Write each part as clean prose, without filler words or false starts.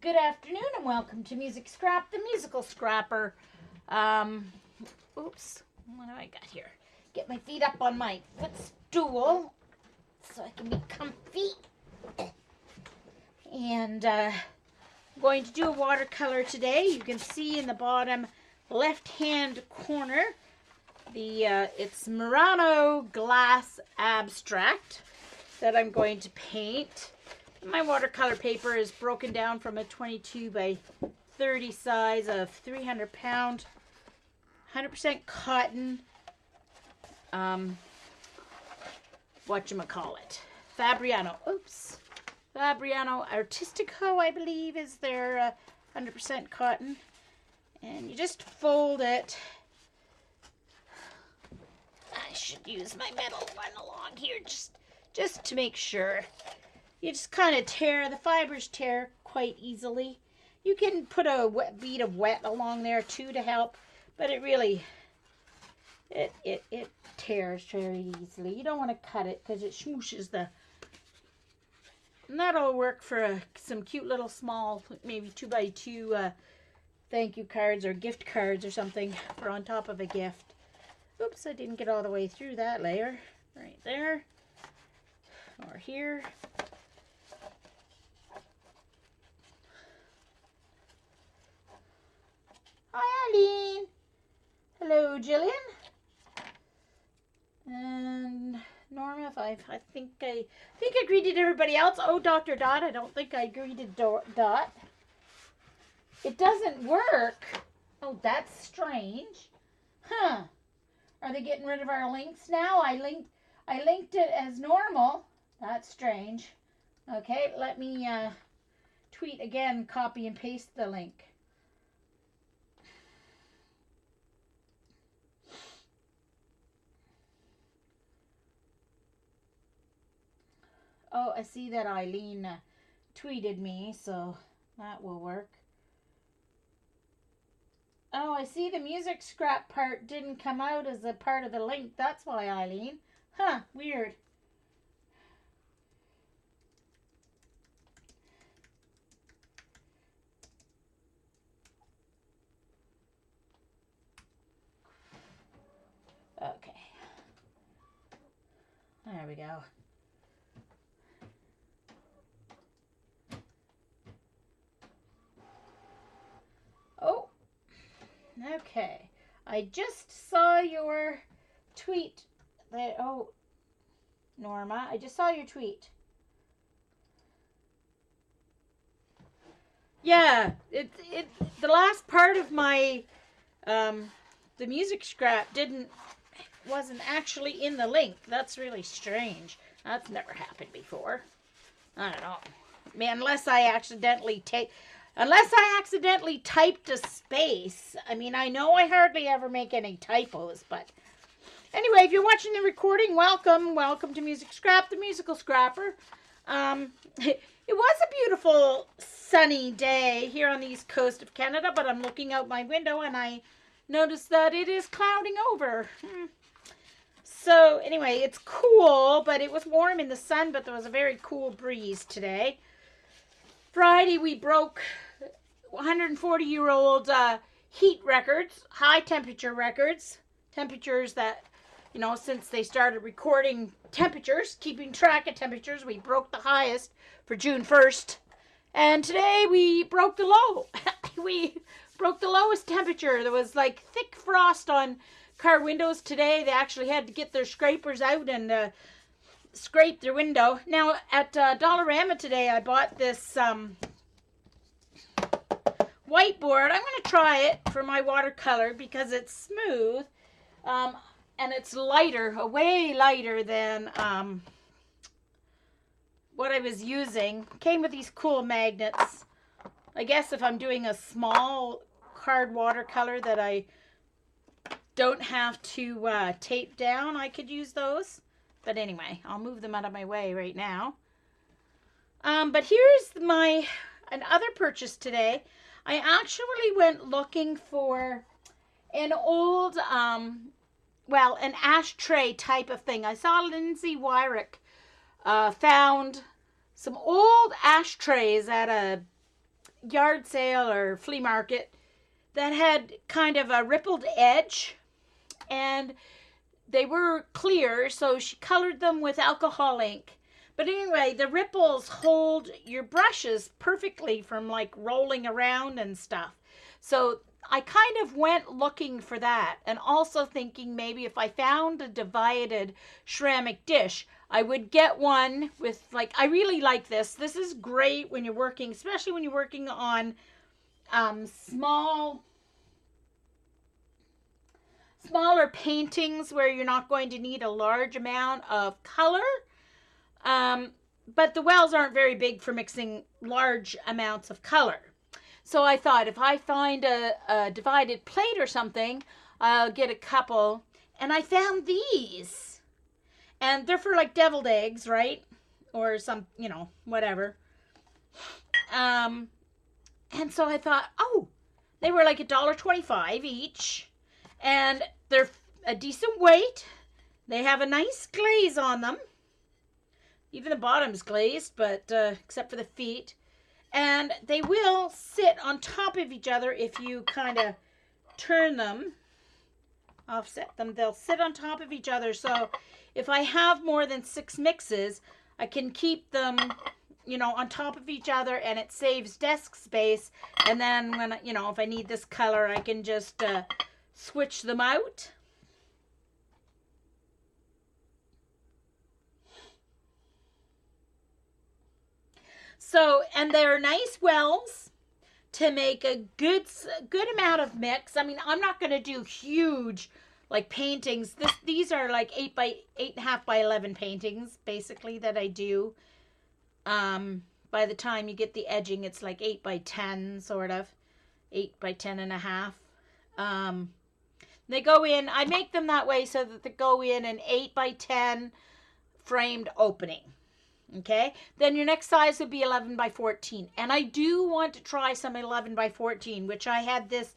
Good afternoon and welcome to Music Scrap, the musical scrapper. Um, Oops, what do I got here? Get my feet up on my footstool so I can be comfy. And I'm going to do a watercolor today. You can see in the bottom left-hand corner, it's Murano glass abstract that I'm going to paint. My watercolor paper is broken down from a 22 by 30 size of 300 pound, 100% cotton, whatchamacallit, Fabriano Artistico, I believe, is their 100% cotton. And you just fold it. I should use my metal one along here just to make sure. You just kind of the fibers tear quite easily. You can put a bead of wet along there too to help, but it really, it tears very easily. You don't want to cut it because it smooshes and that'll work for some cute little small, maybe 2x2 thank you cards or gift cards or something for on top of a gift. Oops, I didn't get all the way through that layer. Right there, or here. Hi, Eileen. Hello, Jillian. And Norma, I think I greeted everybody else. Oh, Dr. Dot, I don't think I greeted Dot. It doesn't work. Oh, that's strange. Huh. Are they getting rid of our links now? I linked it as normal. That's strange. Okay, let me tweet again, copy and paste the link. Oh, I see that Eileen tweeted me, so that will work. Oh, I see the music scrap part didn't come out as a part of the link. That's why, Eileen. Huh, weird. Okay. There we go. Oh, okay. I just saw your tweet. Oh, Norma, I just saw your tweet. Yeah, the last part of my the music scrap wasn't actually in the link. That's really strange. That's never happened before. I don't know. Man, unless I accidentally typed a space. I mean, I know I hardly ever make any typos, but anyway, if you're watching the recording, welcome to Music Scrap, the musical scrapper. It was a beautiful sunny day here on the east coast of Canada, but I'm looking out my window and I noticed that it is clouding over. So anyway, it's cool, but it was warm in the sun, but there was a very cool breeze today. Friday, we broke 140-year-old heat records, high temperature records, temperatures that, since they started recording temperatures, keeping track of temperatures, we broke the highest for June 1st. And today we broke the low. We broke the lowest temperature. There was like thick frost on car windows today. They actually had to get their scrapers out and scrape their window. Now at Dollarama today, I bought this whiteboard. I'm going to try it for my watercolor because it's smooth and it's lighter, way lighter than what I was using. Came with these cool magnets. I guess if I'm doing a small card watercolor that I don't have to tape down, I could use those. But anyway, I'll move them out of my way right now. But here's another purchase today. I actually went looking for an old, an ashtray type of thing. I saw Lindsay Wyrick found some old ashtrays at a yard sale or flea market that had kind of a rippled edge, and they were clear, so she colored them with alcohol ink. But anyway, the ripples hold your brushes perfectly from like rolling around and stuff. So I kind of went looking for that, and also thinking maybe if I found a divided ceramic dish, I would get one with, like, I really like this. This is great when you're working, especially when you're working on smaller paintings where you're not going to need a large amount of color. But the wells aren't very big for mixing large amounts of color. So I thought if I find a divided plate or something, I'll get a couple. And I found these. And they're for like deviled eggs, right? Or some, whatever. And so I thought, oh, they were like $1.25 each. And they're a decent weight. They have a nice glaze on them. Even the bottom's glazed, but except for the feet. And they will sit on top of each other if you kind of turn them, offset them. They'll sit on top of each other. So if I have more than 6 mixes, I can keep them, on top of each other, and it saves desk space. And then when, if I need this color, I can just switch them out. So, and they're nice wells to make a good amount of mix. I mean, I'm not going to do huge like paintings. These are like 8.5 by 11 paintings basically that I do. By the time you get the edging, it's like 8 by 10 sort of, 8 by 10 and a half. They go in. I make them that way so that they go in an 8 by 10 framed opening. Okay, then your next size would be 11 by 14. And I do want to try some 11 by 14, which I had this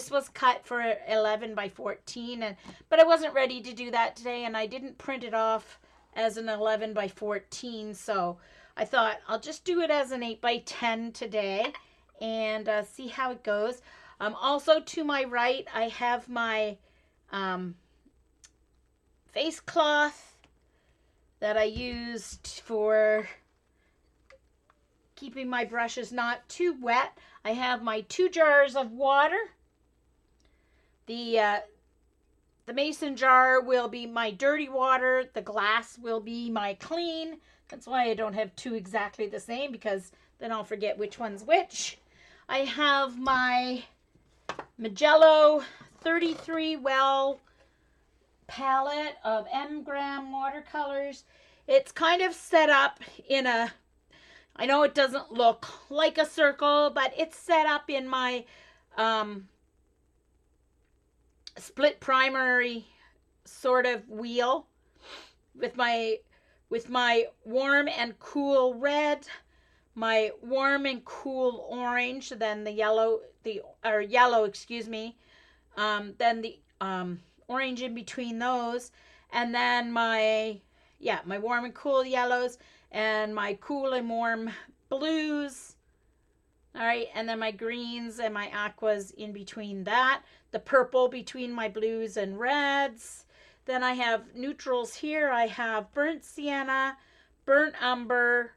was cut for 11 by 14, but I wasn't ready to do that today, and I didn't print it off as an 11 by 14, so I thought I'll just do it as an 8 by 10 today and see how it goes. Also to my right, I have my face cloth that I used for keeping my brushes not too wet. I have my 2 jars of water. The mason jar will be my dirty water. The glass will be my clean. That's why I don't have 2 exactly the same, because then I'll forget which one's which. I have my Magello 33 well palette of M-gram watercolors. It's kind of set up in a, I know it doesn't look like a circle, but it's set up in my split primary sort of wheel with my warm and cool red, my warm and cool orange, then the yellow, excuse me, then the orange in between those, and then my warm and cool yellows, and my cool and warm blues. All right, and then my greens and my aquas in between that, the purple between my blues and reds. Then I have neutrals here. I have burnt sienna, burnt umber,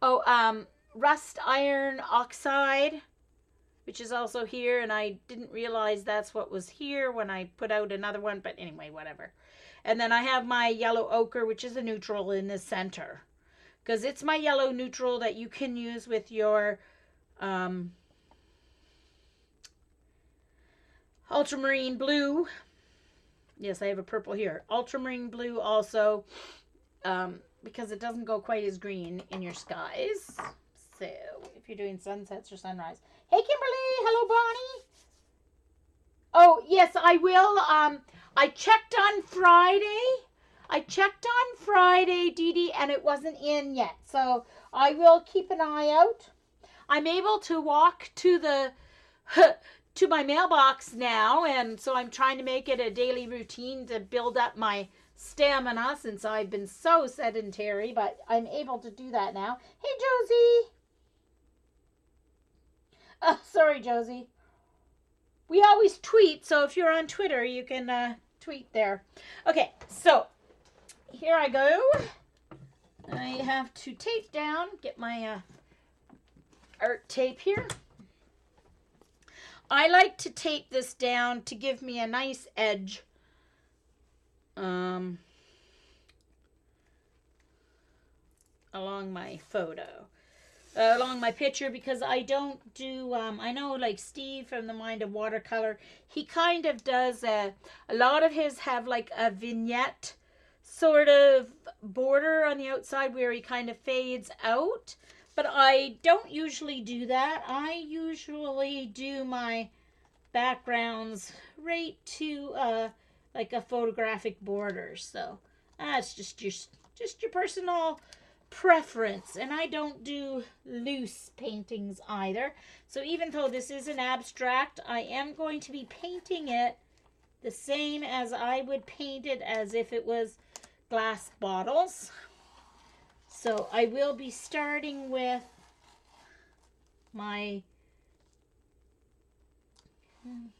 rust iron oxide, which is also here, and I didn't realize that's what was here when I put out another one, but anyway, whatever. And then I have my yellow ochre, which is a neutral in the center, because it's my yellow neutral that you can use with your ultramarine blue. Yes, I have a purple here. Ultramarine blue also, because it doesn't go quite as green in your skies. So if you're doing sunsets or sunrise. Hey, Kimberly. Hello, Bonnie. Oh, yes, I will. I checked on Friday, Dee Dee, and it wasn't in yet. So I will keep an eye out. I'm able to walk to the to my mailbox now, and so I'm trying to make it a daily routine to build up my stamina since I've been so sedentary, but I'm able to do that now. Hey, Josie. Oh, sorry, Josie. We always tweet, so if you're on Twitter, you can tweet there. Okay, so here I go. I have to tape down, get my art tape here. I like to tape this down to give me a nice edge. Along my photo. Along my picture, because I don't do, I know like Steve from the Mind of Watercolor, he kind of does, a lot of his have like a vignette sort of border on the outside where he kind of fades out. But I don't usually do that. I usually do my backgrounds right to like a photographic border. So that's just your personal preference. And I don't do loose paintings either. So even though this is an abstract, I am going to be painting it the same as I would paint it as if it was glass bottles. So I will be starting with my,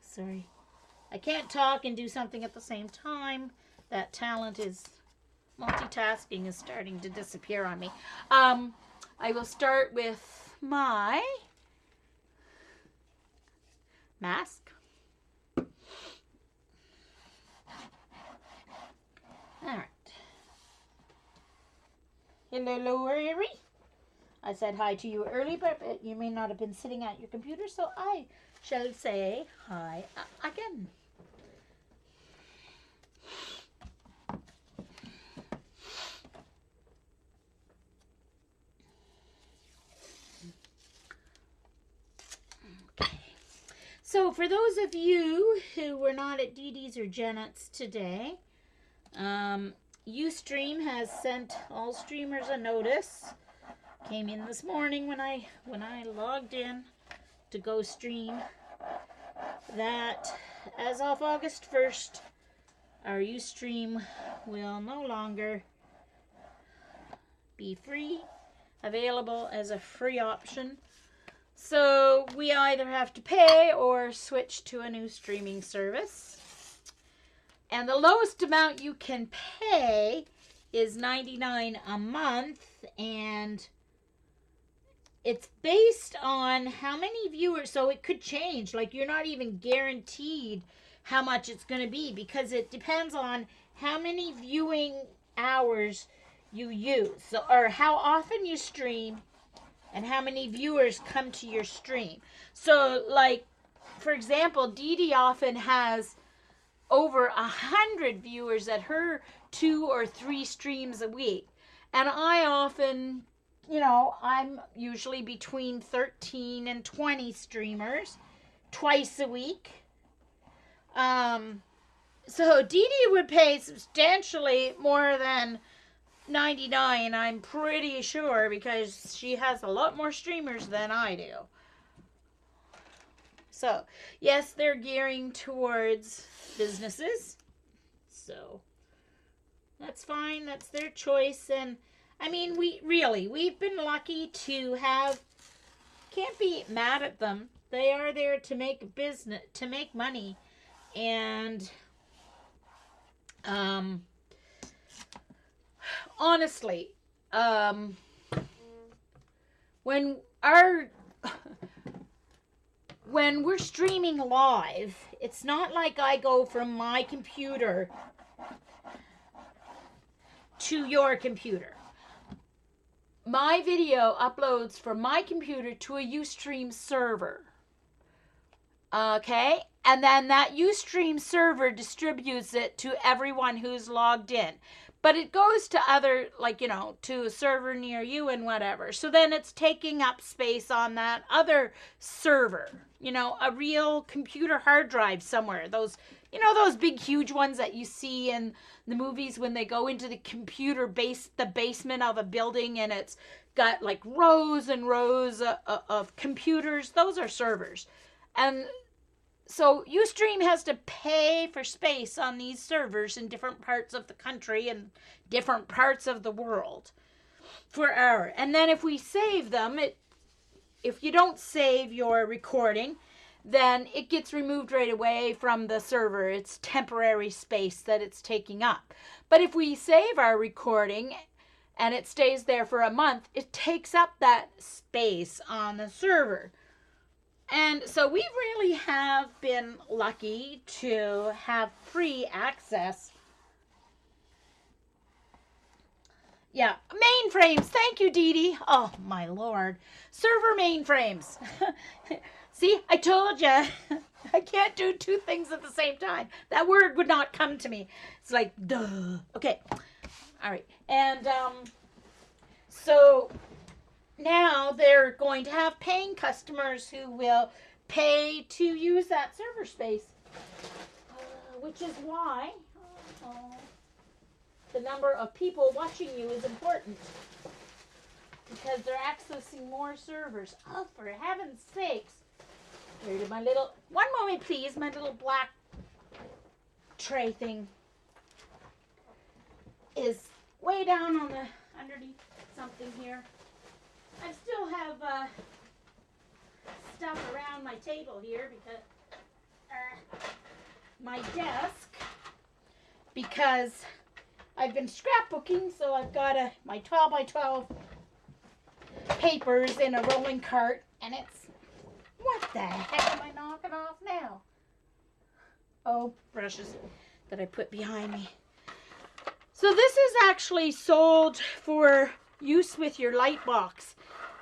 sorry, I can't talk and do something at the same time. That talent is, multitasking is starting to disappear on me. I will start with my mask. All right. Hello, Lori. I said hi to you early, but you may not have been sitting at your computer, so I shall say hi again. Okay. So for those of you who were not at Dee Dee's or Janet's today, Ustream has sent all streamers a notice. Came in this morning when I logged in to go stream, that as of August 1st, our Ustream will no longer be free, available as a free option. So we either have to pay or switch to a new streaming service. And the lowest amount you can pay is $99 a month, and it's based on how many viewers, so it could change. Like, you're not even guaranteed how much it's going to be, because it depends on how many viewing hours you use, so, or how often you stream and how many viewers come to your stream. So, like, for example, Dee Dee often has over 100 viewers at her 2 or 3 streams a week. And I often, you know, I'm usually between 13 and 20 streamers twice a week. So Dee Dee would pay substantially more than $99, I'm pretty sure, because she has a lot more streamers than I do. So, yes, they're gearing towards businesses. So, that's fine. That's their choice. And, I mean, we've been lucky to have, can't be mad at them. They are there to make business, to make money. And, honestly, when we're streaming live, it's not like I go from my computer to your computer. My video uploads from my computer to a Ustream server. Okay? And then that Ustream server distributes it to everyone who's logged in. But it goes to other, like, you know, to a server near you and whatever. So then it's taking up space on that other server. You know, a real computer hard drive somewhere. Those, you know, those big, huge ones that you see in the movies when they go into the the basement of a building, and it's got like rows and rows of computers. Those are servers. And So Ustream has to pay for space on these servers in different parts of the country and different parts of the world for our. And then if we save them, if you don't save your recording, then it gets removed right away from the server. It's temporary space that it's taking up. But if we save our recording and it stays there for a month, it takes up that space on the server. And so we really have been lucky to have free access. Yeah, mainframes. Thank you, Dee Dee. Oh, my Lord. Server mainframes. See, I told you. I can't do two things at the same time. That word would not come to me. It's like, duh. Okay. All right. And so now they're going to have paying customers who will pay to use that server space, which is why the number of people watching you is important, because they're accessing more servers. Oh, for heaven's sakes. Where did my little, one moment please, my little black tray thing is way down on the, underneath something here. I still have stuff around my table here because my desk, because I've been scrapbooking, so I've got my 12 by 12 papers in a rolling cart, and it's, what the heck am I knocking off now? Oh, brushes that I put behind me. So this is actually sold for use with your light box.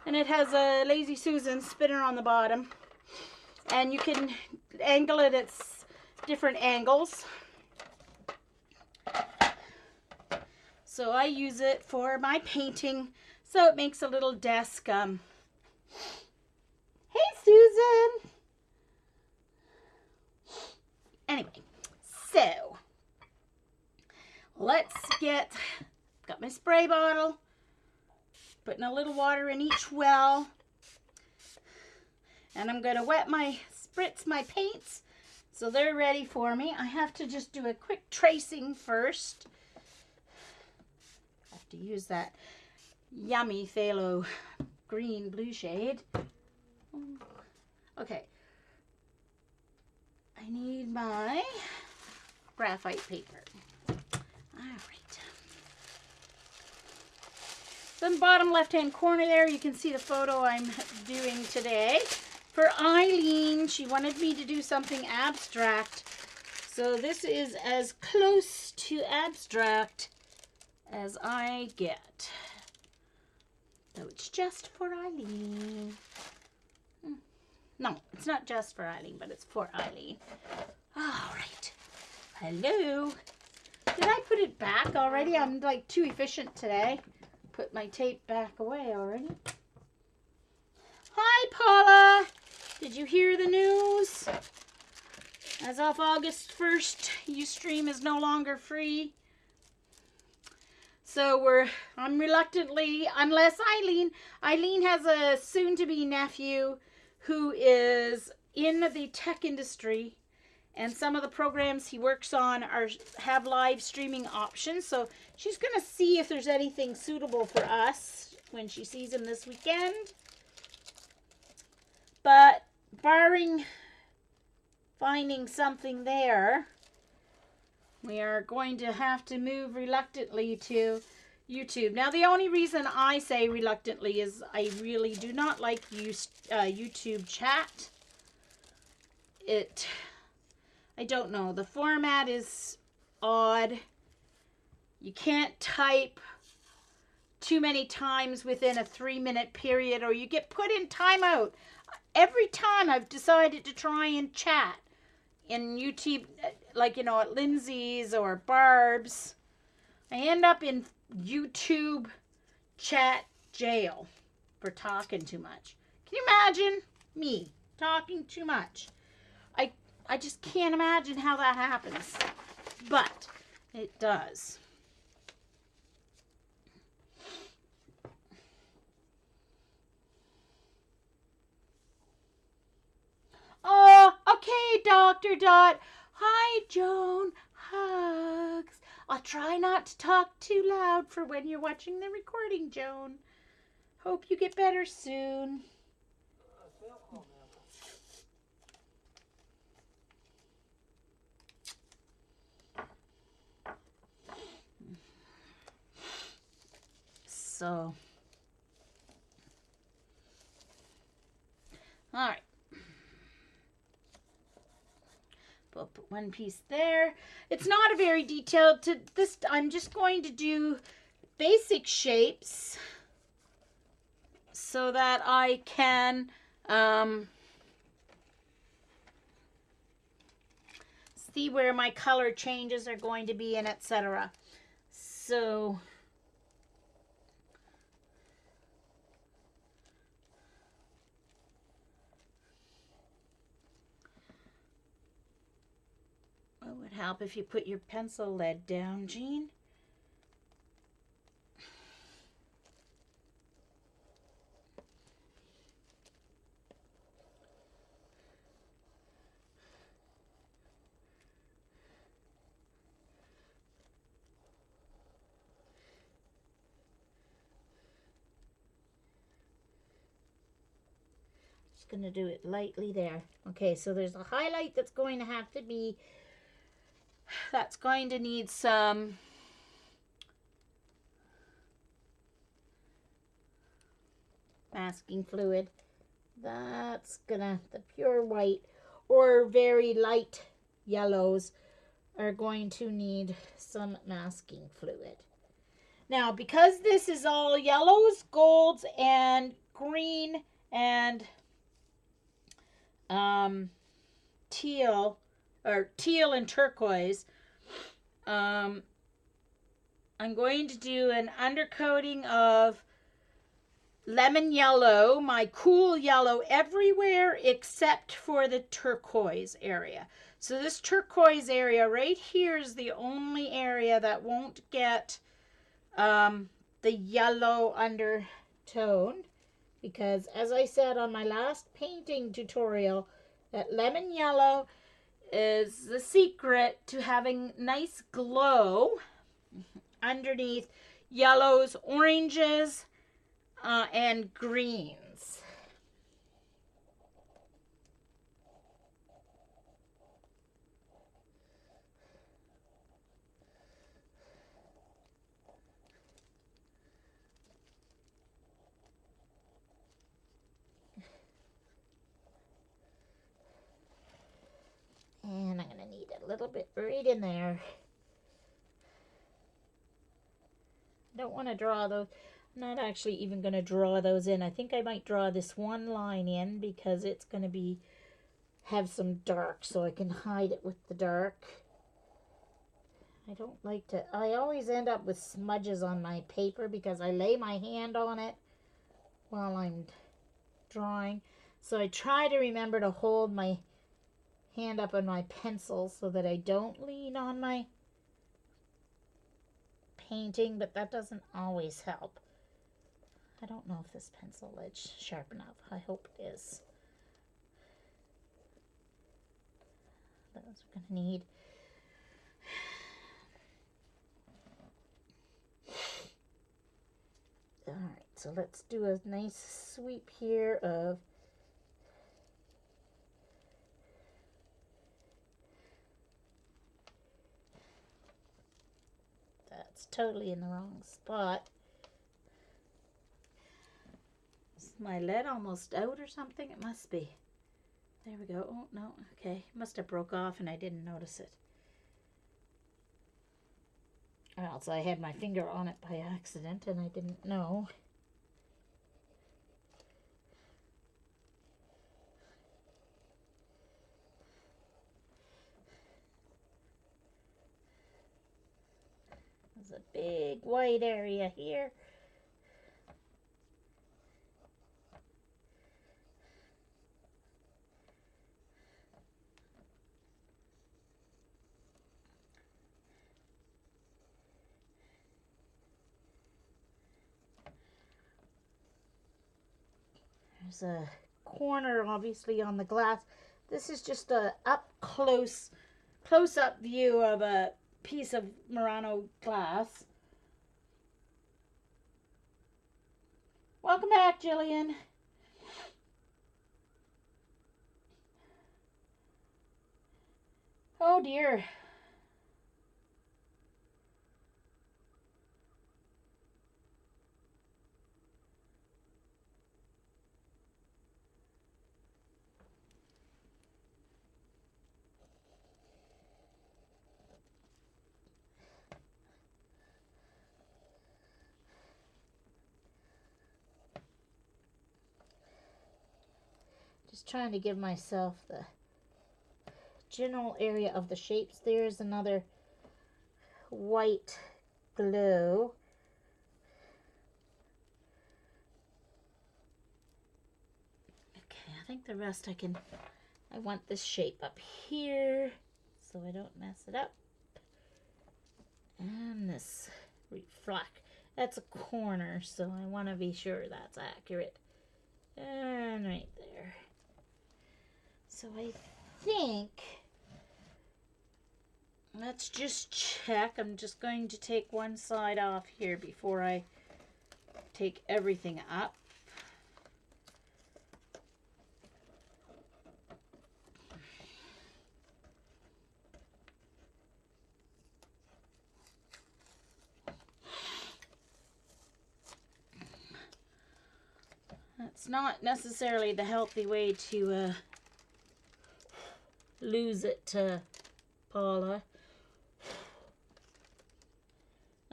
And it has a Lazy Susan spinner on the bottom. And you can angle it at different angles. So I use it for my painting. So it makes a little desk. Hey, Susan! Anyway, so let's got my spray bottle. Putting a little water in each well. And I'm going to spritz my paints so they're ready for me. I have to just do a quick tracing first. I have to use that yummy phthalo green blue shade. Okay. I need my graphite paper. All right. So in the bottom left-hand corner there, you can see the photo I'm doing today. For Eileen, she wanted me to do something abstract. So this is as close to abstract as I get. So it's just for Eileen. No, it's not just for Eileen, but it's for Eileen. All right. Hello. Did I put it back already? I'm like too efficient today. Put my tape back away already. Hi, Paula. Did you hear the news? As of August 1st, Ustream is no longer free. So I'm reluctantly, unless Eileen has a soon-to-be nephew who is in the tech industry, and some of the programs he works on have live streaming options. So she's going to see if there's anything suitable for us when she sees him this weekend. But barring finding something there, we are going to have to move reluctantly to YouTube. Now, the only reason I say reluctantly is I really do not like YouTube chat. I don't know. The format is odd. You can't type too many times within a 3-minute period, or you get put in timeout. Every time I've decided to try and chat in YouTube, like, at Lindsay's or Barb's, I end up in YouTube chat jail for talking too much. Can you imagine me talking too much? I just can't imagine how that happens, but it does. Oh, okay, Dawn. Dr. Dot. Hi, Joan. Hugs. I'll try not to talk too loud for when you're watching the recording, Joan. Hope you get better soon. So, all right. We'll put one piece there. It's not a very detailed to this. I'm just going to do basic shapes so that I can see where my color changes are going to be and etc. So it would help if you put your pencil lead down, Jean. Just going to do it lightly there. Okay, so there's a highlight that's going to have to be, that's going to need some masking fluid. That's gonna, the pure white or very light yellows are going to need some masking fluid. Now, because this is all yellows, golds, and green, and teal, or teal and turquoise, I'm going to do an undercoating of lemon yellow, my cool yellow, everywhere except for the turquoise area. So this turquoise area right here is the only area that won't get the yellow undertone, because as I said on my last painting tutorial, that lemon yellow is the secret to having nice glow underneath yellows, oranges, and greens. And I'm going to need a little bit right in there. I don't want to draw those. I'm not actually even going to draw those in. I think I might draw this one line in because it's going to have some dark, so I can hide it with the dark. I don't like to, I always end up with smudges on my paper because I lay my hand on it while I'm drawing. So I try to remember to hold my hand up on my pencil so that I don't lean on my painting, but that doesn't always help. I don't know if this pencil ledge is sharp enough. I hope it is. Those we're going to need. Alright, so let's do a nice sweep here of that's totally in the wrong spot. Is my lead almost out or something? It must be. There we go. Oh, no. Okay. It must have broke off and I didn't notice it. Or else I had my finger on it by accident and I didn't know. There's a big white area here. There's a corner obviously on the glass This is just a close-up view of a piece of Murano glass. Welcome back, Jillian. Oh dear. Just trying to give myself the general area of the shapes. There's another white glow. Okay, I think the rest I want this shape up here so I don't mess it up. And this reflect, that's a corner, so I want to be sure that's accurate. And right there. So I think, let's just check. I'm just going to take one side off here before I take everything up. That's not necessarily the healthy way to lose it to Paula.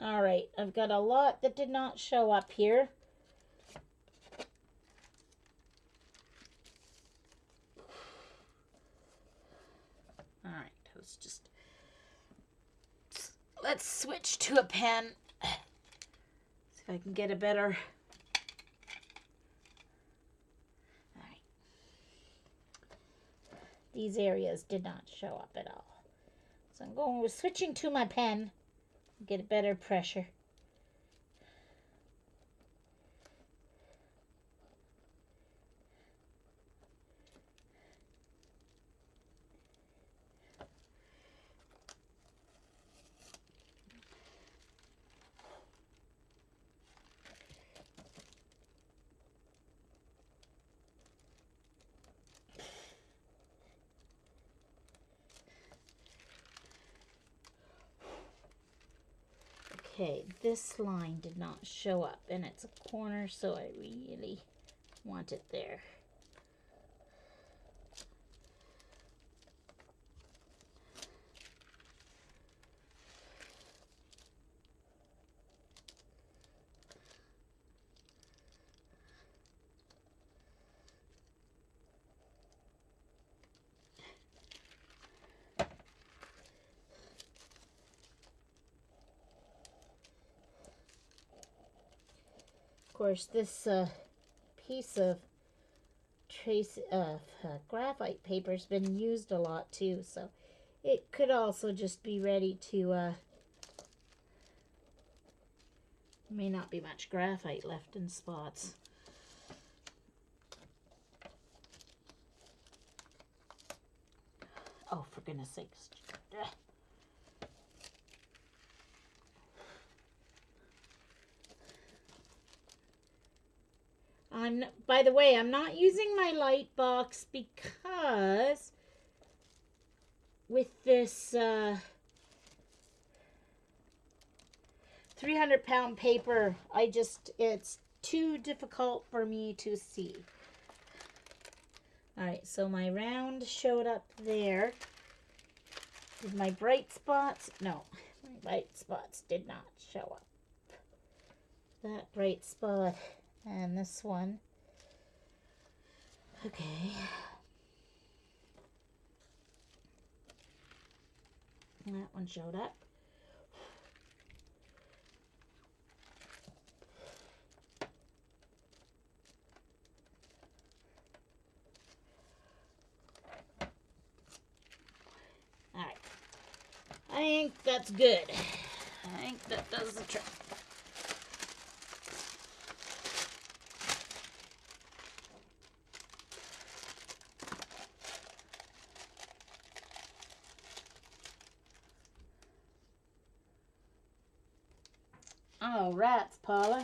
Alright, I've got a lot that did not show up here. Alright, let's switch to a pen. See if I can get a better. Alright. These areas did not show up at all. So I'm going with switching to my pen. Get a better pressure. Okay, this line did not show up, and it's a corner, so I really want it there. Of course, this piece of graphite paper has been used a lot too, so it could also just be ready to may not be much graphite left in spots. Oh, for goodness sakes. By the way, I'm not using my light box because with this 300-pound paper, it's too difficult for me to see. Alright, so my round showed up there. Did my bright spots? No, my bright spots did not show up. That bright spot and this one. Okay. That one showed up. Alright. I think that's good. I think that does the trick. Oh, rats, Paula.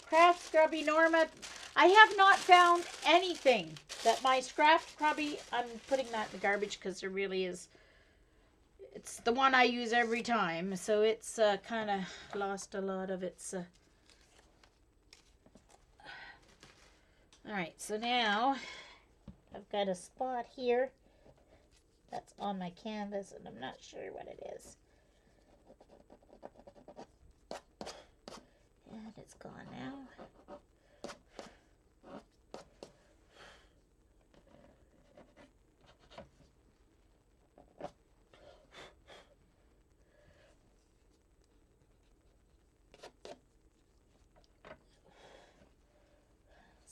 Craft Scrubby Norma. I have not found anything that my Craft Scrubby, I'm putting that in the garbage because there really is, it's the one I use every time. So it's kind of lost a lot of its. Alright, so now I've got a spot here that's on my canvas and I'm not sure what it is. And it's gone now.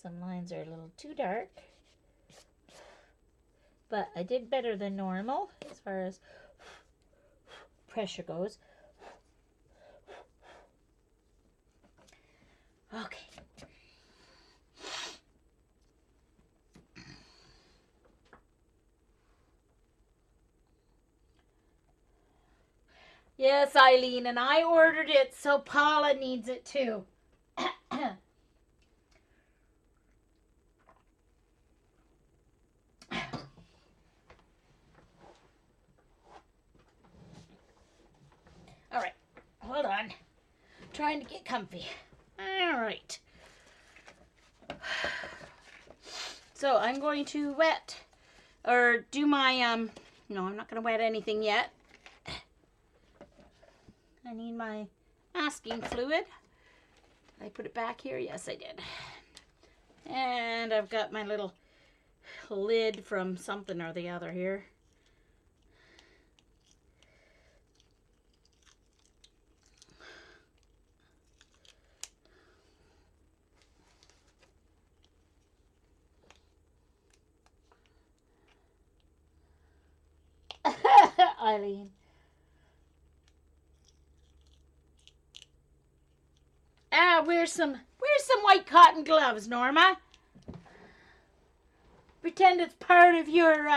Some lines are a little too dark, but I did better than normal as far as pressure goes. Okay. Yes, Eileen, and I ordered it, so Paula needs it too. All right, hold on. Trying to get comfy. All right. So I'm going to wet, or do my, no, I'm not going to wet anything yet. I need my masking fluid. Did I put it back here? Yes, I did. And I've got my little lid from something or the other here. Eileen. Ah, where's some white cotton gloves, Norma? Pretend it's part of your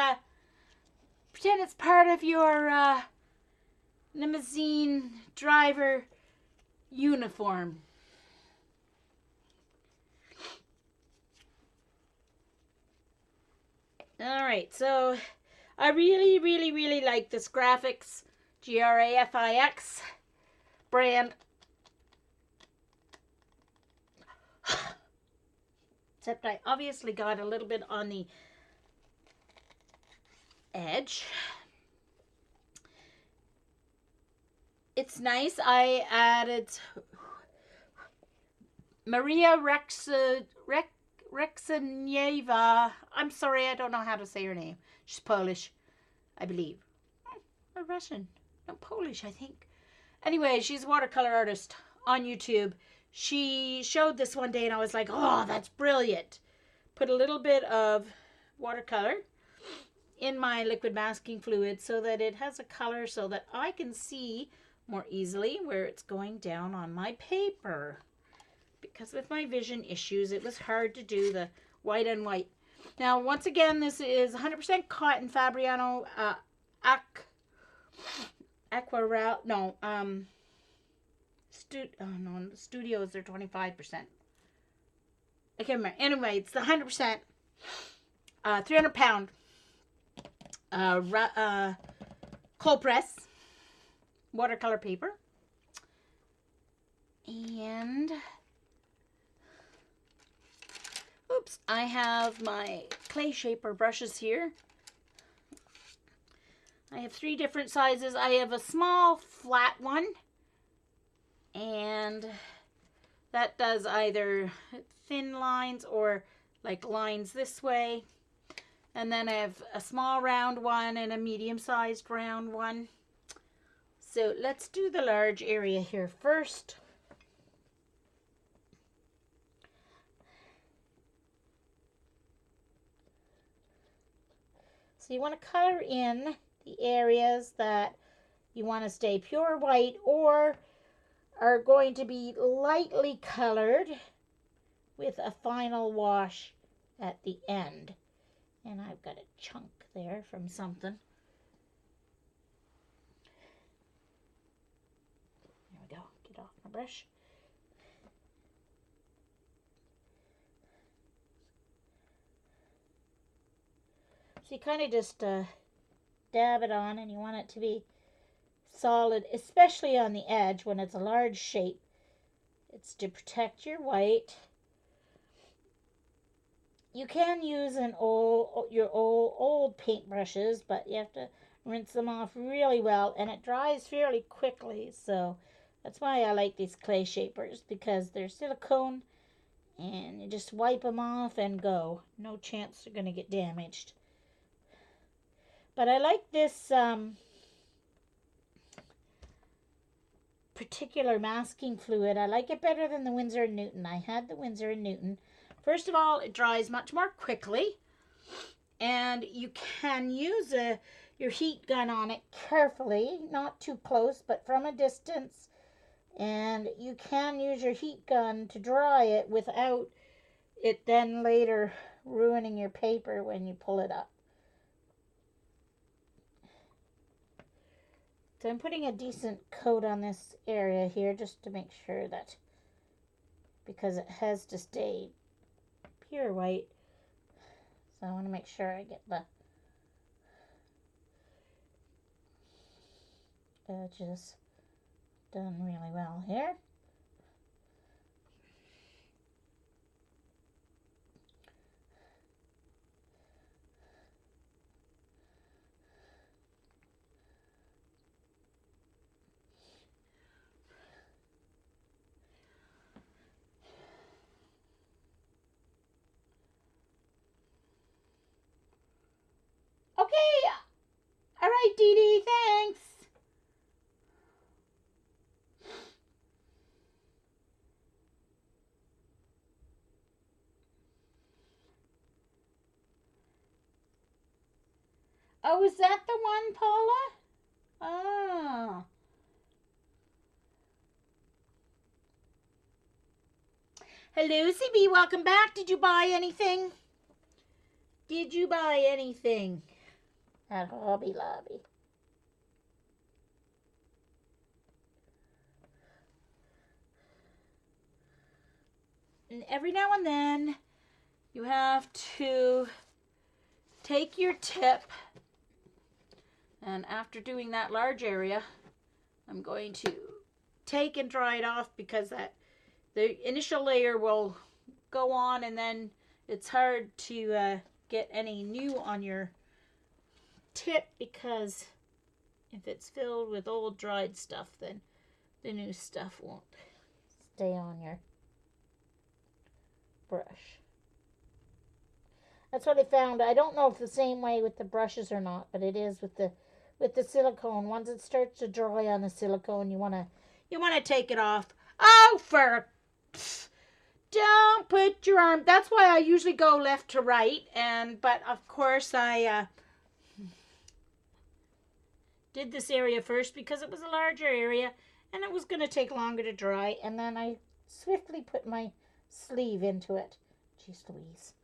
limousine driver uniform. All right, so I really like this Grafix, Grafix brand. Except I obviously got a little bit on the edge. It's nice. I added Maria Rexanieva. I'm sorry, I don't know how to say her name. She's Polish, I believe. Or Russian. No, Polish, I think. Anyway, she's a watercolor artist on YouTube. She showed this one day and I was like, oh, that's brilliant. Put a little bit of watercolor in my liquid masking fluid so that it has a color so that I can see more easily where it's going down on my paper. Because with my vision issues, it was hard to do the white on white. Now, once again, this is 100% cotton Fabriano Aquarelle. No, studios are 25%. I can't remember. Anyway, it's the 100%, 300 pound cold press watercolor paper. And oops, I have my clay shaper brushes here. I have 3 different sizes. I have a small flat one, and that does either thin lines or like lines this way. And then I have a small round one and a medium-sized round one. So let's do the large area here first. So you want to color in the areas that you want to stay pure white or are going to be lightly colored with a final wash at the end. And I've got a chunk there from something. There we go. Get off my brush. So you kind of just dab it on, and you want it to be solid, especially on the edge when it's a large shape. It's to protect your white. You can use your old paintbrushes, but you have to rinse them off really well, and it dries fairly quickly. So that's why I like these clay shapers, because they're silicone, and you just wipe them off and go. No chance they're going to get damaged. But I like this particular masking fluid. I like it better than the Winsor & Newton. I had the Winsor & Newton. First of all, it dries much more quickly, and you can use your heat gun on it carefully, not too close, but from a distance, and you can use your heat gun to dry it without it then later ruining your paper when you pull it up. So I'm putting a decent coat on this area here just to make sure that, because it has to stay pure white, so I want to make sure I get the edges done really well here. Okay, all right, Dee Dee, thanks. Oh, is that the one, Paula? Ah. Hello, CB, welcome back. Did you buy anything? Did you buy anything at Hobby Lobby? And every now and then, you have to take your tip, and after doing that large area, I'm going to take and dry it off, because the initial layer will go on, and then it's hard to get any new on your tip, because if it's filled with old dried stuff, then the new stuff won't stay on your brush. That's what I found. I don't know if the same way with the brushes or not, but it is with the silicone. Once it starts to dry on the silicone, you wanna take it off. Oh, don't put your arm. That's why I usually go left to right, but of course I did this area first because it was a larger area and it was going to take longer to dry, and then I swiftly put my sleeve into it. Jeez Louise.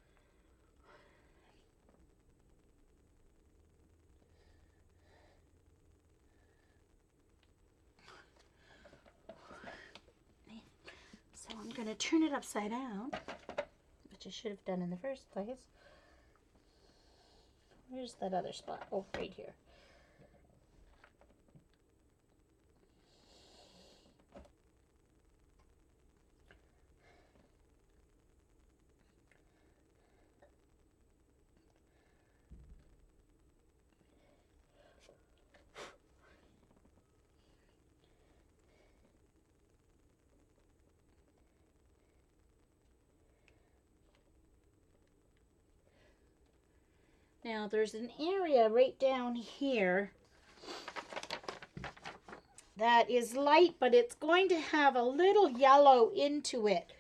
So I'm going to turn it upside down, which I should have done in the first place. Where's that other spot? Oh, right here. Now there's an area right down here that is light, but it's going to have a little yellow into it.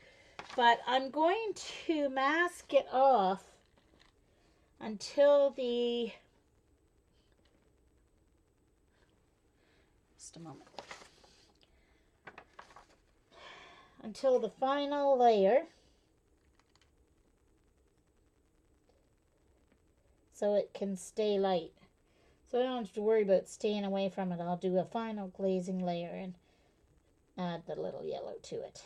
But I'm going to mask it off until the a moment. Until the final layer. So it can stay light. So I don't have to worry about staying away from it. I'll do a final glazing layer and add the little yellow to it.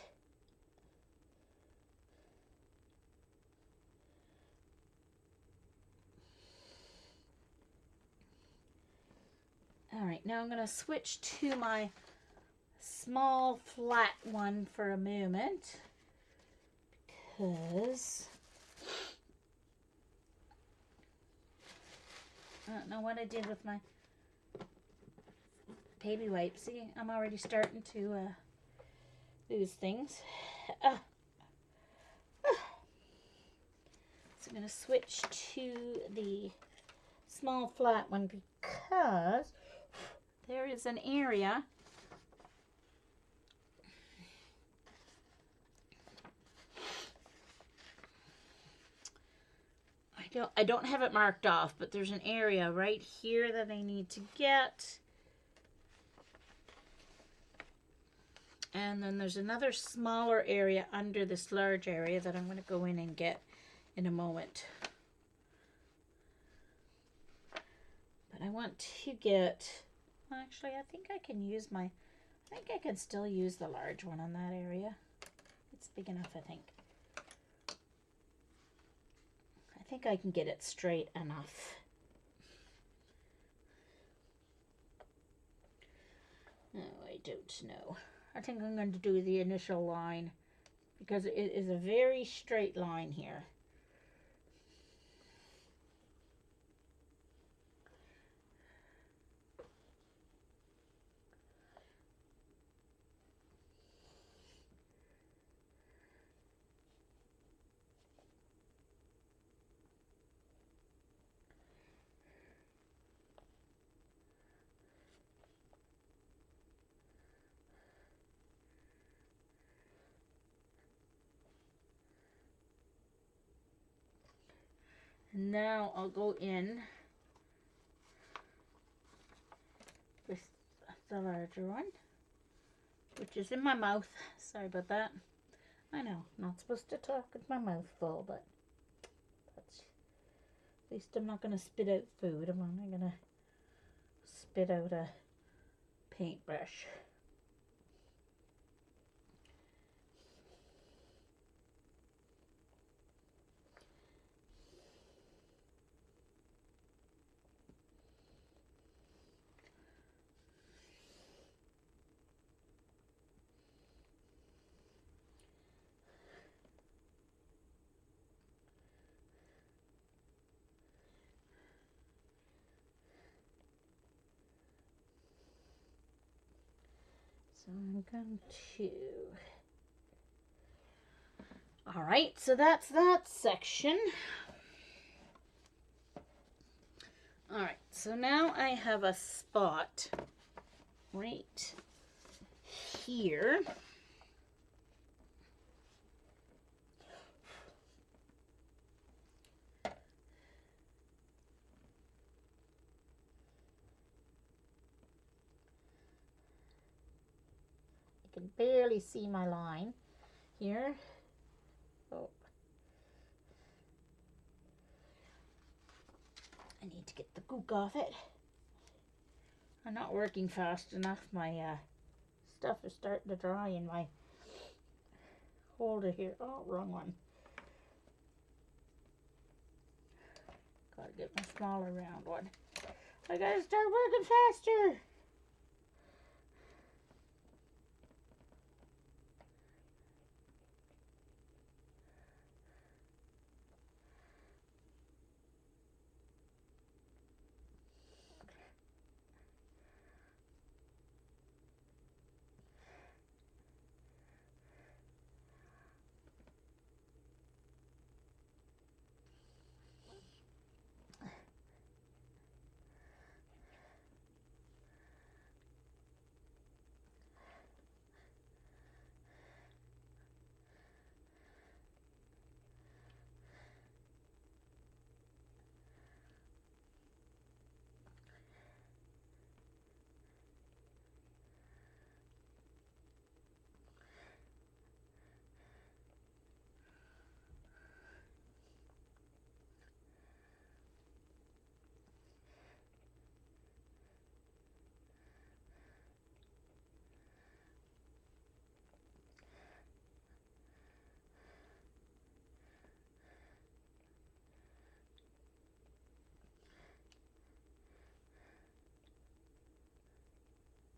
All right, now I'm going to switch to my small flat one for a moment because I don't know what I did with my baby wipes. See, I'm already starting to lose things. So I'm going to switch to the small flat one because there is an area I don't have it marked off, but there's an area right here that I need to get. And then there's another smaller area under this large area that I'm going to go in and get in a moment. But I want to get, actually I think I can use I think I can still use the large one on that area. It's big enough, I think. I think I can get it straight enough. Oh, I don't know. I think I'm going to do the initial line because it is a very straight line here. Now I'll go in with the larger one, which is in my mouth. Sorry about that. I know, not supposed to talk with my mouth full, but that's, at least I'm not going to spit out food. I'm only going to spit out a paintbrush. So I'm going to, all right, so that's that section. All right, so now I have a spot right here. I can barely see my line here. Oh. I need to get the gook off it. I'm not working fast enough. My stuff is starting to dry in my holder here. Oh, wrong one. Gotta get my smaller round one. I gotta start working faster.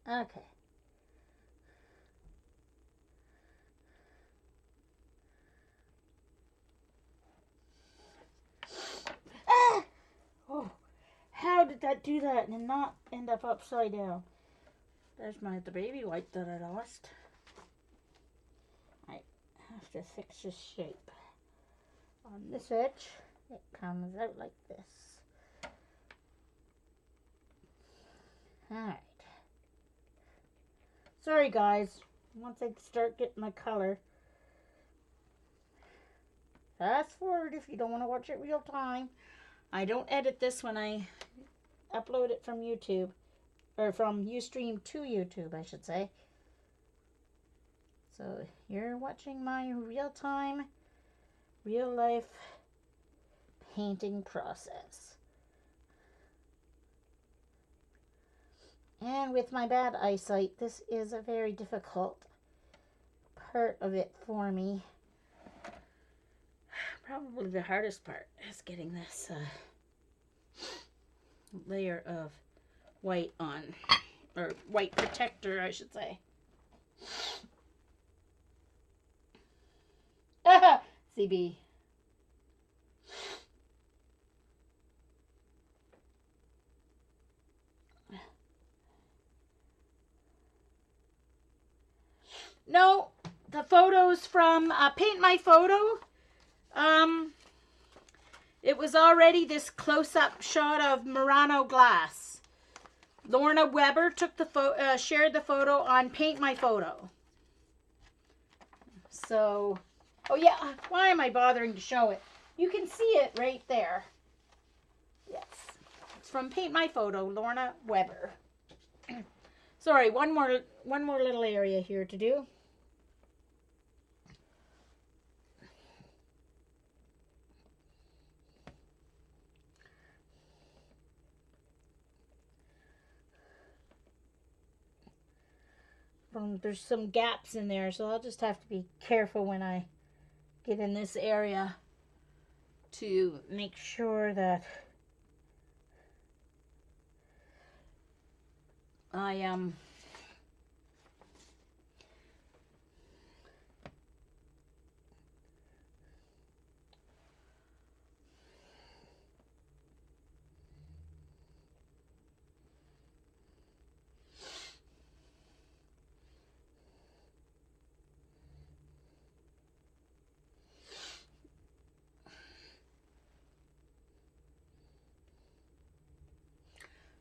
Okay. Ah! Oh, how did that do that and not end up upside down? There's the baby wipe that I lost. I have to fix this shape. On this edge, it comes out like this. Alright. Sorry guys, once I start getting my color. Fast forward if you don't want to watch it real time. I don't edit this when I upload it from YouTube. Or from Ustream to YouTube, I should say. So you're watching my real-time, real-life painting process. And with my bad eyesight, this is a very difficult part of it for me. Probably the hardest part is getting this layer of white on, or white protector, I should say. CB. No, the photos from Paint My Photo. It was already this close-up shot of Murano glass. Lorna Weber took the shared the photo on Paint My Photo. So, oh yeah, why am I bothering to show it? You can see it right there. Yes, it's from Paint My Photo, Lorna Weber. Sorry, one more little area here to do. There's some gaps in there, so I'll just have to be careful when I get in this area to make sure that I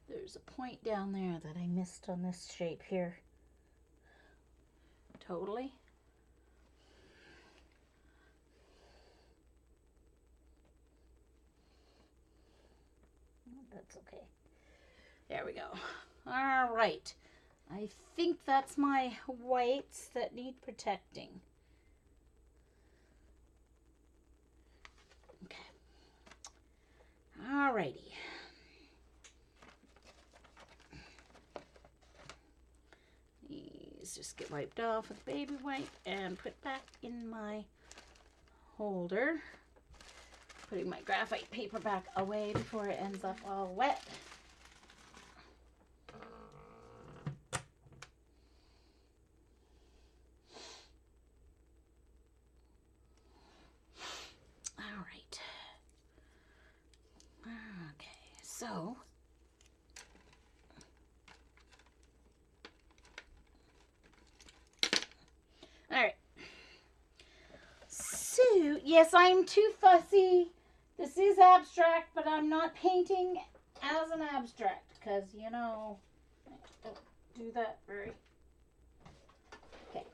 there's a point down there that I missed on this shape here. Totally. That's okay. There we go. All right. I think that's my whites that need protecting. Okay. All righty. These just get wiped off with baby wipe and put back in my holder. Putting my graphite paper back away before it ends up all wet. All right. Okay, so all right. So, yes, I'm too fussy. This is abstract, but I'm not painting as an abstract because, you know, I don't do that very. Okay.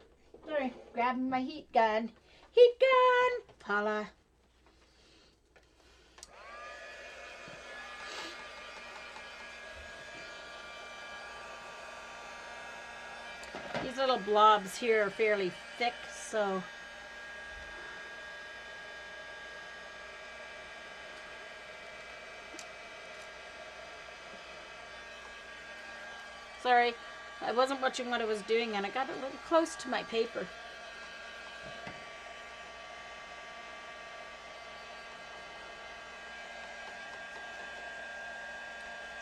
Sorry, grabbing my heat gun. Heat gun! Paula. These little blobs here are fairly thick, so sorry, I wasn't watching what I was doing and I got a little close to my paper.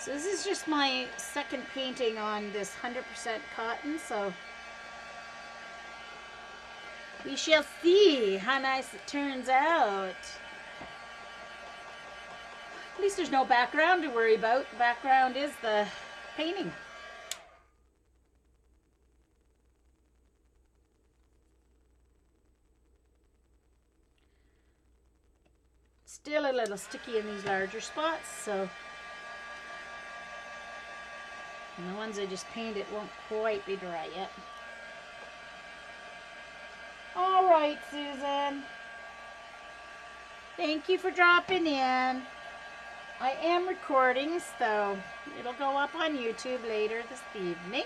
So this is just my second painting on this 100% cotton, so we shall see how nice it turns out. At least there's no background to worry about. The background is the painting. Still a little sticky in these larger spots, so and the ones I just painted won't quite be dry yet. All right, Susan. Thank you for dropping in. I am recording, so it'll go up on YouTube later this evening.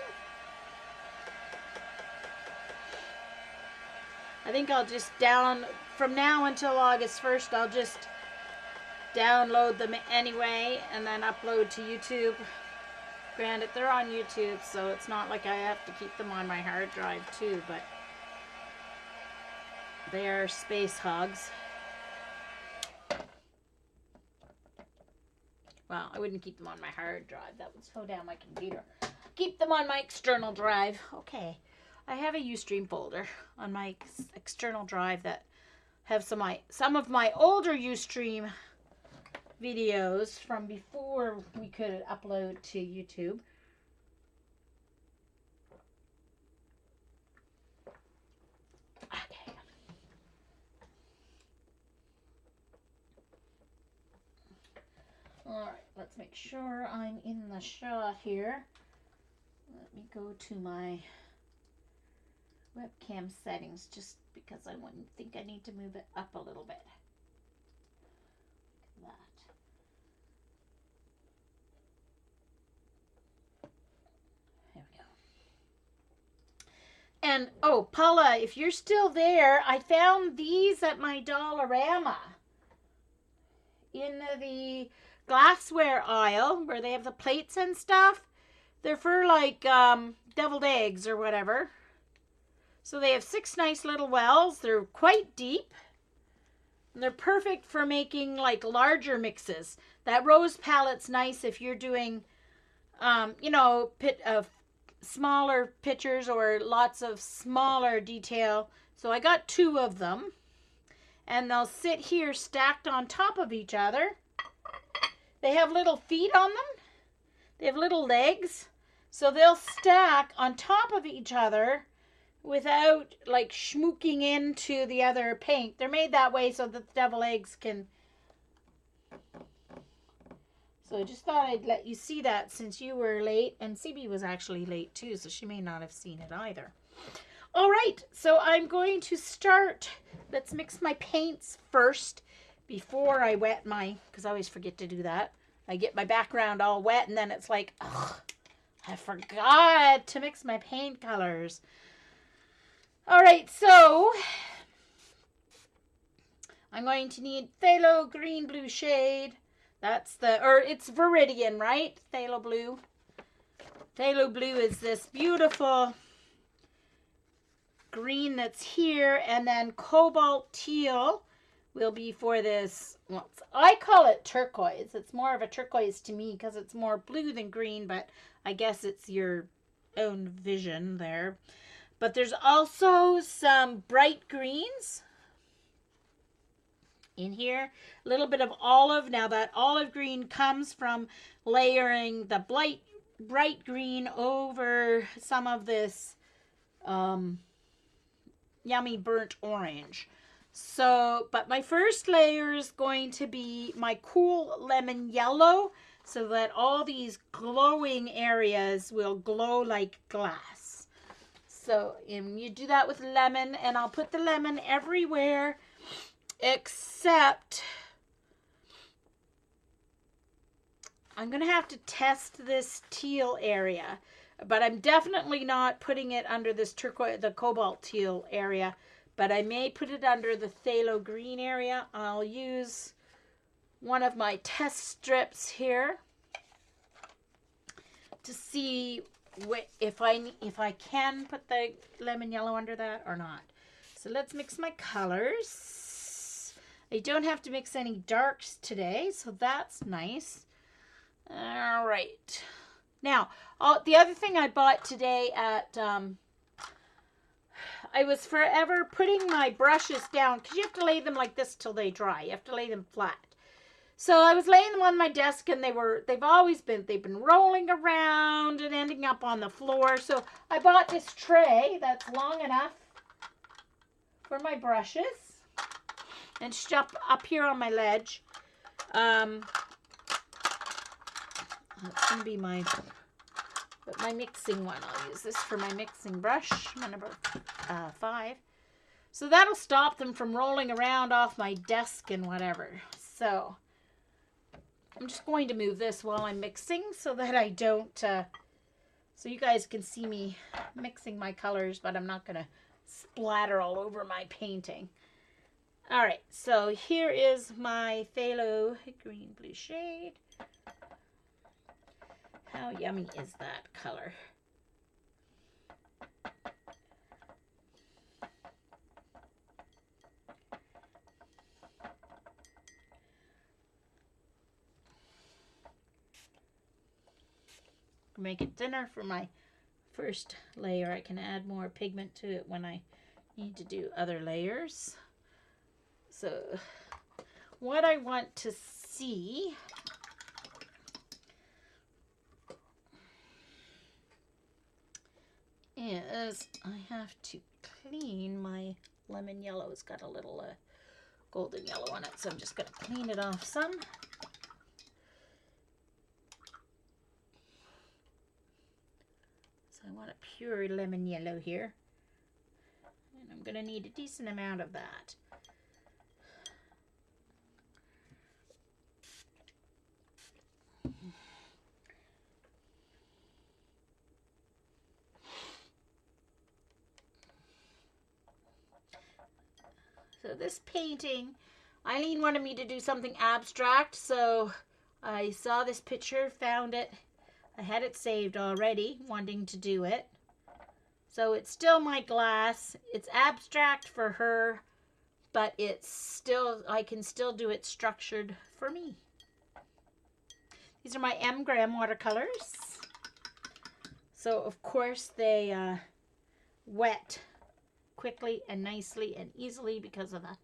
I think I'll just from now until August 1st, I'll just download them anyway and then upload to YouTube. Granted, they're on YouTube, so it's not like I have to keep them on my hard drive too, but they are space hogs. Well, I wouldn't keep them on my hard drive. That would slow down my computer. Keep them on my external drive. Okay. I have a Ustream folder on my external drive that have some of my older Ustream videos from before we could upload to YouTube. Okay. All right, let's make sure I'm in the shot here. Let me go to my webcam settings just because I think I need to move it up a little bit. Look at that. There we go. And oh, Paula, if you're still there, I found these at my Dollarama in the glassware aisle where they have the plates and stuff. They're for like deviled eggs or whatever. So they have 6 nice little wells. They're quite deep. And they're perfect for making like larger mixes. That rose palette's nice if you're doing, you know, smaller pictures or lots of smaller detail. So I got 2 of them. And they'll sit here stacked on top of each other. They have little feet on them. They have little legs. So they'll stack on top of each other without like schmooking into the other paint. They're made that way so that the devil eggs can. So I just thought I'd let you see that since you were late. And CB was actually late too, so she may not have seen it either. All right, so I'm going to start. Let's mix my paints first before I wet because I always forget to do that. I get my background all wet and then it's like, ugh, I forgot to mix my paint colors. All right, so I'm going to need phthalo green blue shade. That's it's Viridian, right? Phthalo blue. Phthalo blue is this beautiful green that's here, and then cobalt teal will be for this. Well, I call it turquoise. It's more of a turquoise to me because it's more blue than green, but I guess it's your own vision there. But there's also some bright greens in here. A little bit of olive. Now that olive green comes from layering the bright green over some of this yummy burnt orange. So, but my first layer is going to be my cool lemon yellow so that all these glowing areas will glow like glass. So you do that with lemon, and I'll put the lemon everywhere except I'm going to have to test this teal area, but I'm definitely not putting it under this the cobalt teal area, but I may put it under the phthalo green area. I'll use one of my test strips here to see if I can put the lemon yellow under that or not. So let's mix my colors. I don't have to mix any darks today, so that's nice. All right. Now, the other thing I bought today at, I was forever putting my brushes down because you have to lay them like this till they dry. You have to lay them flat. So I was laying them on my desk and they've been rolling around and ending up on the floor. So I bought this tray that's long enough for my brushes and it's up here on my ledge. That's going to be my mixing one. I'll use this for my mixing brush, my number 5. So that'll stop them from rolling around off my desk and whatever. So I'm just going to move this while I'm mixing so that I don't, so you guys can see me mixing my colors, but I'm not going to splatter all over my painting. All right, so here is my phthalo green blue shade. How yummy is that color? Make it thinner for my first layer. I can add more pigment to it when I need to do other layers. So what I want to see is I have to clean my lemon yellow. It's got a little golden yellow on it, so I'm just going to clean it off some. So I want a pure lemon yellow here. And I'm going to need a decent amount of that. So this painting, Eileen wanted me to do something abstract, so I saw this picture, found it. I had it saved already, wanting to do it. So it's still my glass. It's abstract for her, but it's still, I can still do it structured for me. These are my M. Graham watercolors. So of course they wet quickly and nicely and easily because of the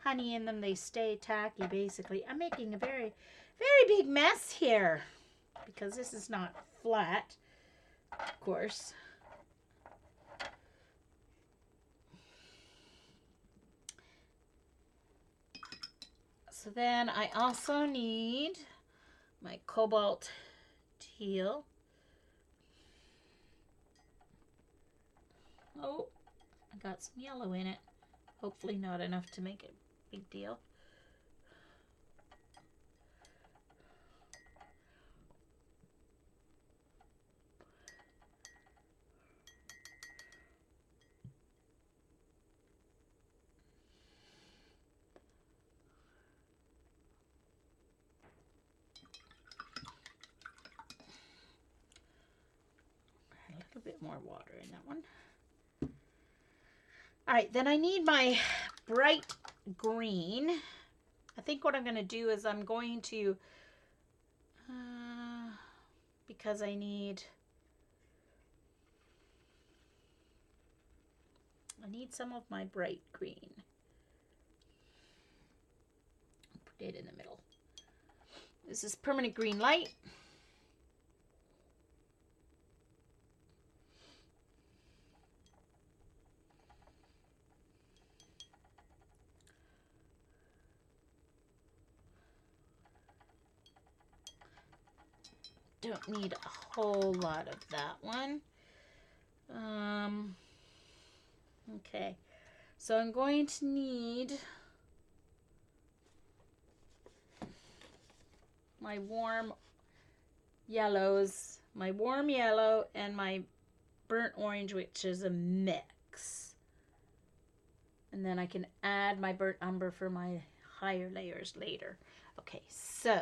honey in them. They stay tacky basically. I'm making a very, very big mess here because this is not flat, of course. So then I also need my cobalt teal. Oh, I got some yellow in it. Hopefully not enough to make it a big deal. A little bit more water in that one. All right, then I need my bright green. I think what I'm going to do is I'm going to, because I need some of my bright green. Put it in the middle. This is permanent green light. Don't need a whole lot of that one. Okay, so I'm going to need my warm yellows, my warm yellow and my burnt orange, which is a mix. And then I can add my burnt umber for my higher layers later. Okay, so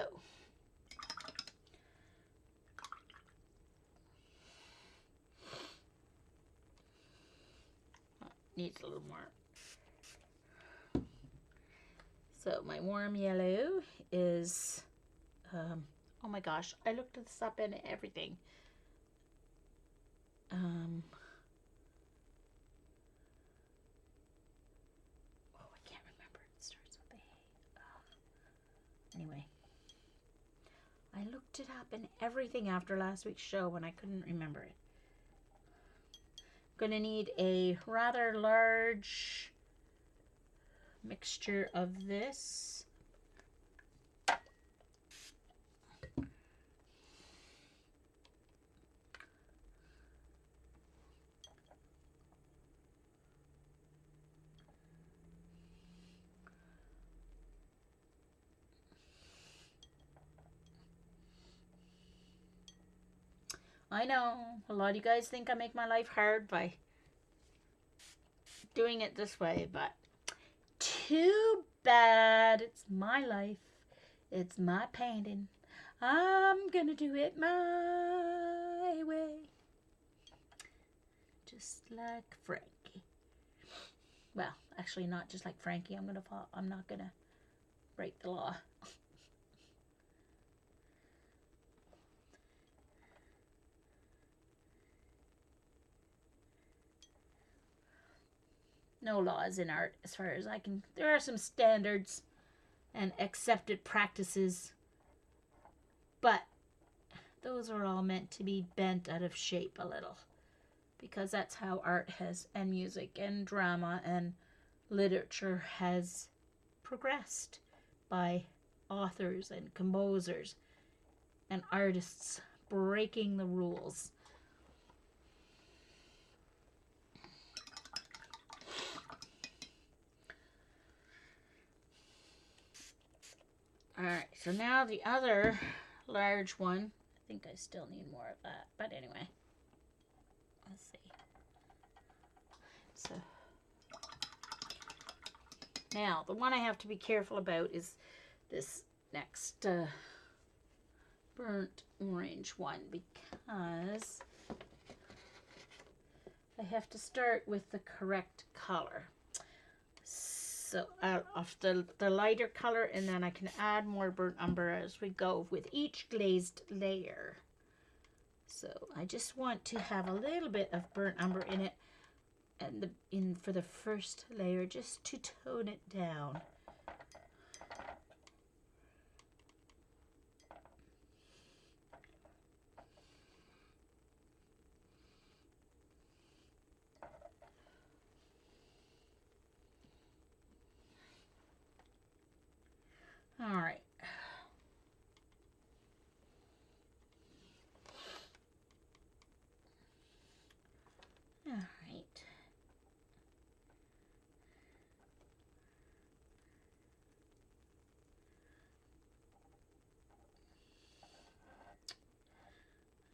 needs a little more. So my warm yellow is Oh my gosh, I looked this up and everything. Oh, I can't remember. It starts with a anyway. I looked it up and everything after last week's show when I couldn't remember it. Going to need a rather large mixture of this. I know a lot of you guys think I make my life hard by doing it this way, but too bad. It's my life. It's my painting. I'm gonna do it my way. Just like Frankie. Well, actually not just like Frankie. I'm not gonna break the law. No laws in art as far as I can. There are some standards and accepted practices, but those are all meant to be bent out of shape a little, because that's how art has, and music and drama and literature has progressed by authors and composers and artists breaking the rules. Alright, so now the other large one. I think I still need more of that, but anyway. Let's see. So now the one I have to be careful about is this next burnt orange one, because I have to start with the correct color. So off the lighter color, and then I can add more burnt umber as we go with each glazed layer. So I just want to have a little bit of burnt umber in it, and for the first layer, just to tone it down. All right. All right.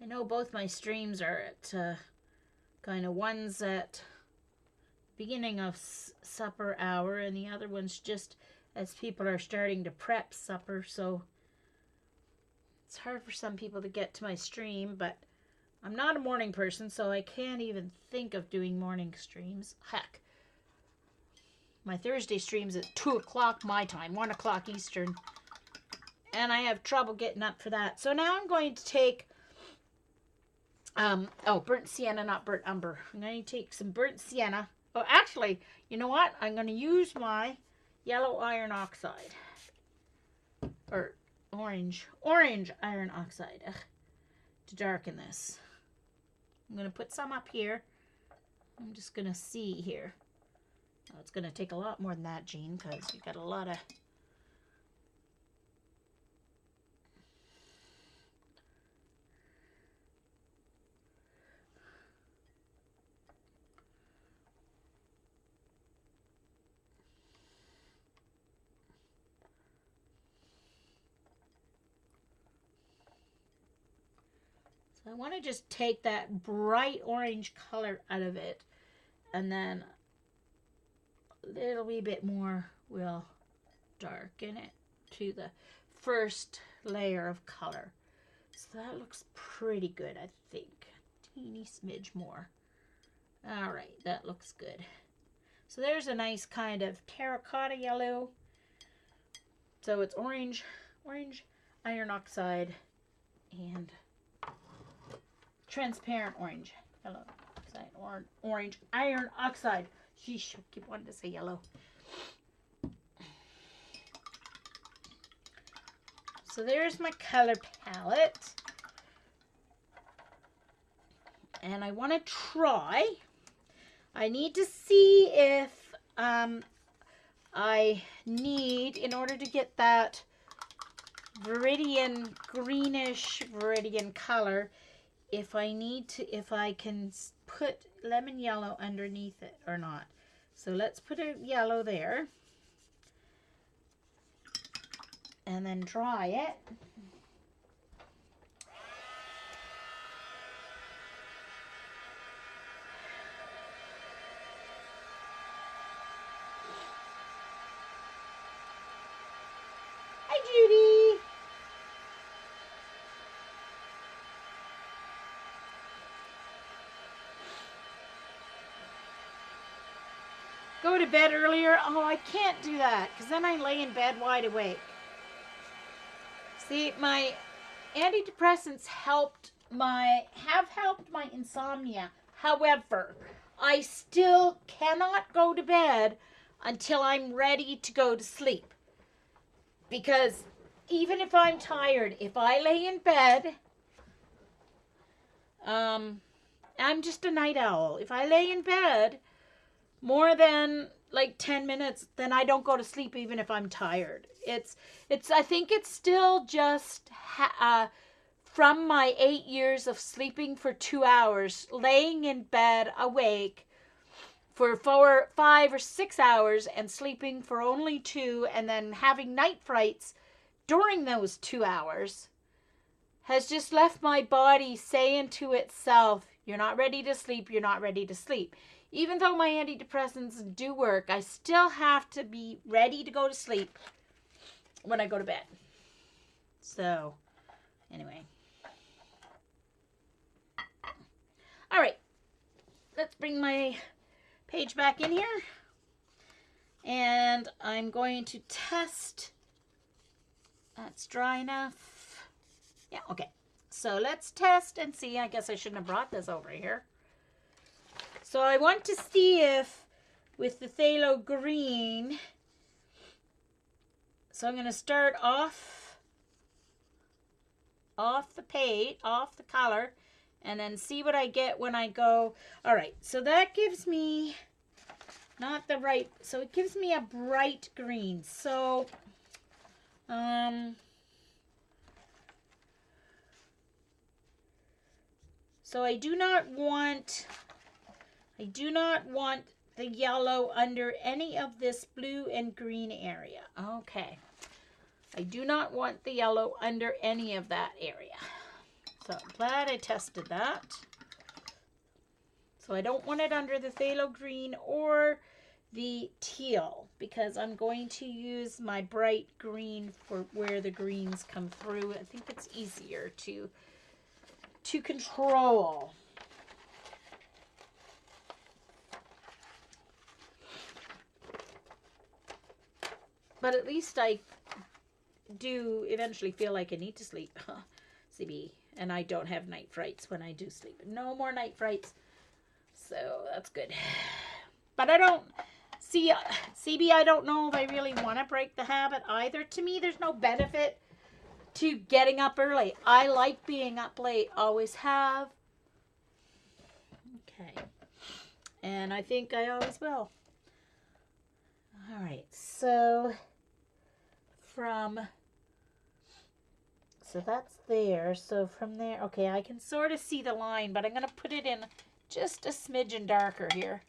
I know both my streams are at kind of one's at beginning of supper hour, and the other one's just as people are starting to prep supper, so it's hard for some people to get to my stream, but I'm not a morning person, so I can't even think of doing morning streams. Heck, my Thursday stream's at 2 o'clock my time, 1 o'clock Eastern, and I have trouble getting up for that. So now I'm going to take burnt sienna, not burnt umber. I'm going to take some burnt sienna. Oh, actually, you know what? I'm going to use my yellow iron oxide. Or orange iron oxide to darken this. I'm going to put some up here. I'm just going to see here. Oh, it's going to take a lot more than that, Jean, because you've got a lot of... So I want to just take that bright orange color out of it, and then a little wee bit more will darken it to the first layer of color. So that looks pretty good, I think. Teeny smidge more. All right, that looks good. So there's a nice kind of terracotta yellow. So it's orange iron oxide and transparent orange. Yellow oxide, orange iron oxide. Sheesh, I keep wanting to say yellow. So there's my color palette. And I want to try. I need to see if I need, in order to get that viridian, greenish viridian color, if I can put lemon yellow underneath it or not. So let's put a yellow there. And then dry it. Judy. Go to bed earlier? Oh, I can't do that because then I lay in bed wide awake. See, my antidepressants have helped my insomnia. However, I still cannot go to bed until I'm ready to go to sleep. Because even if I'm tired, if I lay in bed, I'm just a night owl. If I lay in bed more than like 10 minutes, then I don't go to sleep even if I'm tired. I think it's still just from my 8 years of sleeping for 2 hours, laying in bed awake for 4, 5, or 6 hours and sleeping for only 2, and then having night frights during those 2 hours has just left my body saying to itself, you're not ready to sleep, you're not ready to sleep. Even though my antidepressants do work, I still have to be ready to go to sleep when I go to bed. So, anyway. All right. Let's bring my page back in here. And I'm going to test. That's dry enough. Yeah, okay. So let's test and see. I guess I shouldn't have brought this over here. So I want to see if with the phthalo green, so I'm going to start off the page, off the color, and then see what I get when I go. All right, so that gives me not the right, so it gives me a bright green. So, so I do not want the yellow under any of this blue and green area. Okay. I do not want the yellow under any of that area. So I'm glad I tested that. So I don't want it under the phthalo green or the teal because I'm going to use my bright green for where the greens come through. I think it's easier to control. But at least I do eventually feel like I need to sleep. CB. And I don't have night frights when I do sleep. No more night frights. So that's good. But I don't see, CB, I don't know if I really want to break the habit either. To me, there's no benefit to getting up early. I like being up late. Always have. Okay. And I think I always will. All right. So that's there. So from there, okay, I can sort of see the line, but I'm going to put it in just a smidgen darker here.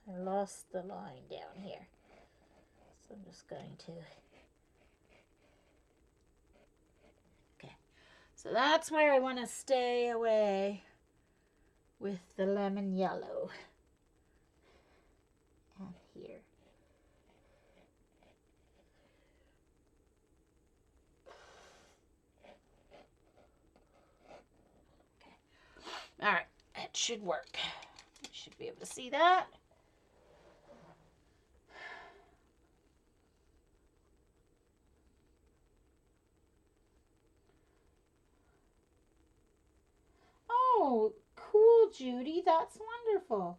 I lost the line down here. So I'm just going to... Okay. So that's where I want to stay away with the lemon yellow. should work. You should be able to see that. Oh, cool, Judy. That's wonderful.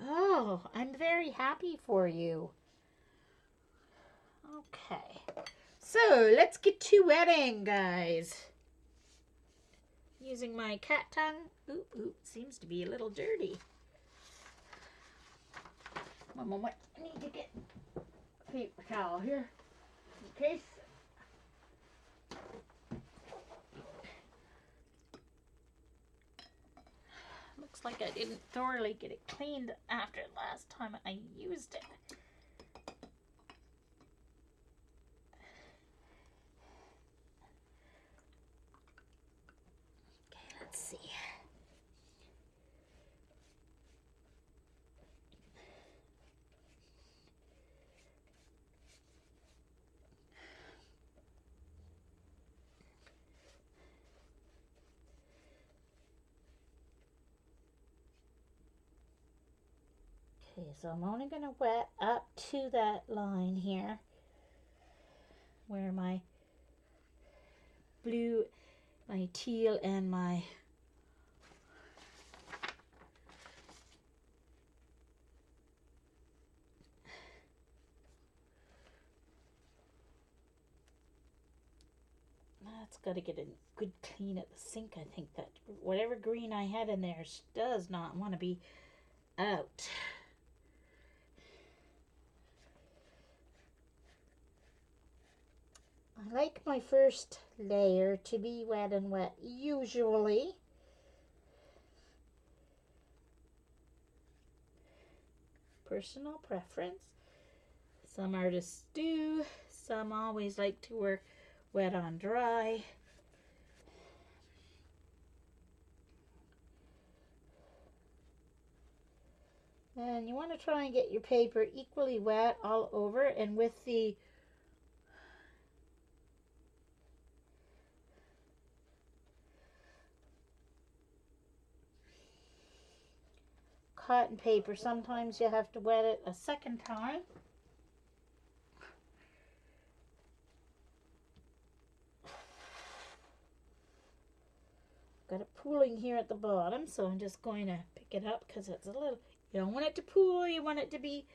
Oh, I'm very happy for you. Okay. So, let's get to wetting, guys. Using my cat tongue. Ooh, seems to be a little dirty. One moment. I need to get a paper towel here in case. Looks like I didn't thoroughly get it cleaned after last time I used it. Okay, let's see. Okay, so I'm only going to wet up to that line here where my blue, my teal, and my that's got to get a good clean at the sink. I think that whatever green I had in there does not want to be out. I like my first layer to be wet and wet usually. Personal preference. Some artists do, some always like to work wet on dry. And you want to try and get your paper equally wet all over, and with the cotton paper, sometimes you have to wet it a second time. Got it pooling here at the bottom, so I'm just going to pick it up because it's a little, you don't want it to pool, you want it to be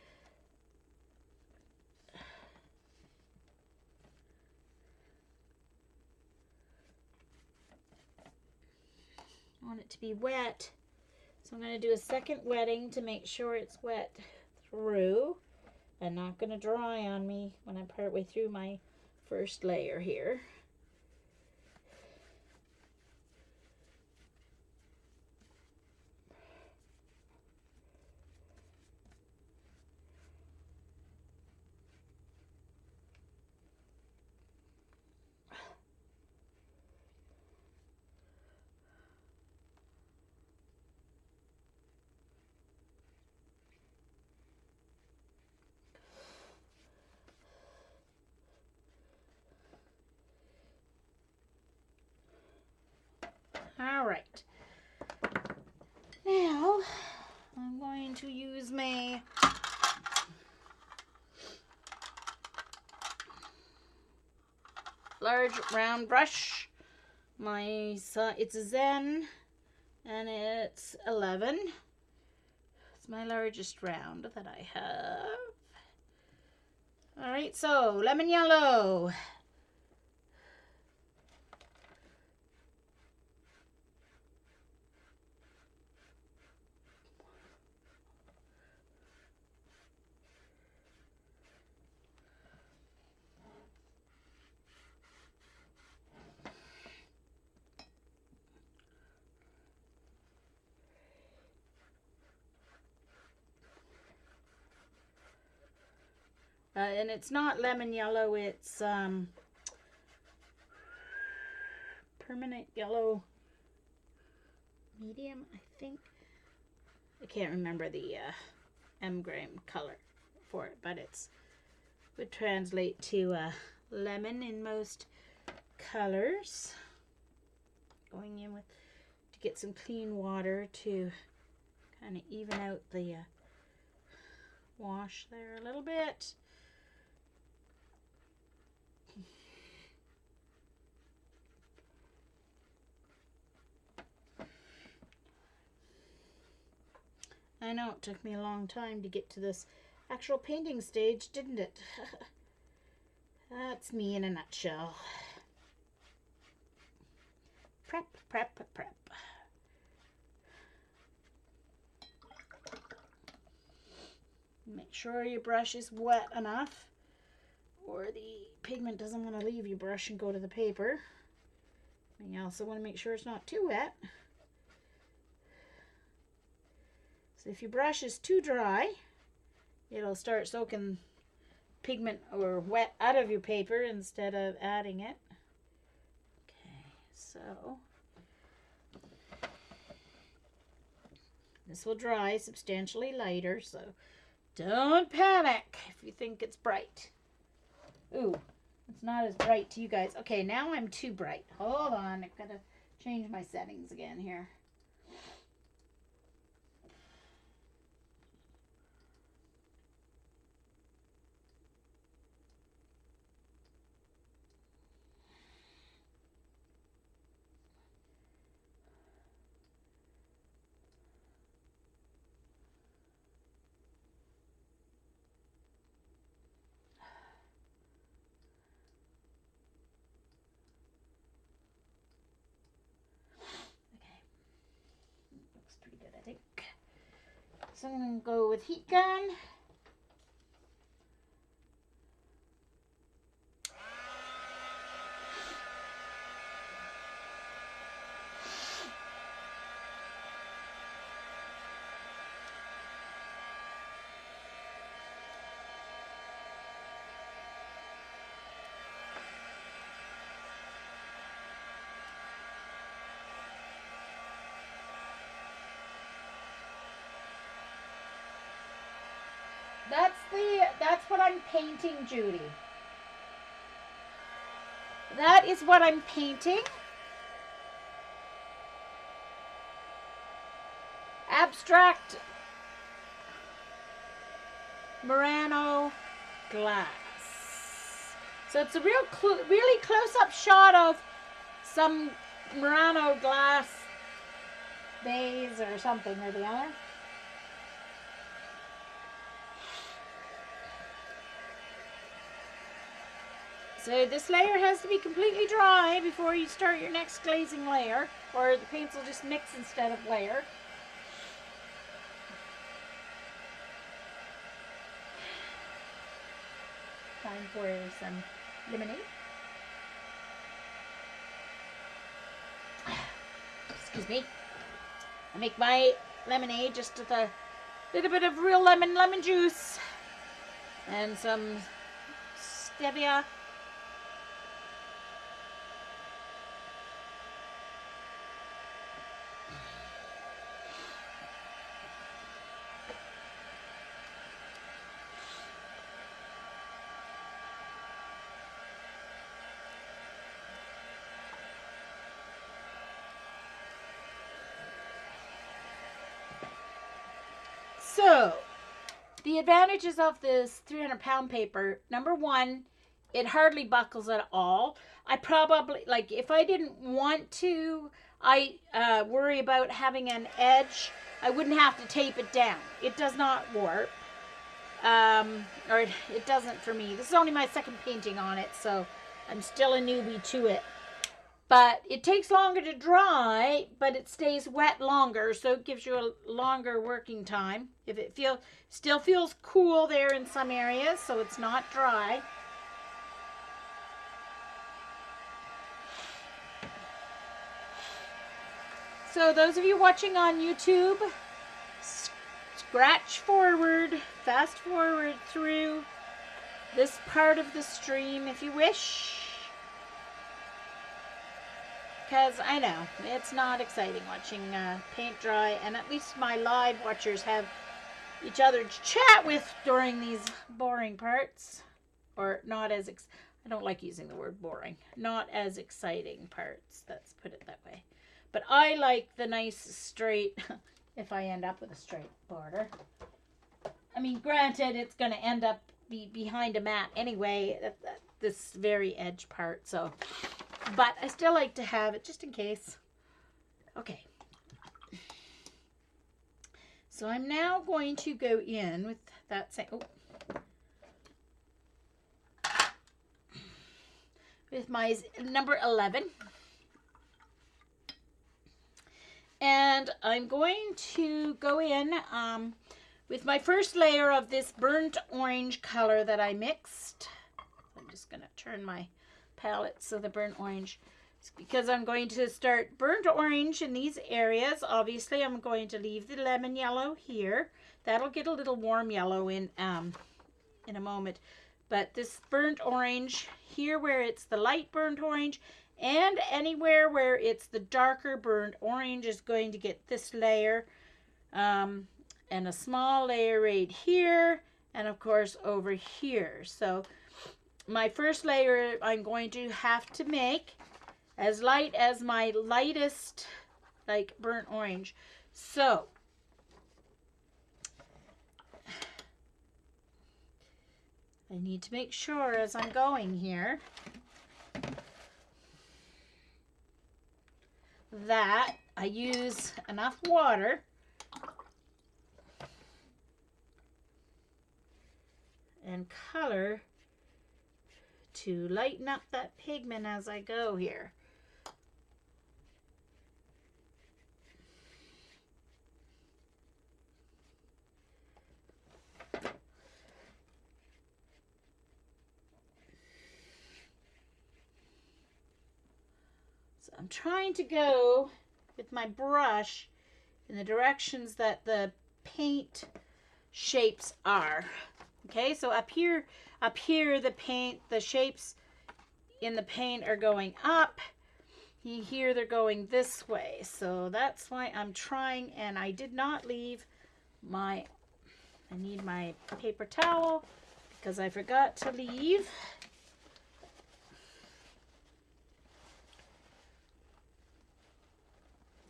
wet. So I'm going to do a second wetting to make sure it's wet through and not going to dry on me when I'm partway through my first layer here. All right. Now, I'm going to use my large round brush. It's a Zen, and it's 11. It's my largest round that I have. All right, so lemon yellow. And it's not lemon yellow, it's permanent yellow medium, I think. I can't remember the M-gram color for it, but it's would translate to lemon in most colors. Going in with to get some clean water to kind of even out the wash there a little bit. I know it took me a long time to get to this actual painting stage, didn't it? That's me in a nutshell. Prep, prep, prep. Make sure your brush is wet enough or the pigment doesn't want to leave your brush and go to the paper. And you also want to make sure it's not too wet. So if your brush is too dry, it'll start soaking pigment or wet out of your paper instead of adding it. Okay, so this will dry substantially lighter, so don't panic if you think it's bright. Ooh, it's not as bright to you guys. Okay, now I'm too bright. Hold on, I've got to change my settings again here. So I'm going to go with heat gun. That's what I'm painting, Judy. That is what I'm painting. Abstract Murano glass. So it's a really close-up shot of some Murano glass vase or something or the other. So this layer has to be completely dry before you start your next glazing layer, or the paints will just mix instead of layer. Time for some lemonade. Excuse me. I make my lemonade just with a little bit of real lemon juice and some stevia. So, the advantages of this 300-pound paper, number one, it hardly buckles at all. I probably, like, if I didn't want to, worry about having an edge, I wouldn't have to tape it down. It does not warp, or it doesn't for me. This is only my second painting on it, so I'm still a newbie to it. But it takes longer to dry, but it stays wet longer, so it gives you a longer working time. If it still feels cool there in some areas, so it's not dry. So those of you watching on YouTube, scratch forward, fast forward through this part of the stream if you wish. Because I know, it's not exciting watching paint dry, and at least my live watchers have each other to chat with during these boring parts. Or not as, I don't like using the word boring, not as exciting parts, let's put it that way. But I like the nice straight, if I end up with a straight border. I mean, granted, it's going to end up behind a mat anyway, this very edge part. So, but I still like to have it just in case. Okay. So I'm now going to go in with that same, with my number 11. And I'm going to go in with my first layer of this burnt orange color that I mixed. I'm just going to turn my palette so the burnt orange, because I'm going to start burnt orange in these areas. Obviously, I'm going to leave the lemon yellow here. That'll get a little warm yellow in a moment. But this burnt orange here where it's the light burnt orange, and anywhere where it's the darker burnt orange is going to get this layer, and a small layer right here, and of course over here. So my first layer I'm going to have to make as light as my lightest, like, burnt orange. So I need to make sure as I'm going here that I use enough water and color to lighten up that pigment as I go here. So I'm trying to go with my brush in the directions that the paint shapes are. Okay, so up here the shapes in the paint are going up. Here they're going this way. So that's why I'm trying, and I did not leave I need my paper towel because I forgot to leave.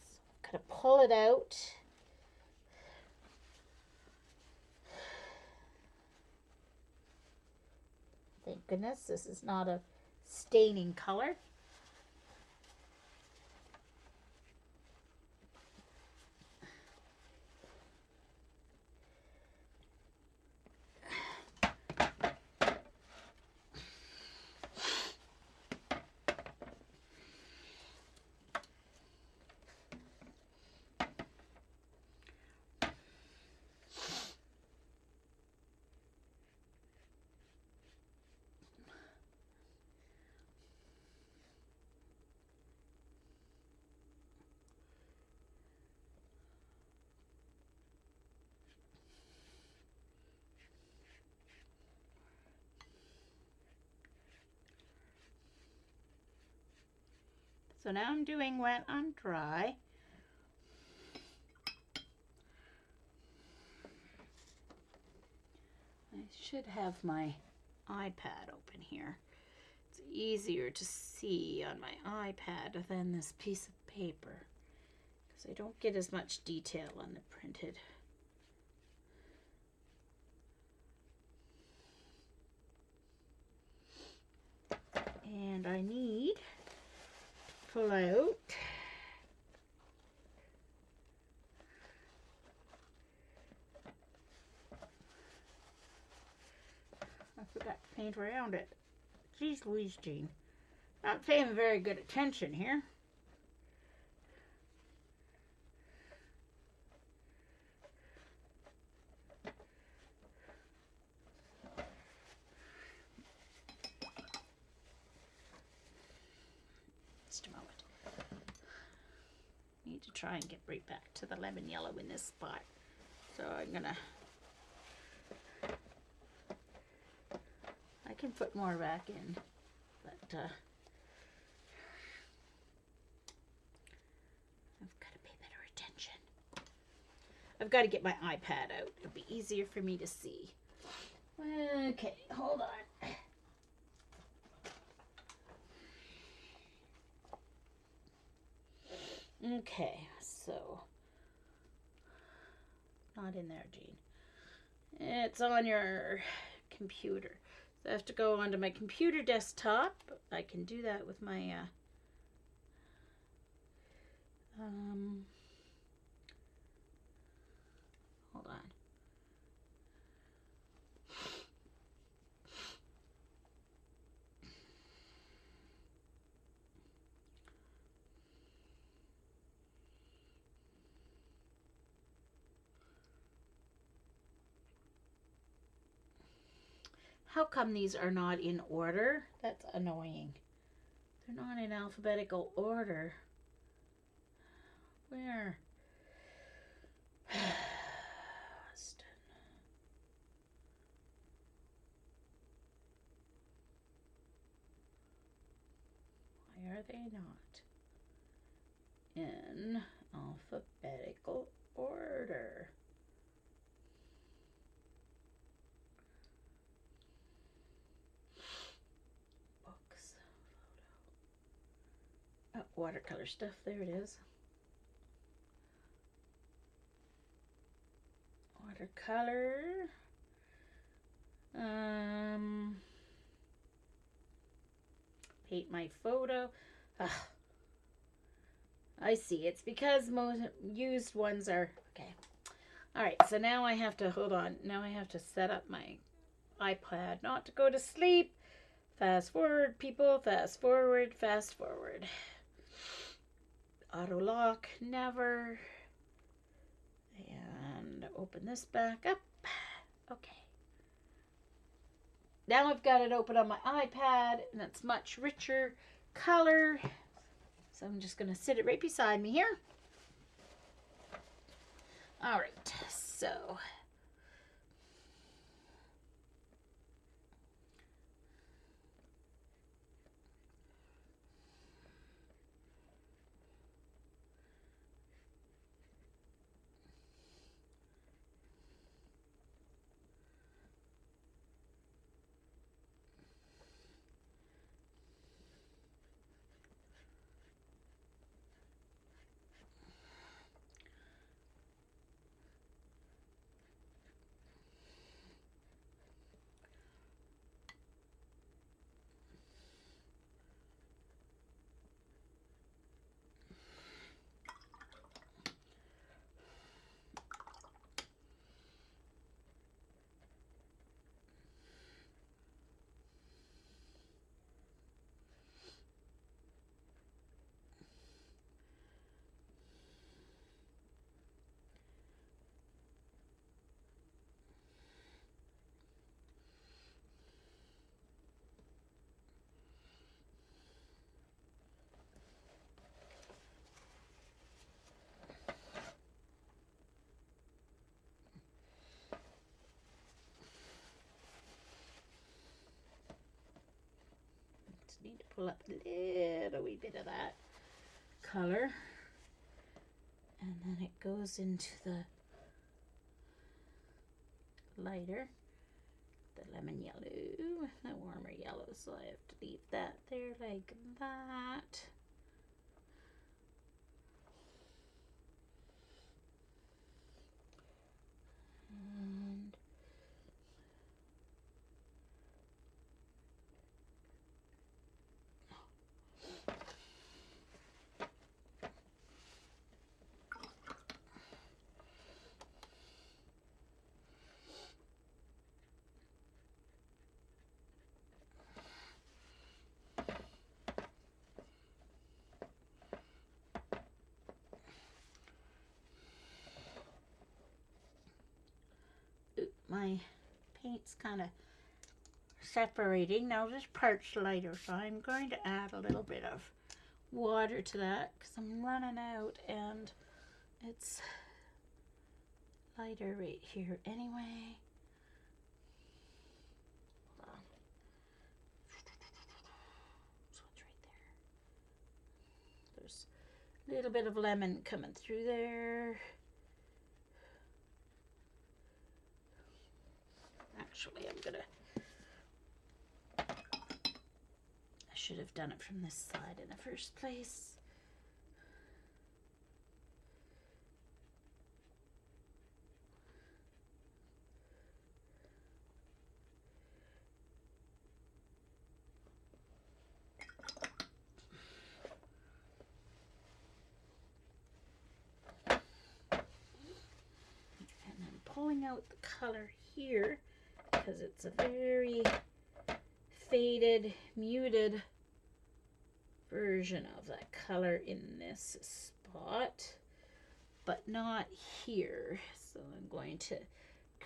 So gotta pull it out. Thank goodness this is not a staining color. So now I'm doing wet on dry. I should have my iPad open here. It's easier to see on my iPad than this piece of paper because I don't get as much detail on the printed. And I need to pull out I forgot to paint around it. Jeez Louise, Jean. Not paying very good attention here. Just a moment. Need to try and get right back to the lemon yellow in this spot. So I'm gonna I can put more back in, but I've got to pay better attention. I've got to get my iPad out. It'll be easier for me to see. Okay, hold on. Okay, so not in there, Jean. It's on your computer. So I have to go onto my computer desktop. I can do that with my hold on. How come these are not in order? That's annoying. They're not in alphabetical order. Where? Why are they not in alphabetical order? Books, photo. Oh, watercolor stuff. There it is. Watercolor. Paint my photo. Ugh. I see. It's because most used ones are okay. All right. So now I have to hold on. Now I have to set up my iPad not to go to sleep. Fast forward, people. Fast forward. Fast forward. Auto lock. Never. And open this back up. Okay. Now I've got it open on my iPad, and it's much richer color. So I'm just going to sit it right beside me here. All right, so need to pull up a little wee bit of that color, and then it goes into the lighter, the lemon yellow, the warmer yellow, so I have to leave that there like that. And my paint's kind of separating. Now this part's lighter, so I'm going to add a little bit of water to that because I'm running out and it's lighter right here anyway. Hold on. So it's right there. There's a little bit of lemon coming through there. Actually, I should have done it from this side in the first place. bring out the color here because it's a very faded, muted version of that color in this spot, but not here. So I'm going to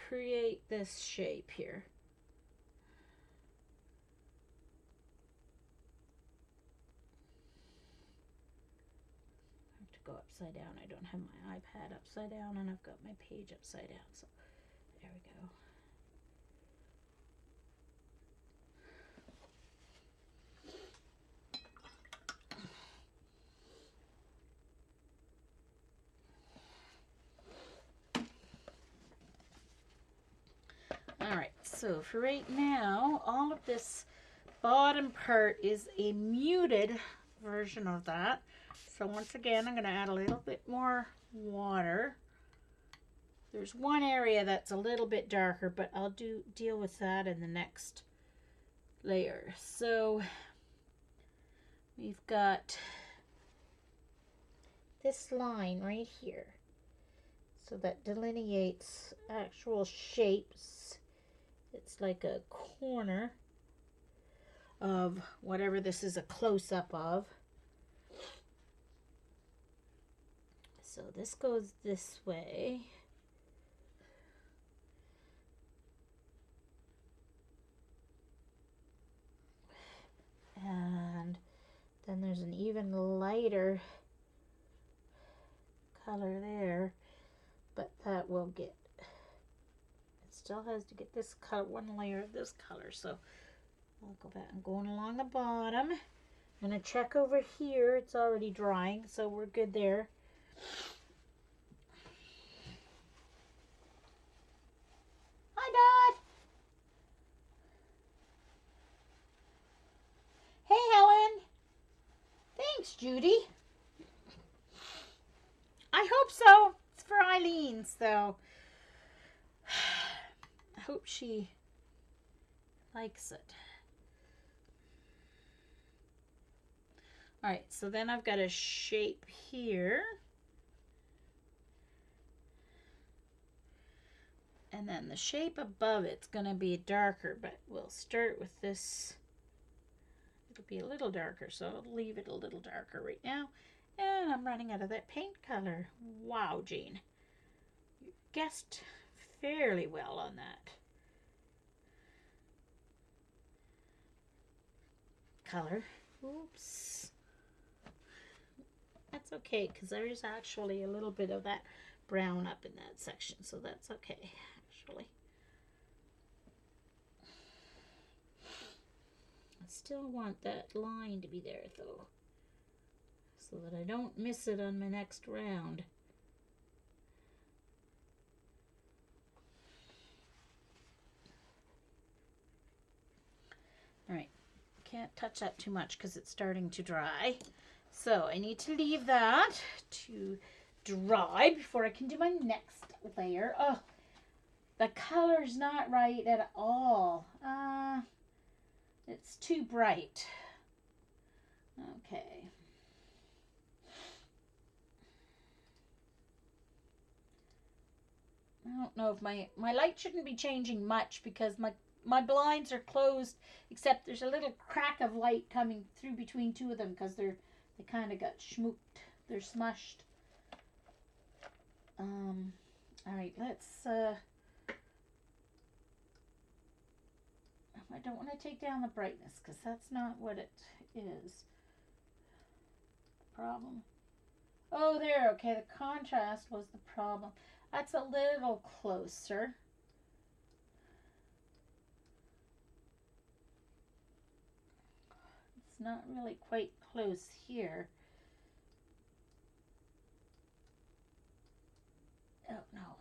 create this shape here. I have to go upside down. I don't have my iPad upside down and I've got my page upside down. So there we go. Alright, so for right now, all of this bottom part is a muted version of that. So once again, I'm going to add a little bit more water. There's one area that's a little bit darker, but I'll deal with that in the next layer. So we've got this line right here. So that delineates actual shapes. It's like a corner of whatever this is a close-up of. So this goes this way. And then there's an even lighter color there, but that will get, it still has to get this color, one layer of this color. So I'll go back and going along the bottom. I'm going to check over here. It's already drying, so we're good there. Hi, Dad. Hey, Helen. Thanks, Judy. I hope so. It's for Eileen, so I hope she likes it. All right, so then I've got a shape here. And then the shape above it's going to be darker, but we'll start with this. It'll be a little darker, so I'll leave it a little darker right now. And I'm running out of that paint color. Wow, Jean. You guessed fairly well on that. Color. Oops. That's okay, because there's actually a little bit of that brown up in that section, so that's okay, actually. I still want that line to be there, though, so that I don't miss it on my next round. All right, can't touch that too much because it's starting to dry. So I need to leave that to dry before I can do my next layer. Oh, the color's not right at all. It's too bright. Okay. I don't know if my light shouldn't be changing much because my blinds are closed, except there's a little crack of light coming through between two of them because they kind of got schmooked. They're smushed. All right, let's I don't want to take down the brightness because that's not what it is. The problem. Oh, there. Okay, the contrast was the problem. That's a little closer. It's not really quite close here. Oh, no,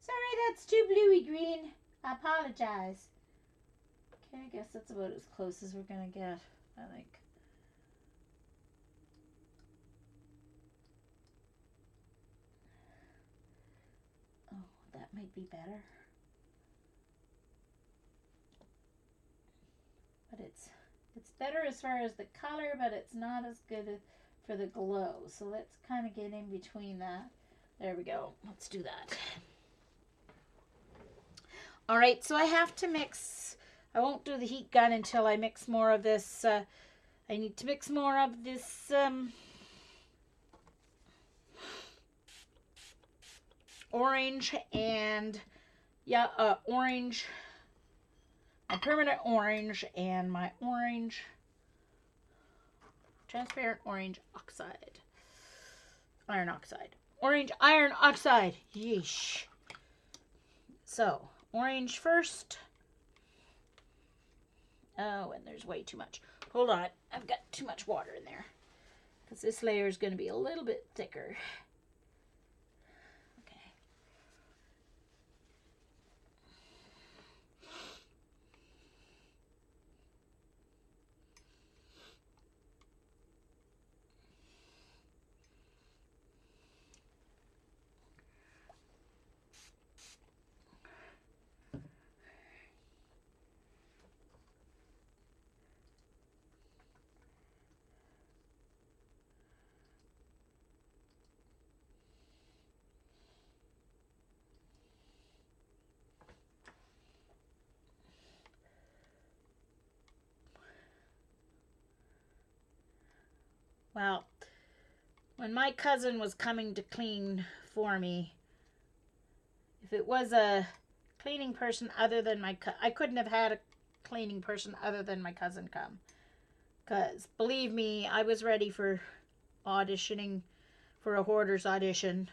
sorry, that's too bluey green. I apologize. Okay, I guess that's about as close as we're gonna get, I think. Oh, that might be better. But it's better as far as the color, but it's not as good for the glow. So let's kind of get in between that. There we go. Let's do that. All right, so I have to mix. I won't do the heat gun until I mix more of this. I need to mix more of this orange and orange, my permanent orange and my orange, transparent orange oxide, iron oxide, orange iron oxide. Yeesh. So orange first. Oh, and there's way too much. Hold on, I've got too much water in there because this layer is going to be a little bit thicker. Well, when my cousin was coming to clean for me, if it was a cleaning person other than I couldn't have had a cleaning person other than my cousin come. Because, believe me, I was ready for auditioning for a hoarder's audition.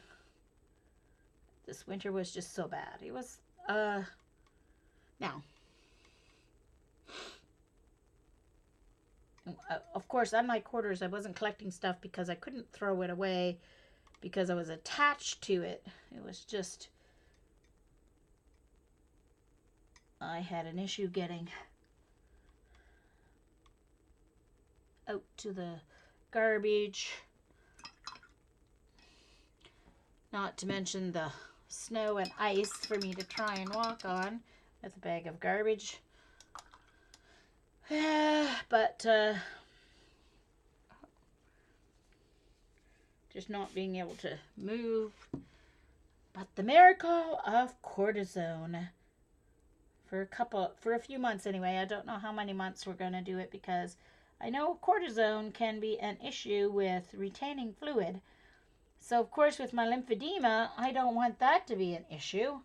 This winter was just so bad. It was, now, of course, unlike hoarders, I wasn't collecting stuff because I couldn't throw it away because I was attached to it. It was just, I had an issue getting out to the garbage. Not to mention the snow and ice for me to try and walk on with a bag of garbage. But just not being able to move. But the miracle of cortisone. For a few months anyway. I don't know how many months we're going to do it because I know cortisone can be an issue with retaining fluid. So, of course, with my lymphedema, I don't want that to be an issue.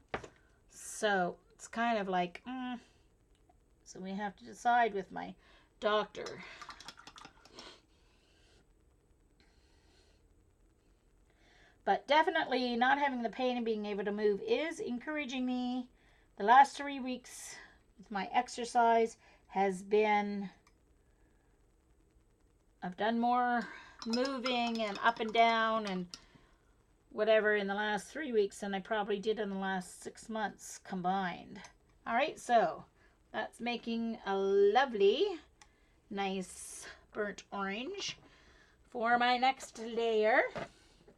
So, it's kind of like, So we have to decide with my doctor. But definitely not having the pain and being able to move is encouraging me. The last 3 weeks with my exercise has been, I've done more moving and up and down and whatever in the last 3 weeks than I probably did in the last 6 months combined. All right, so that's making a lovely, nice burnt orange for my next layer.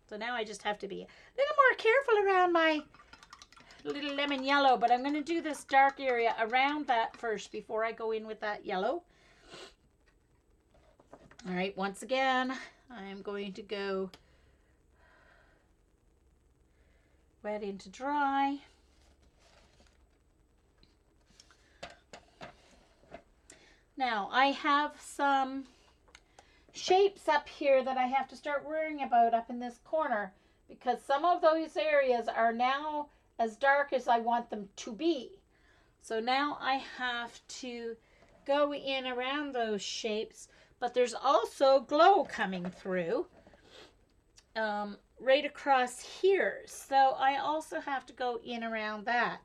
So now I just have to be a little more careful around my little lemon yellow, but I'm going to do this dark area around that first before I go in with that yellow. All right, once again, I'm going to go wet into dry. Now, I have some shapes up here that I have to start worrying about up in this corner because some of those areas are now as dark as I want them to be. So now I have to go in around those shapes, but there's also glow coming through right across here. So I also have to go in around that.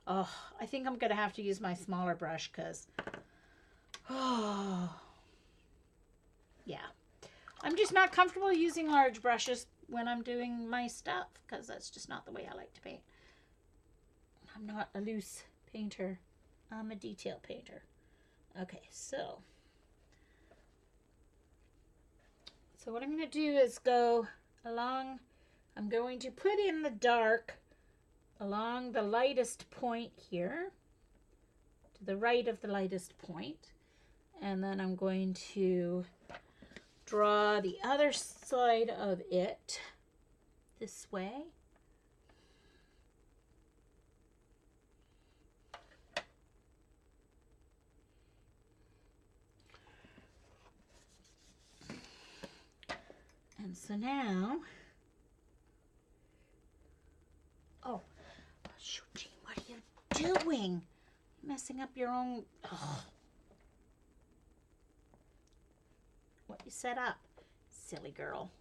Oh, I think I'm going to have to use my smaller brush because, yeah. I'm just not comfortable using large brushes when I'm doing my stuff because that's just not the way I like to paint. I'm not a loose painter. I'm a detail painter. Okay, so what I'm going to do is go along. I'm going to put in the dark along the lightest point here, to the right of the lightest point, and then I'm going to draw the other side of it this way. So now, oh, shoot, Jean, what are you doing? Messing up your own, oh. What you set up, silly girl.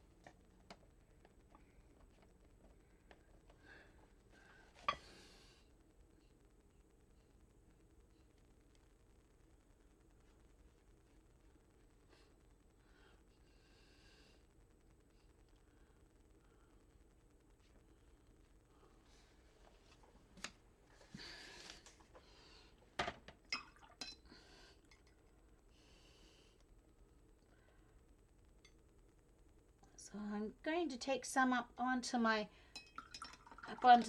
So I'm going to take some up onto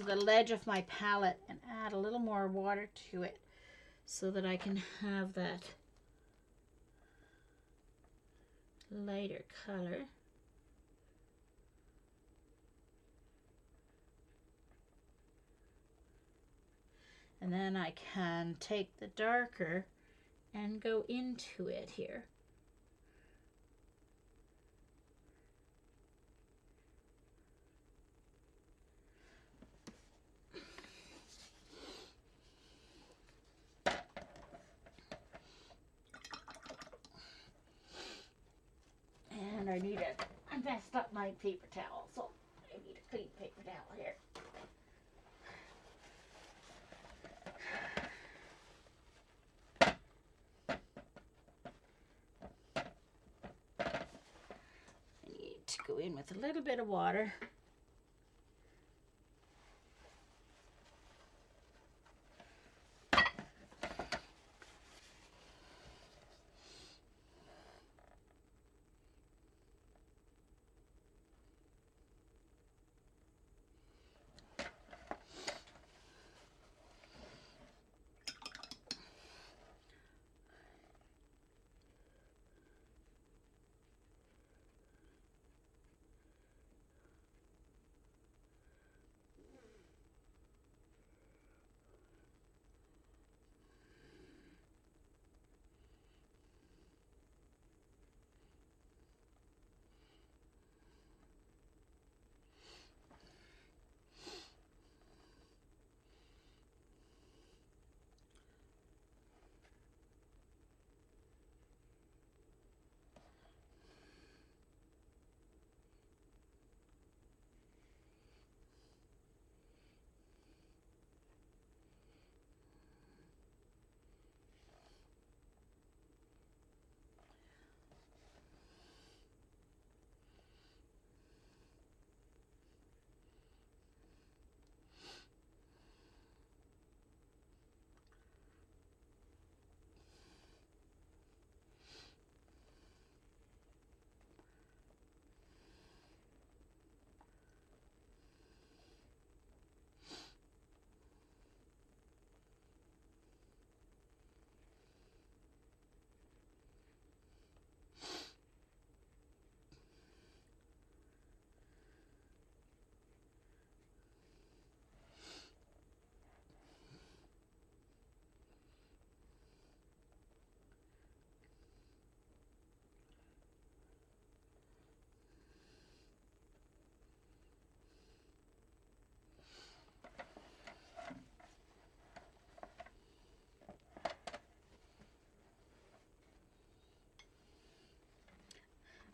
the ledge of my palette and add a little more water to it so that I can have that lighter color. And then I can take the darker and go into it here. And I need to, I messed up my paper towel, so I need a clean paper towel here. I need to go in with a little bit of water.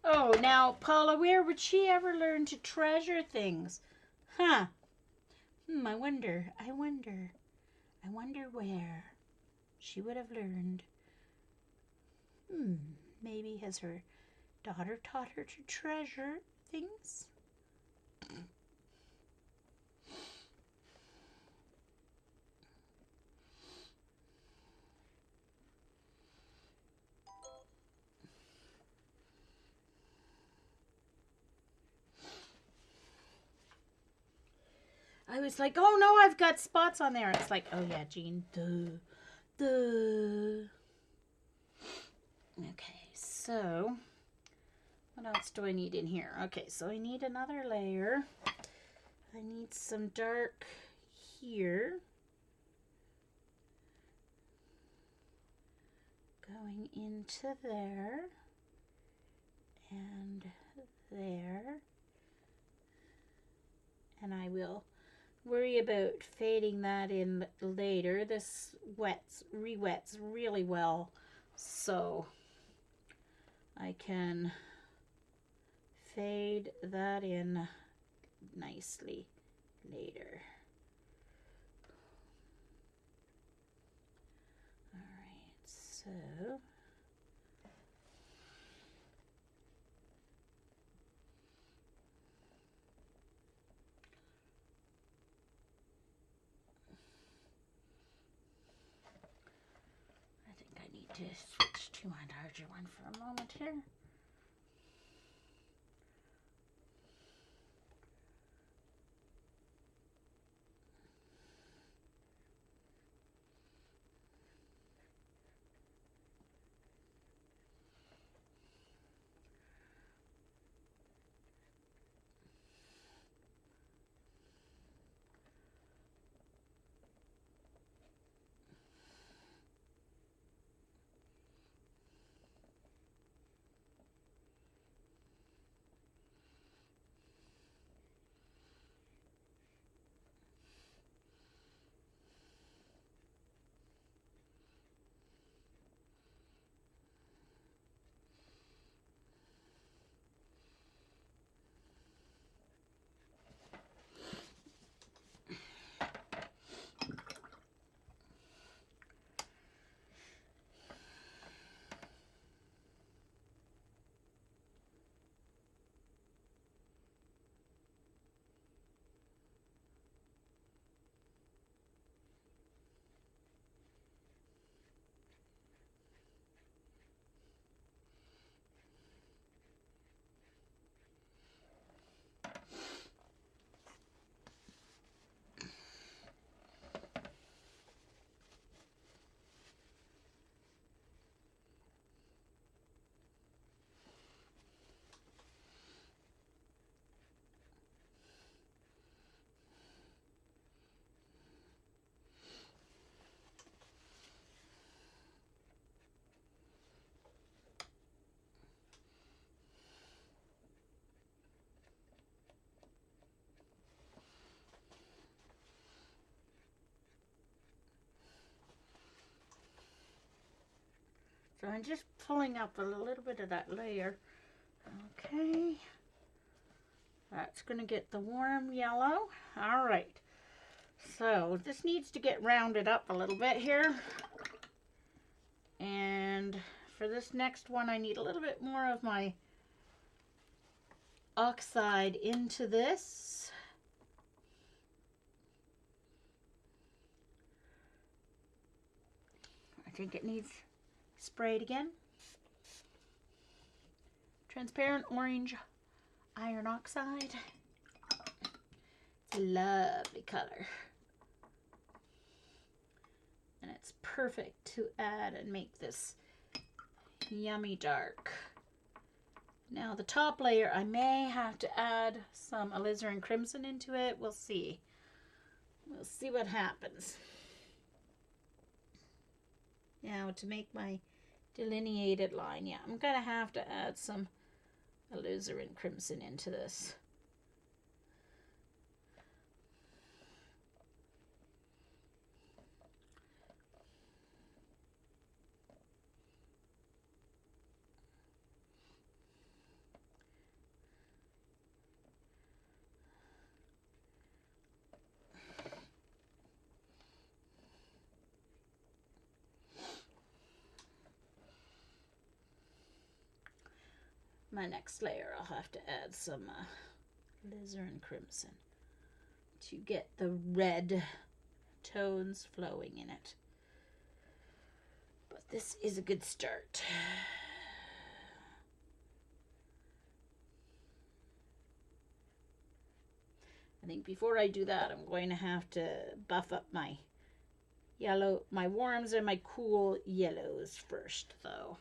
Oh, now, Paula, where would she ever learn to treasure things? Huh. I wonder where she would have learned. Maybe has her daughter taught her to treasure things? I was like, oh no, I've got spots on there. It's like, oh yeah, Jean, duh. Okay, so what else do I need in here? Okay, so I need another layer. I need some dark here. Going into there. and there. And I will worry about fading that in later. This re-wets really well, so I can fade that in nicely later. All right, so I think I need to switch to my larger one for a moment here. So I'm just pulling up a little bit of that layer. Okay. That's going to get the warm yellow. All right. So this needs to get rounded up a little bit here. And for this next one, I need a little bit more of my oxide into this. I think it needs sprayed again. Transparent orange iron oxide. It's a lovely color. And it's perfect to add and make this yummy dark. Now the top layer, I may have to add some alizarin crimson into it. We'll see. We'll see what happens. Now to make my delineated line, yeah, I'm gonna have to add some alizarin crimson into this. My next layer, I'll have to add some alizarin crimson to get the red tones flowing in it. But this is a good start. I think before I do that, I'm going to have to buff up my yellow, my warms and my cool yellows first, though.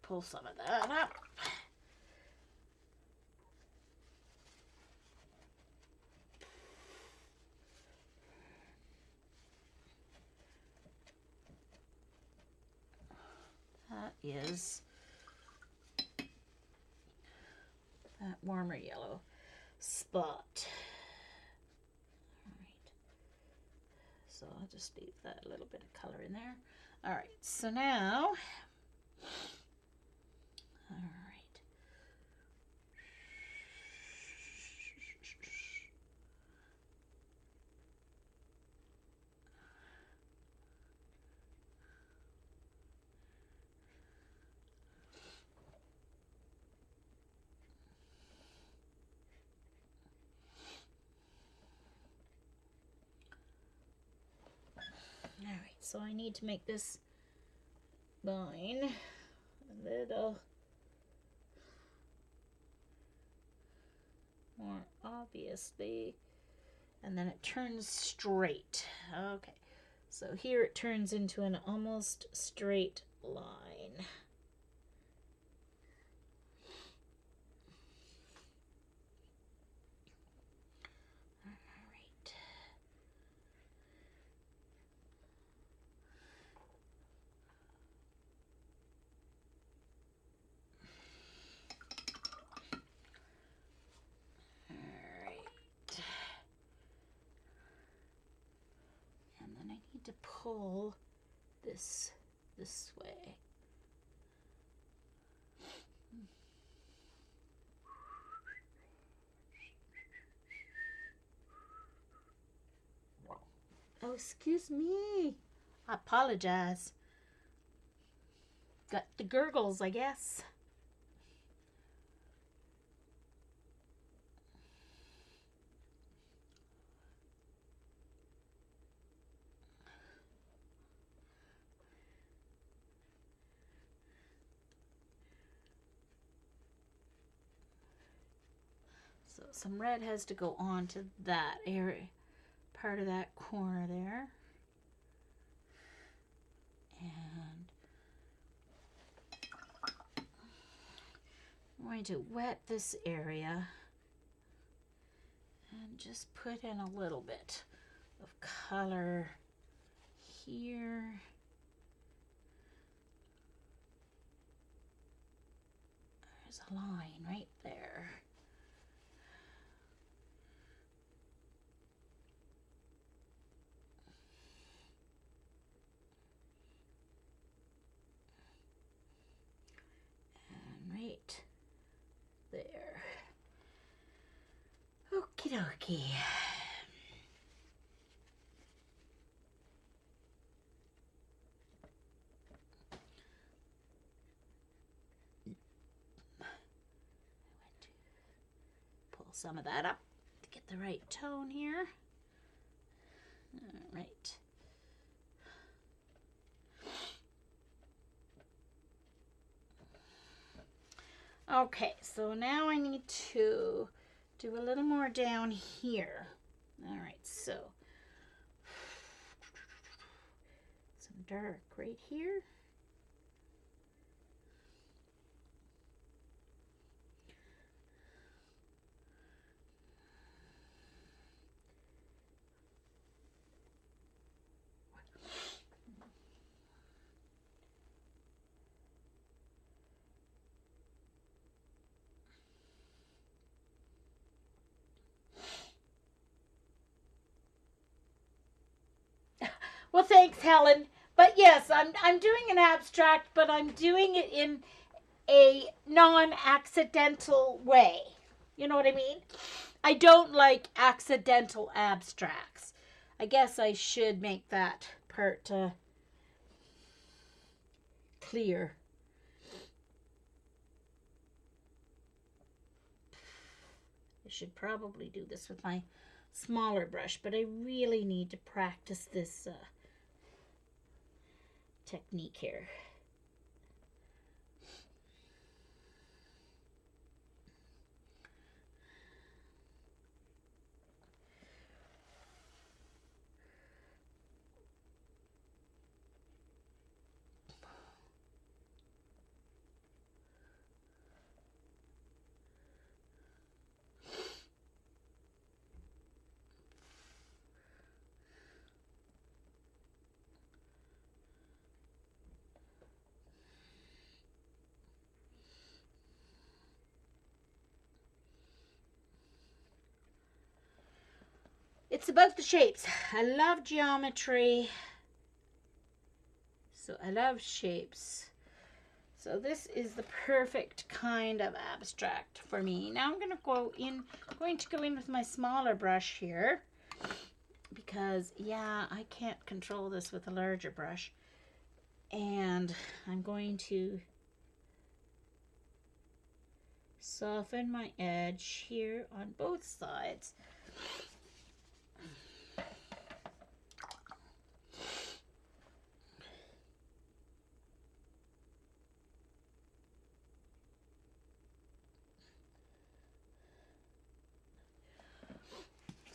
pull some of that up. That is that warmer yellow spot. All right. So I'll just leave that little bit of color in there. All right. So now, all right. All right, so I need to make this line a little more obviously, and then it turns straight. Okay, so here it turns into an almost straight line. To pull this way. Oh, excuse me. I apologize. Got the gurgles, I guess. So some red has to go on to that area, part of that corner there. And I'm going to wet this area and just put in a little bit of color here. There's a line right there. Right there. Okie dokie. Pull some of that up to get the right tone here. All right. Okay, so now I need to do a little more down here. All right, so some dark right here. Well, thanks, Helen. But yes, I'm doing an abstract, but I'm doing it in a non-accidental way. You know what I mean? I don't like accidental abstracts. I guess I should make that part clear. I should probably do this with my smaller brush, but I really need to practice this technique here. it's about the shapes. I love geometry. So I love shapes. So this is the perfect kind of abstract for me. Now I'm going to go in with my smaller brush here because yeah, I can't control this with a larger brush. And I'm going to soften my edge here on both sides.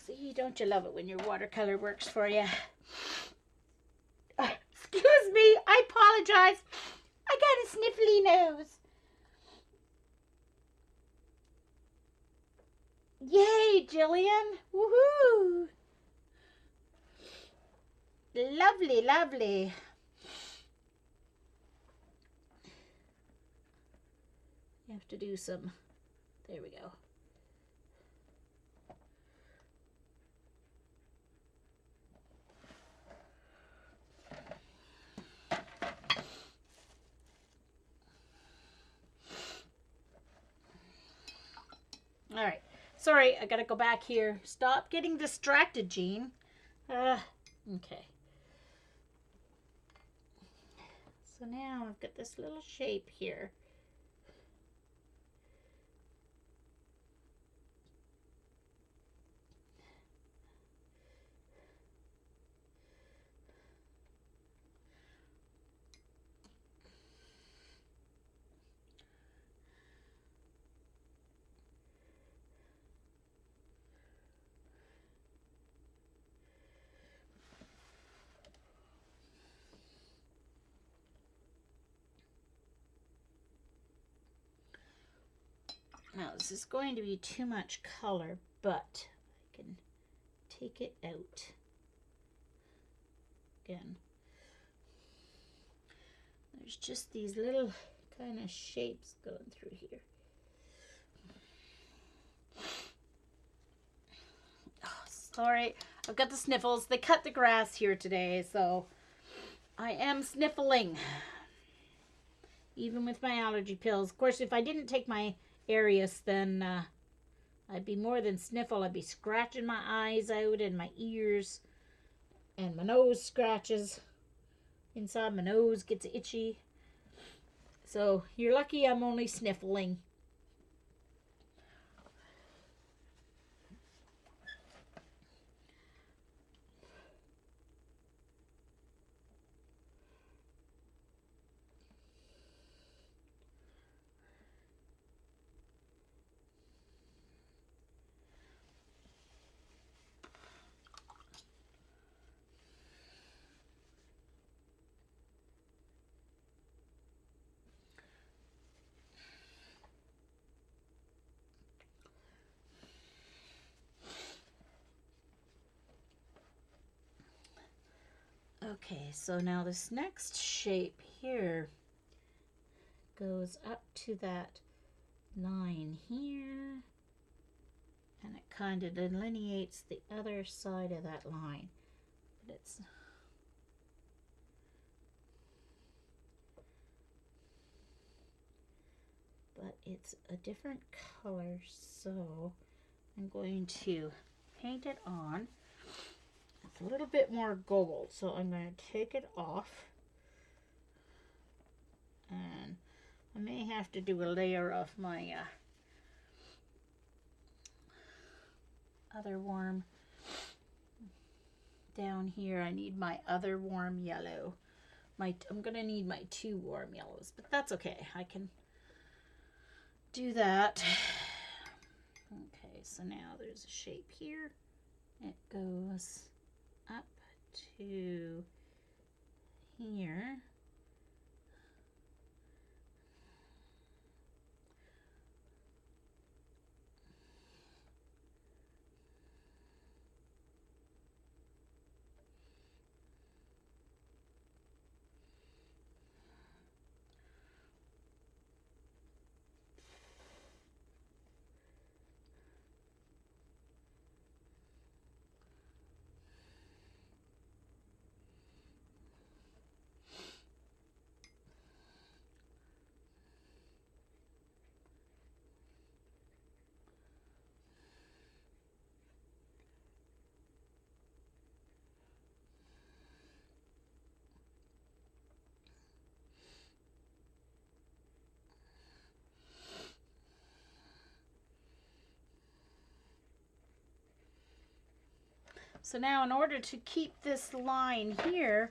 See, don't you love it when your watercolor works for you? Excuse me, I apologize. I got a sniffly nose. Yay, Jillian. Woohoo. Lovely, lovely. You have to do some, there we go. All right. Sorry, I gotta go back here. Stop getting distracted, Jean. Okay. So now I've got this little shape here. Now this is going to be too much color, but I can take it out again. There's just these little kind of shapes going through here. Oh, sorry, I've got the sniffles. They cut the grass here today, so I am sniffling. Even with my allergy pills. Of course, if I didn't take my Arius, then I'd be more than sniffle. I'd be scratching my eyes out and my ears, and my nose scratches. Inside my nose gets itchy. So you're lucky I'm only sniffling. Okay, so now this next shape here goes up to that line here, and it kind of delineates the other side of that line. But it's a different color, so I'm going to paint it on. It's a little bit more gold, so I'm going to take it off, and I may have to do a layer of my other warm down here. I need my other warm yellow. I'm going to need my 2 warm yellows, but that's okay. I can do that. Okay, so now there's a shape here. It goes up to here. So now in order to keep this line here,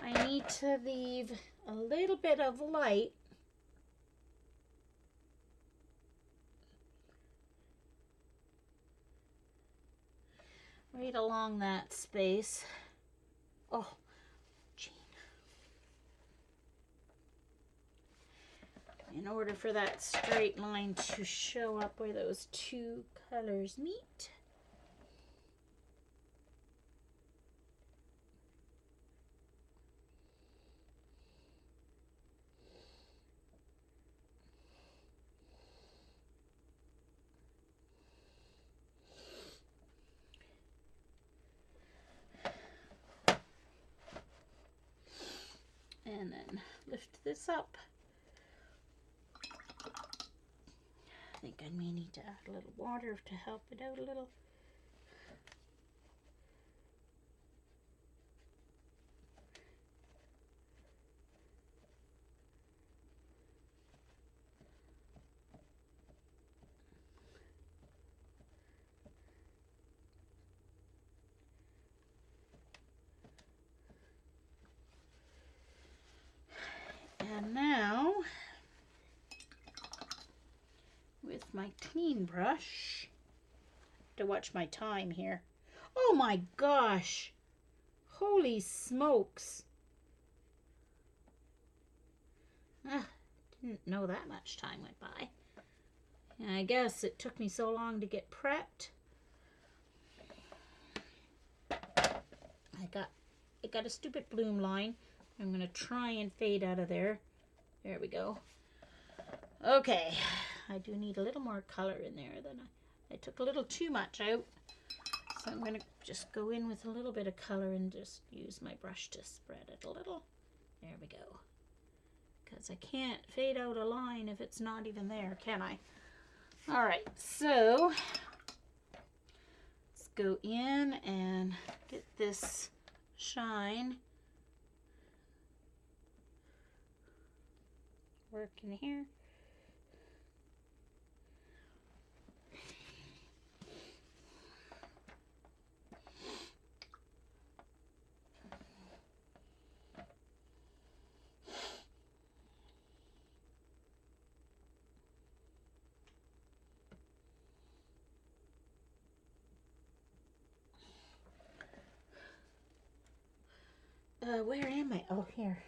I need to leave a little bit of light right along that space. Oh, gee. In order for that straight line to show up where those two colors meet. And then lift this up. I think I may need to add a little water to help it out a little. And now, with my clean brush, to watch my time here. Oh my gosh! Holy smokes! Didn't know that much time went by. And I guess it took me so long to get prepped. I got a stupid bloom line. I'm gonna try and fade out of there. There we go. Okay, I do need a little more color in there than I took a little too much out. So I'm gonna just go in with a little bit of color and just use my brush to spread it a little. There we go. Because I can't fade out a line if it's not even there, can I? All right, so let's go in and get this shine working here. Where am I? Oh, here.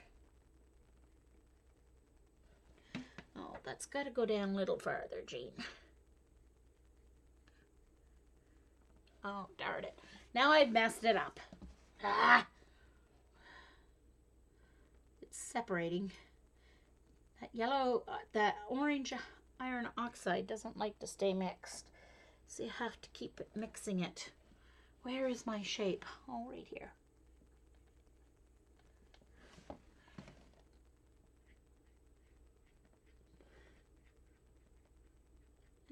Oh, that's got to go down a little farther, Jean. Oh, darn it. Now I've messed it up. Ah! It's separating. That yellow, that orange iron oxide doesn't like to stay mixed. So you have to keep mixing it. Where is my shape? Oh, right here.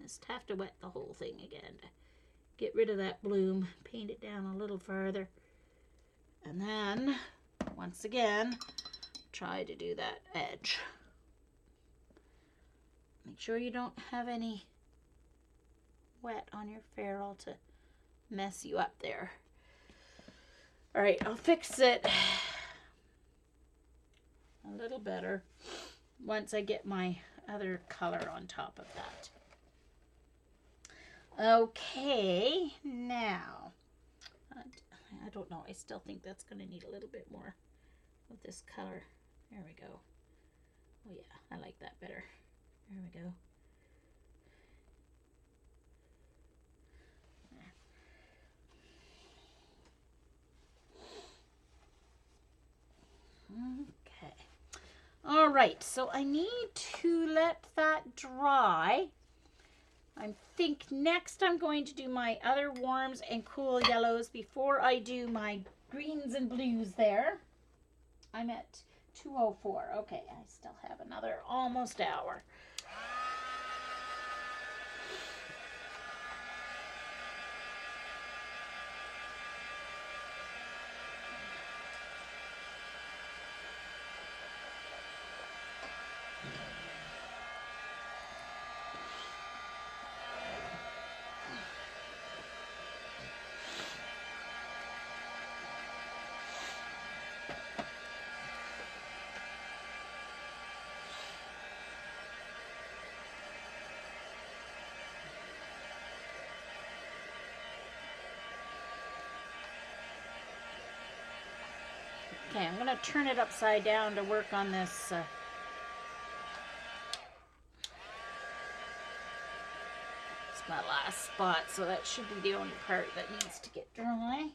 Just have to wet the whole thing again to get rid of that bloom, paint it down a little further, and then once again try to do that edge. Make sure you don't have any wet on your ferrule to mess you up there. All right, I'll fix it a little better once I get my other color on top of that. Okay, now, I don't know, I still think that's going to need a little bit more of this color. There we go. Oh yeah, I like that better. There we go. Okay. All right, so I need to let that dry. I think next I'm going to do my other warms and cool yellows before I do my greens and blues there. I'm at 2:04. Okay, I still have another almost hour. Okay, I'm going to turn it upside down to work on this. It's my last spot, so that should be the only part that needs to get dry.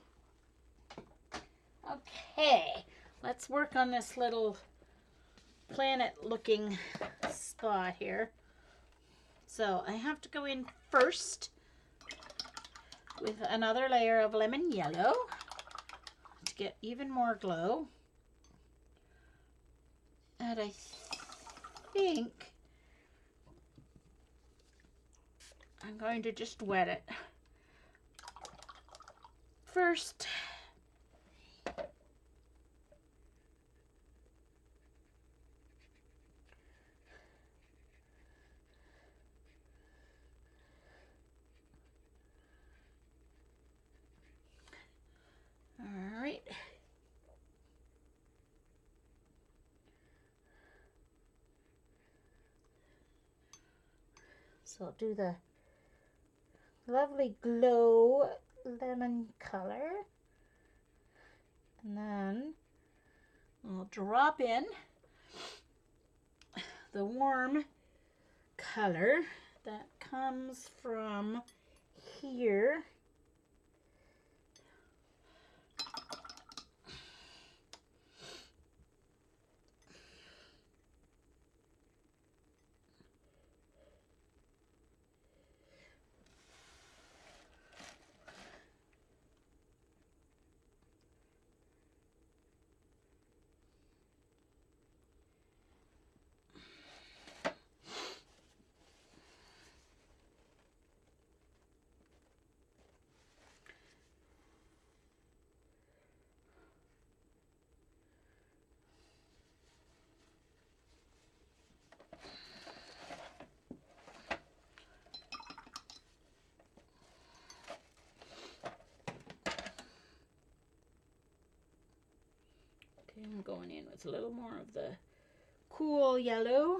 Okay, let's work on this little planet-looking spot here. So I have to go in first with another layer of lemon yellow to get even more glow. And I think I'm going to just wet it first. All right. So I'll do the lovely glow lemon color. And then I'll drop in the warm color that comes from here. Okay, I'm going in with a little more of the cool yellow.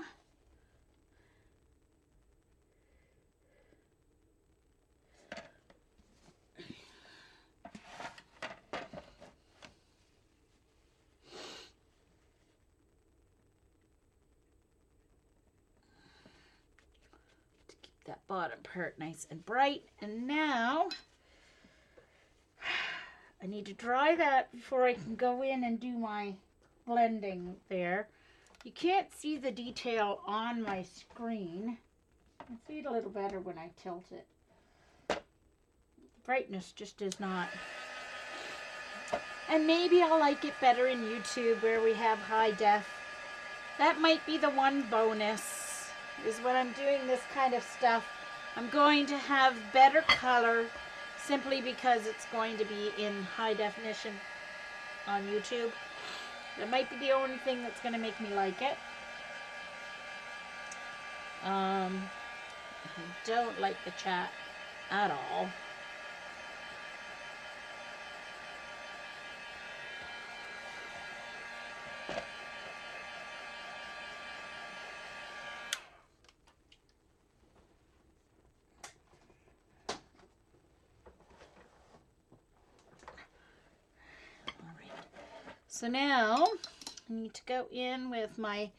To keep that bottom part nice and bright. And now I need to dry that before I can go in and do my blending there. You can't see the detail on my screen. I can see it a little better when I tilt it. The brightness just is not. And maybe I'll like it better in YouTube where we have high def. That might be the one bonus, is when I'm doing this kind of stuff, I'm going to have better color simply because it's going to be in high definition on YouTube. That might be the only thing that's going to make me like it. I don't like the chat at all. So now I need to go in with my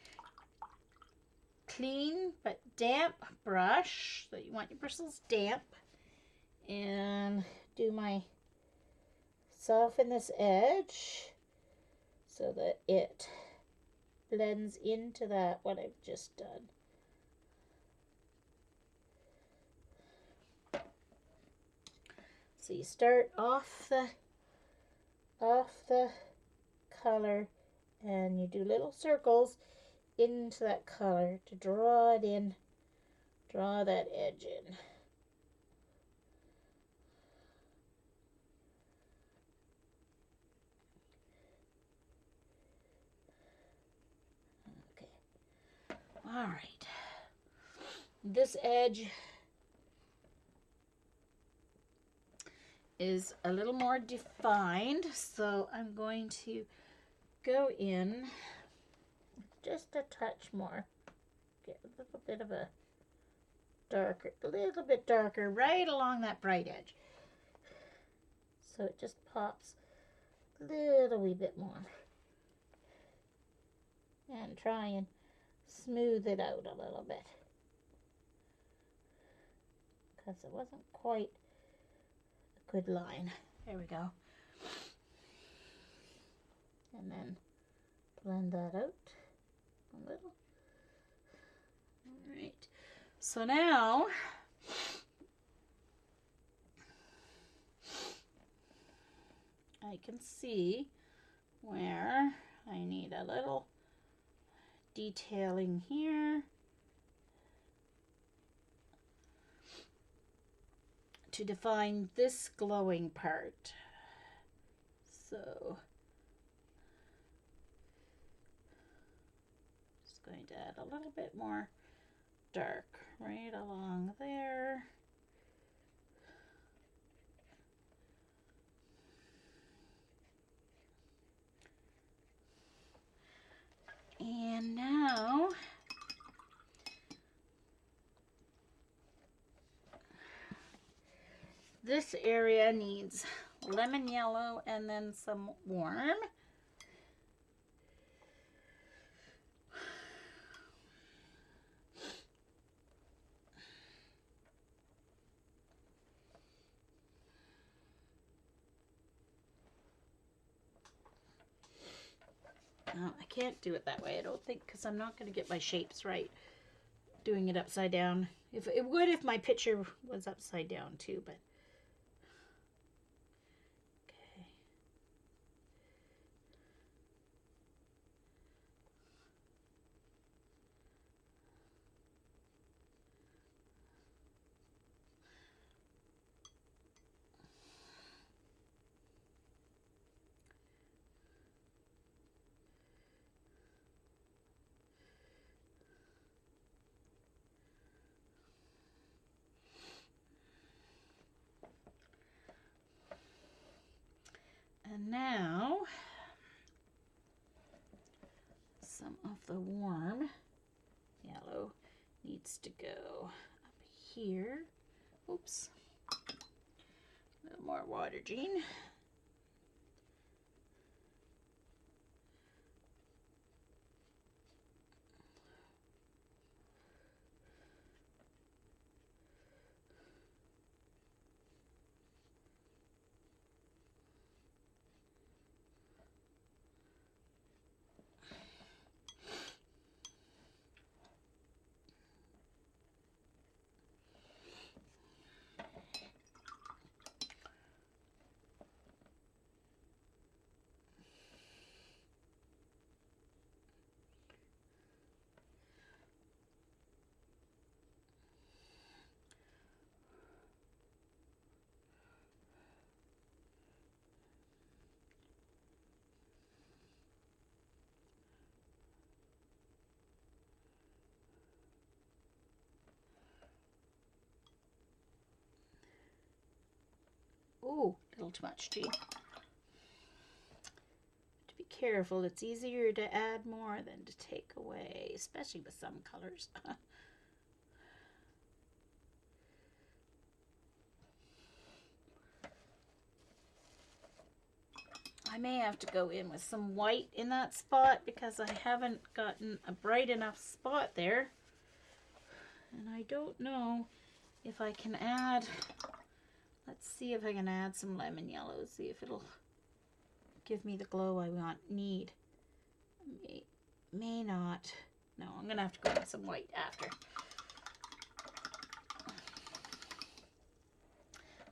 clean but damp brush. So you want your bristles damp, and do my soften this edge so that it blends into that what I've just done. So you start off the color and you do little circles into that color to draw it in, draw that edge in. Okay, all right, this edge is a little more defined, so I'm going to go in just a touch more, get a little bit of a little bit darker right along that bright edge, so it just pops a little wee bit more. and try and smooth it out a little bit, because it wasn't quite a good line. There we go. And then blend that out a little. All right. So now I can see where I need a little detailing here to define this glowing part. So just going to add a little bit more dark right along there. And now this area needs lemon yellow and then some warm. No, I can't do it that way, I don't think, because I'm not going to get my shapes right doing it upside down. If it would if my picture was upside down too, but okay. And now some of the warm yellow needs to go up here. Oops. A little more water, Jean. Ooh, a little too much, Jean. To be careful, it's easier to add more than to take away, especially with some colors. I may have to go in with some white in that spot because I haven't gotten a bright enough spot there. And I don't know if I can add, let's see if I can add some lemon yellow, see if it'll give me the glow I need. May not. No, I'm gonna have to go in some white after.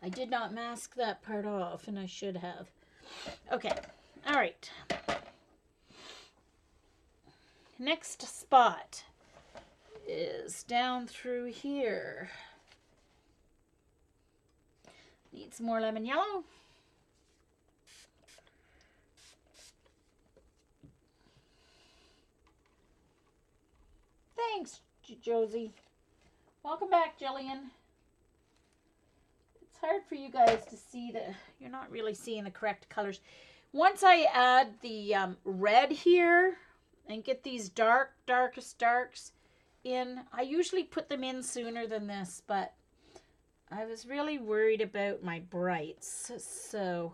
I did not mask that part off and I should have. Okay, all right. Next spot is down through here. Need some more lemon yellow. Thanks, Josie. Welcome back, Jillian. It's hard for you guys to see that you're not really seeing the correct colors. Once I add the red here and get these darkest darks in, I usually put them in sooner than this, but I was really worried about my brights, so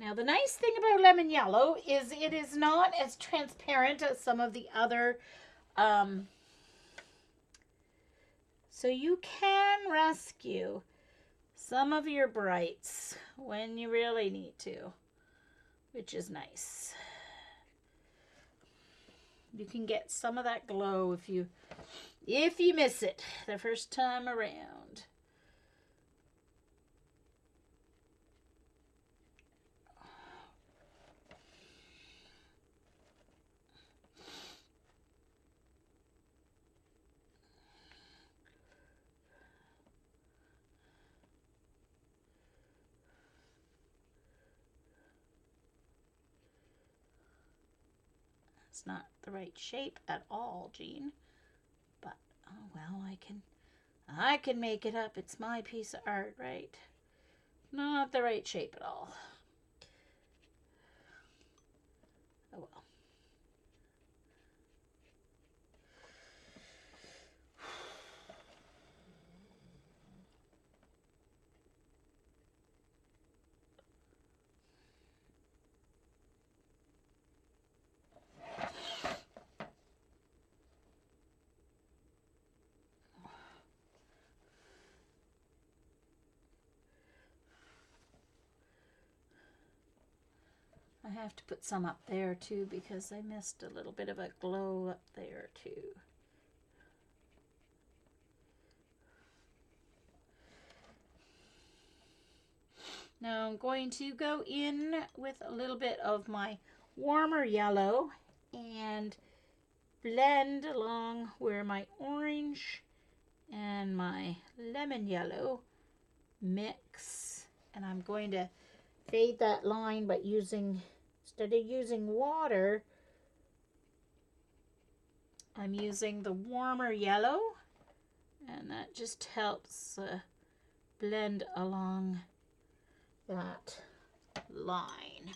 Now the nice thing about lemon yellow is it is not as transparent as some of the other, so you can rescue some of your brights when you really need to, which is nice. You can get some of that glow if you miss it the first time around. It's not the right shape at all, Jean. But oh well, I can make it up. It's my piece of art, right? Not the right shape at all. Oh well. I have to put some up there too because I missed a little bit of a glow up there too. Now I'm going to go in with a little bit of my warmer yellow and blend along where my orange and my lemon yellow mix. And I'm going to fade that line by instead of using water, I'm using the warmer yellow, and that just helps blend along that line.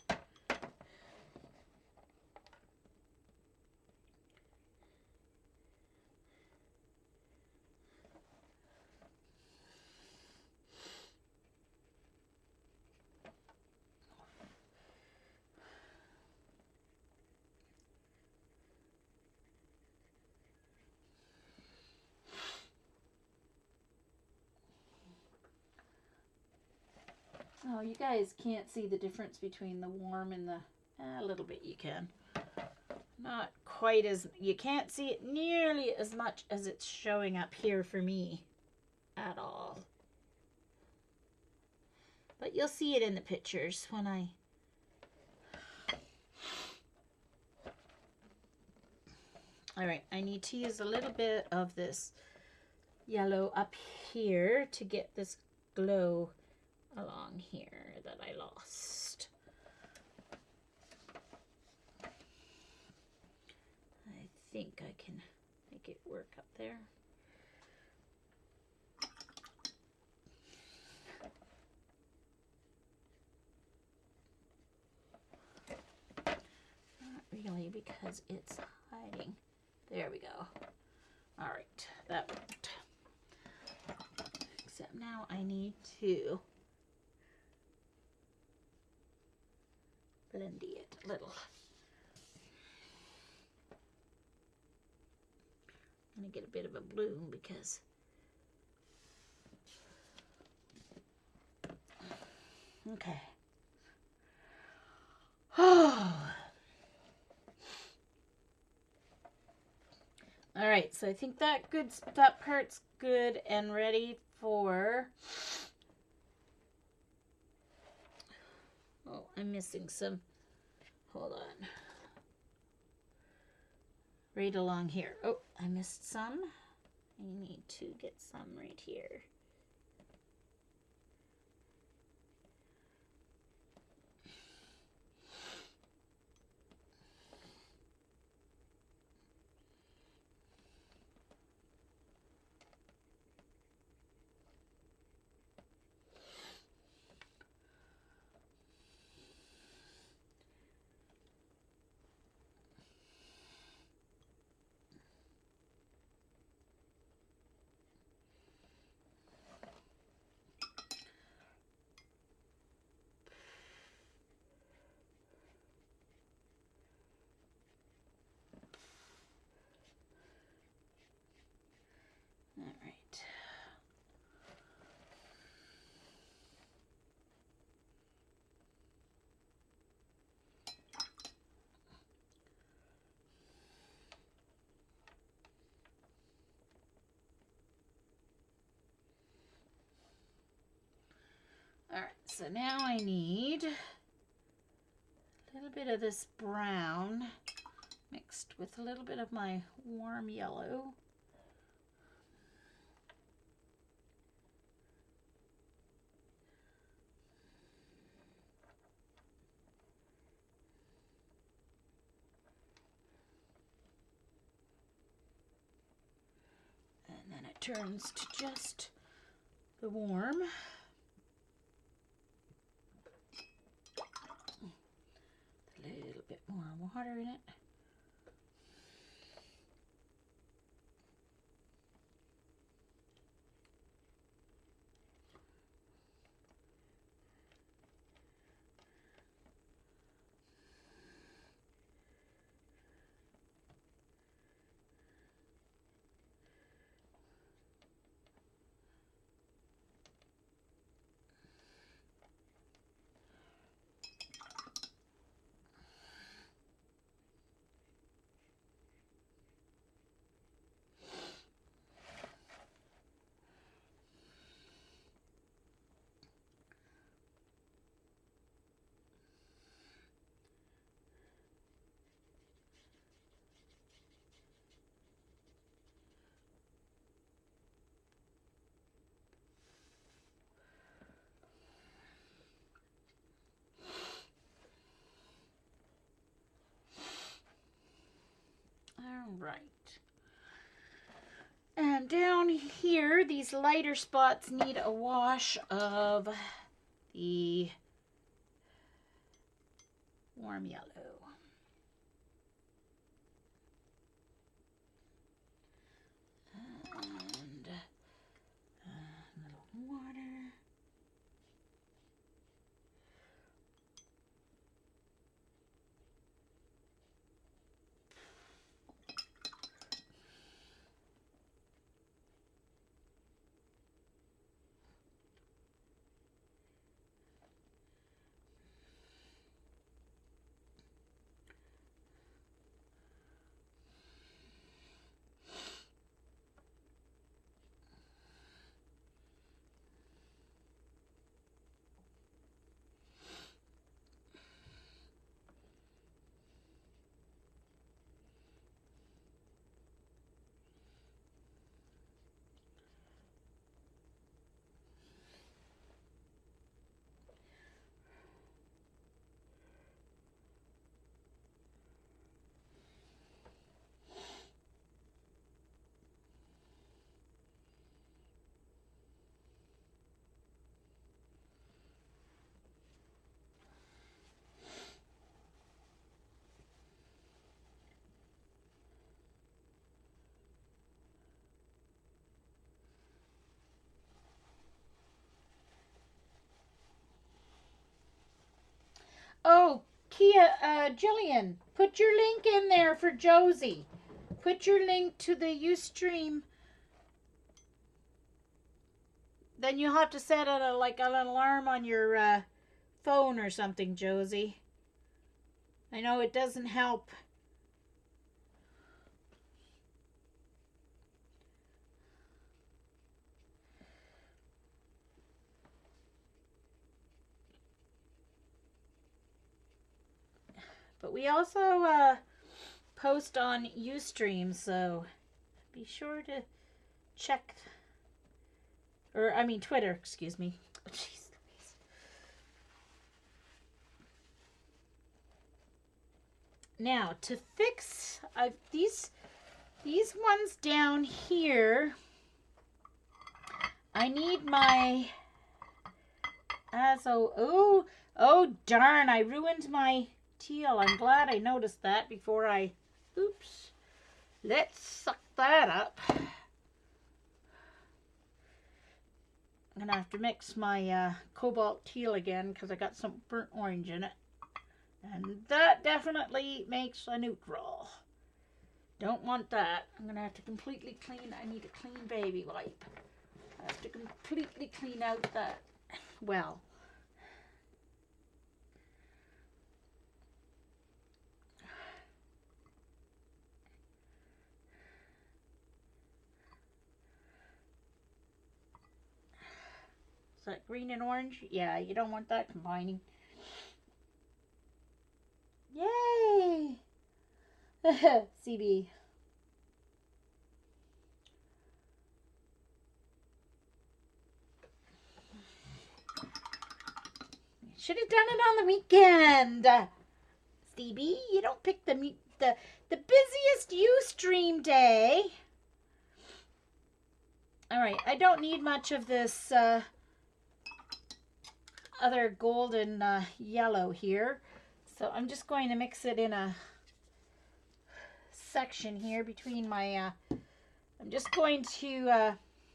Oh, you guys can't see the difference between the warm and the, a little bit you can. Not quite as, you can't see it nearly as much as it's showing up here for me at all. But you'll see it in the pictures when I... Alright, I need to use a little bit of this yellow up here to get this glow along here that I lost. I think I can make it work up there. Not really, because it's hiding. There we go. All right, that worked. Except now I need to blendy it a little. I'm gonna get a bit of a bloom because okay. Oh. All right, so I think that part's good and ready for... Oh, I'm missing some. Hold on. Right along here. Oh, I missed some. I need to get some right here. Alright, so now I need a little bit of this brown mixed with a little bit of my warm yellow. And then it turns to just the warm. A little bit more water in it. Right. And down here, these lighter spots need a wash of the warm yellow. And a little water. Oh, Jillian, put your link in there for Josie. Put your link to the Ustream. Then you'll have to set it like an alarm on your phone or something, Josie. I know it doesn't help. But we also post on Ustream, so be sure to check. Or, I mean, Twitter, excuse me. Oh, jeez. Now, to fix these ones down here, I need my oh darn, I ruined my teal. I'm glad I noticed that before I, oops. Let's suck that up. I'm gonna have to mix my cobalt teal again because I got some burnt orange in it. And that definitely makes a neutral. Don't want that. I'm gonna have to completely clean. I need a clean baby wipe. I have to completely clean out that well. that green and orange? Yeah, you don't want that combining. Yay! CB. Should have done it on the weekend. Stevie, you don't pick the busiest Ustream day. All right, I don't need much of this other golden yellow here. So I'm just going to mix it in a section here between my, I'm just going to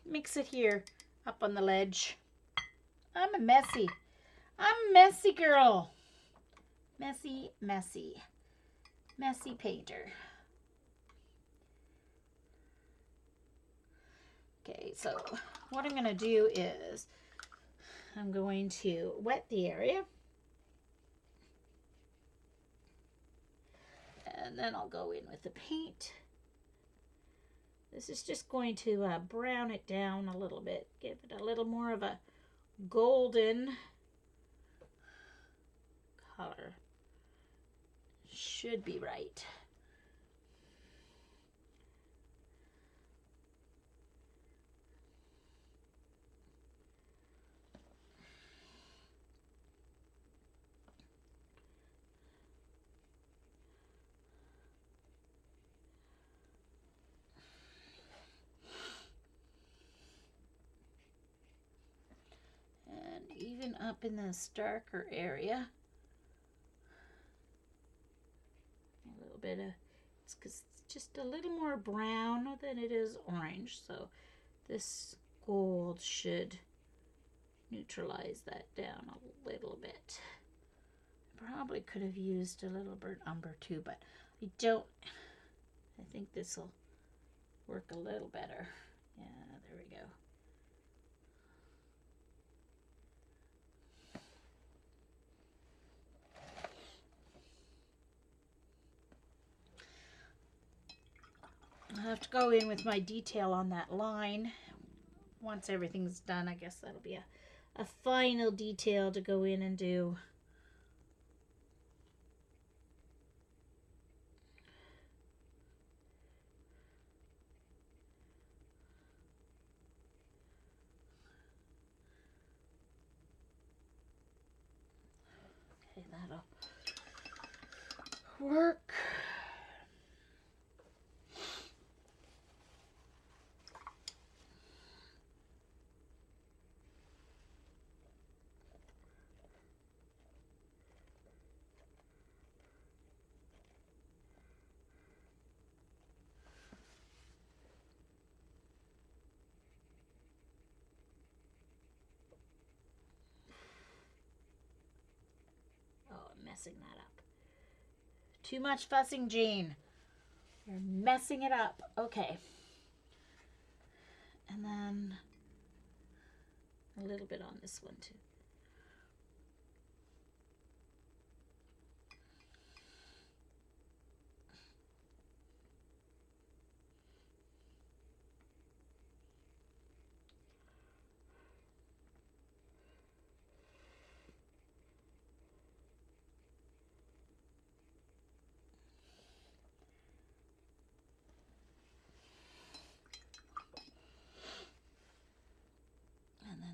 mix it here up on the ledge. I'm a messy girl. Messy painter. Okay, so what I'm going to do is I'm going to wet the area. And then I'll go in with the paint. This is just going to brown it down a little bit. Give it a little more of a golden color. Should be right. And even up in this darker area, a little bit of, it's because it's just a little more brown than it is orange, so this gold should neutralize that down a little bit. Probably could have used a little burnt umber too, but I don't. I think this will work a little better. Yeah, there we go. I'll have to go in with my detail on that line. Once everything's done, I guess that'll be a final detail to go in and do. Okay, that'll work. Messing that up. Too much fussing, Jean. You're messing it up. Okay. And then a little bit on this one too.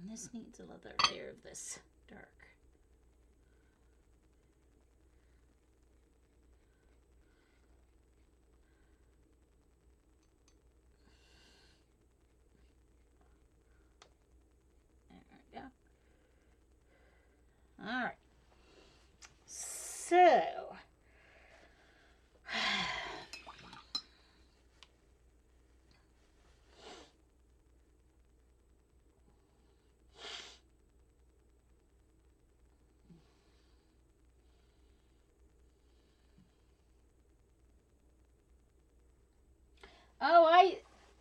This needs another layer of this dark. There we go. All right. So,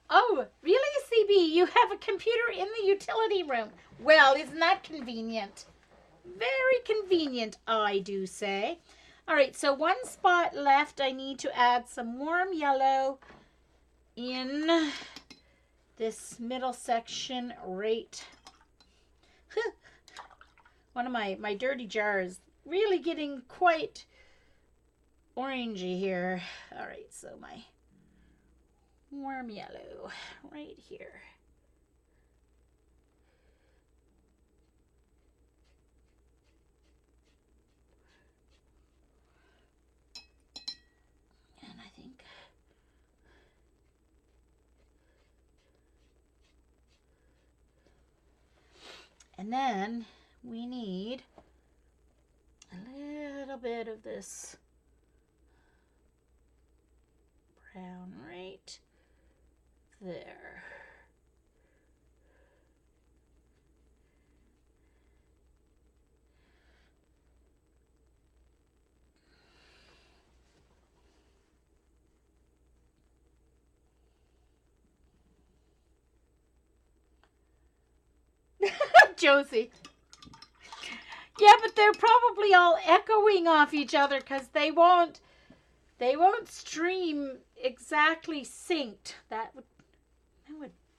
oh, really, CB? You have a computer in the utility room. Well, isn't that convenient? Very convenient, I do say. All right, so one spot left. I need to add some warm yellow in this middle section right. One of my dirty jars really getting quite orangey here. All right, so my warm yellow right here. And I think and then we need a little bit of this brown right there. Josie. Yeah, but they're probably all echoing off each other because they won't stream exactly synced. That would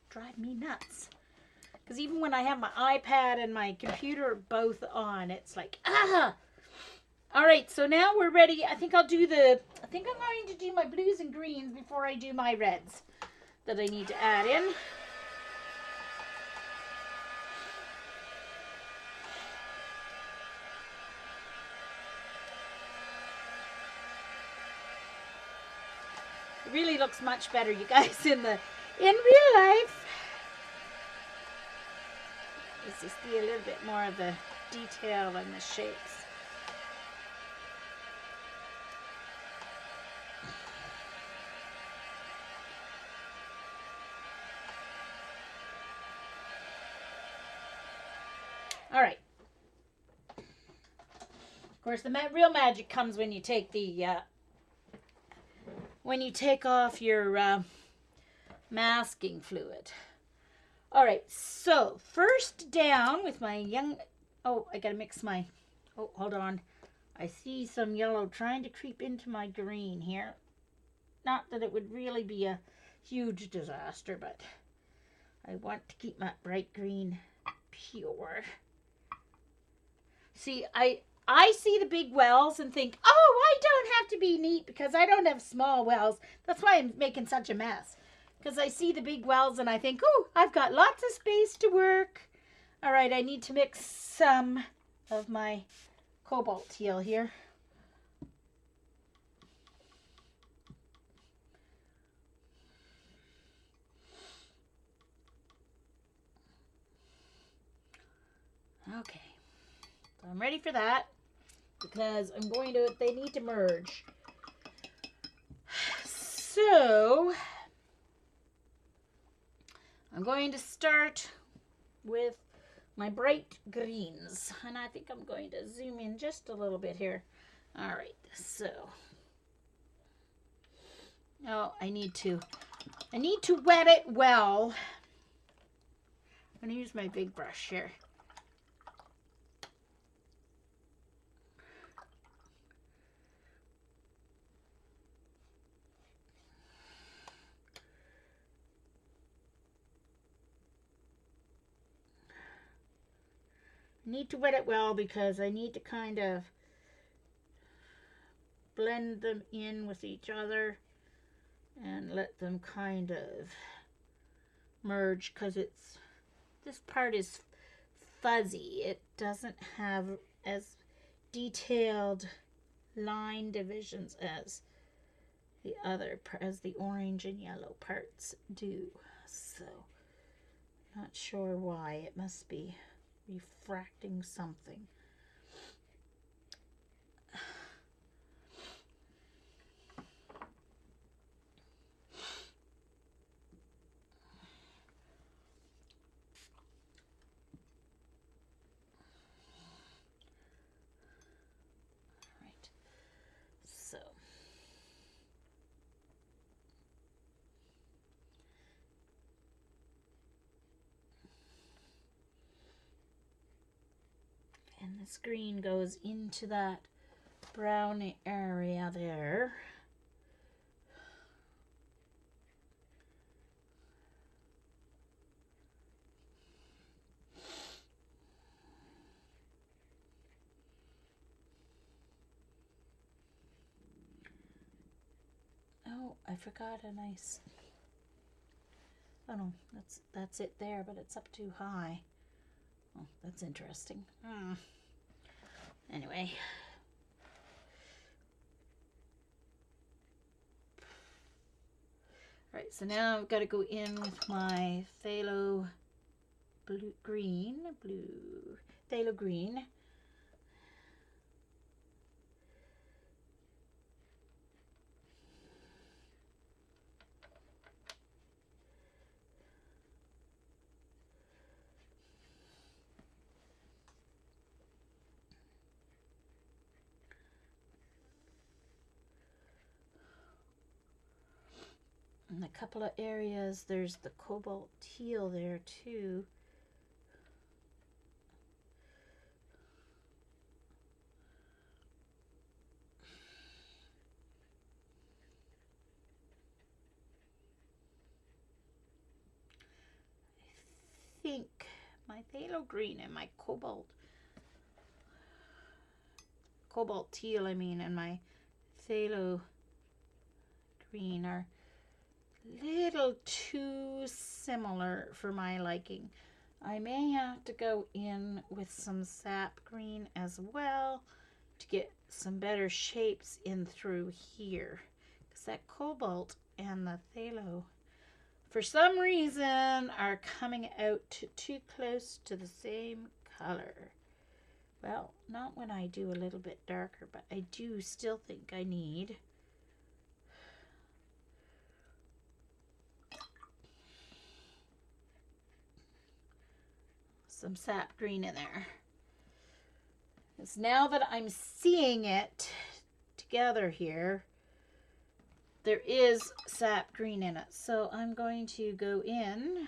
drive me nuts. Because even when I have my iPad and my computer both on, it's like, ah! All right, so now we're ready. I think I'm going to do my blues and greens before I do my reds that I need to add in. It really looks much better, you guys, in real life. Let's just see a little bit more of the detail and the shapes. All right. Of course, the real magic comes when you take off your masking fluid. All right, so first down with my I gotta mix hold on. I see some yellow trying to creep into my green here. Not that it would really be a huge disaster, but I want to keep my bright green pure. See, I see the big wells and think, oh, I don't have to be neat because I don't have small wells. That's why I'm making such a mess. Because I see the big wells and I think, oh, I've got lots of space to work. All right, I need to mix some of my cobalt teal here. Okay, so I'm ready for that because they need to merge. So I'm going to start with my bright greens, and I think I'm going to zoom in just a little bit here. All right, so I need to wet it well. I'm going to use my big brush here. Need to wet it well because I need to kind of blend them in with each other and let them kind of merge because this part is fuzzy. It doesn't have as detailed line divisions as the orange and yellow parts do. So not sure why. It must be refracting something. Right. So and this green goes into that brown area there. forgot a nice... Oh no, that's it there, but it's up too high. Oh, that's interesting. Anyway. Alright, so now I've got to go in with my phthalo green. In a couple of areas, there's the cobalt teal there too. I think my phthalo green and my cobalt teal, I mean, and my phthalo green are little too similar for my liking. I may have to go in with some sap green as well to get some better shapes in through here, because that cobalt and the phthalo for some reason are coming out too close to the same color. Well, not when I do a little bit darker, but I do still think I need some sap green in there. Because now that I'm seeing it together here, there is sap green in it. So I'm going to go in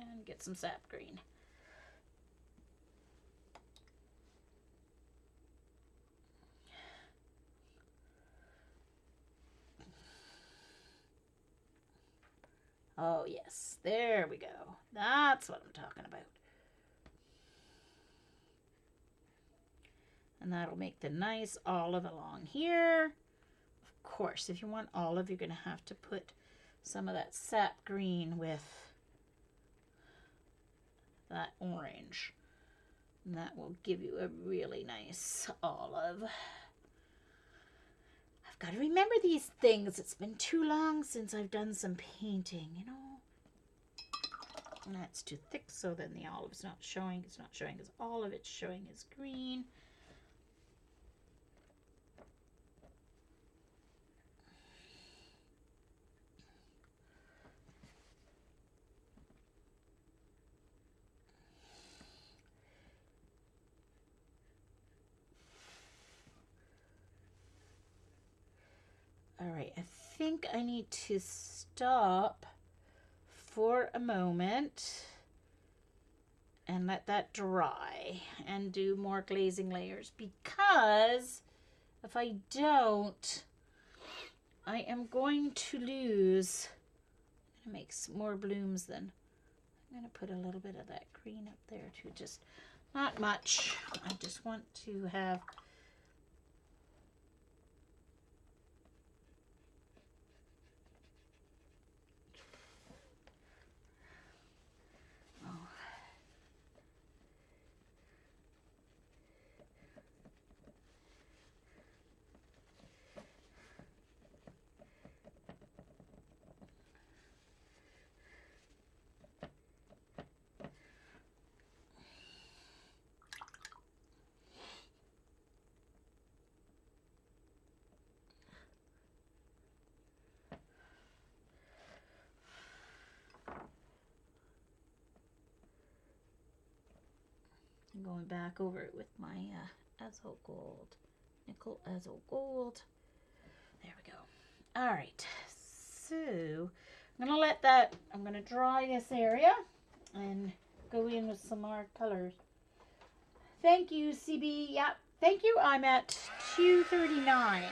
and get some sap green. Oh yes, there we go. That's what I'm talking about. And that'll make the nice olive along here. Of course, if you want olive, you're going to have to put some of that sap green with that orange. And that will give you a really nice olive. I've got to remember these things. It's been too long since I've done some painting, you know. And that's too thick, so then the olive's not showing. It's not showing as olive, it's showing as green. All right, I think I need to stop for a moment and let that dry and do more glazing layers, because if I don't, I am going to lose. I'm going to make some more blooms then. I'm going to put a little bit of that green up there too, just not much. I just want to have going back over it with my azo gold, nickel azo gold. There we go. All right, so I'm gonna let that, I'm gonna dry this area and go in with some more colors. Thank you, CB. Yep, thank you. I'm at 239.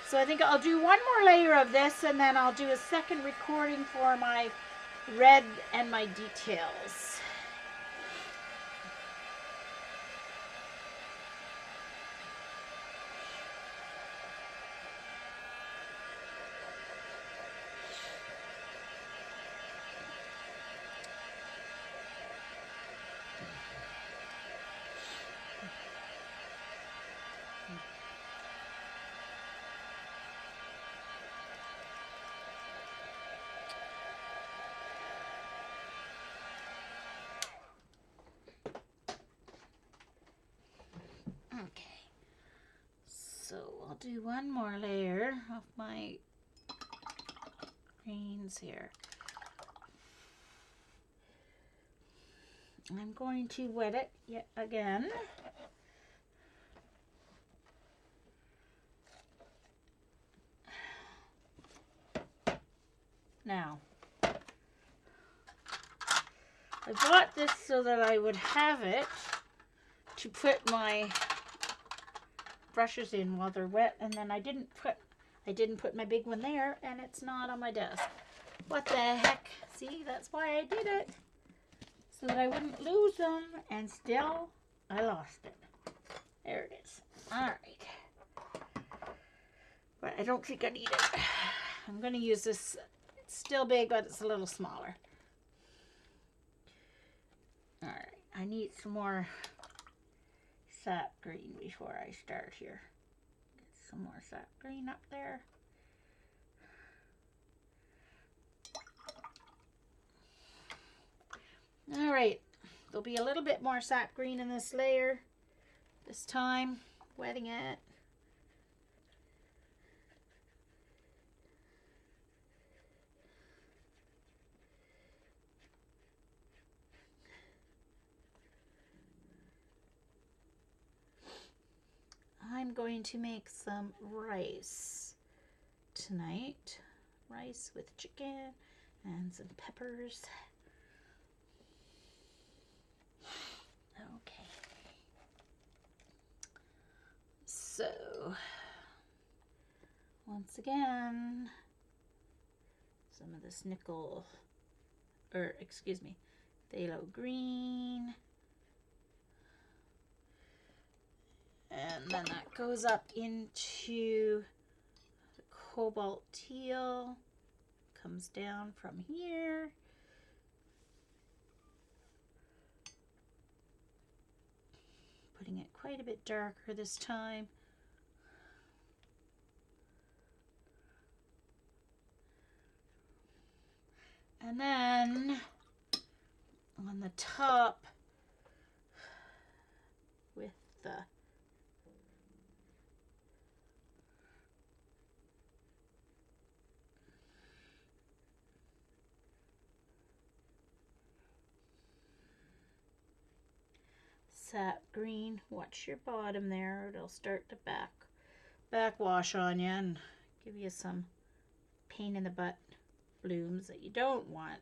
So I think I'll do one more layer of this, and then I'll do a second recording for my red and my details. I'll do one more layer of my greens here. I'm going to wet it yet again. Now, I bought this so that I would have it to put my brushes in while they're wet, and then I didn't put my big one there, and it's not on my desk. What the heck? See, that's why I did it. So that I wouldn't lose them, and still I lost it. There it is. Alright. But I don't think I need it. I'm going to use this. It's still big, but it's a little smaller. Alright. I need some more sap green before I start here. Get some more sap green up there. Alright, there'll be a little bit more sap green in this layer this time, wetting it. I'm going to make some rice tonight. Rice with chicken and some peppers. Okay. So, once again, some of this nickel, or excuse me, phthalo green. And then that goes up into the cobalt teal, comes down from here. Putting it quite a bit darker this time. And then on the top with the sap green, watch your bottom there, it'll start to backwash on you and give you some pain in the butt blooms that you don't want.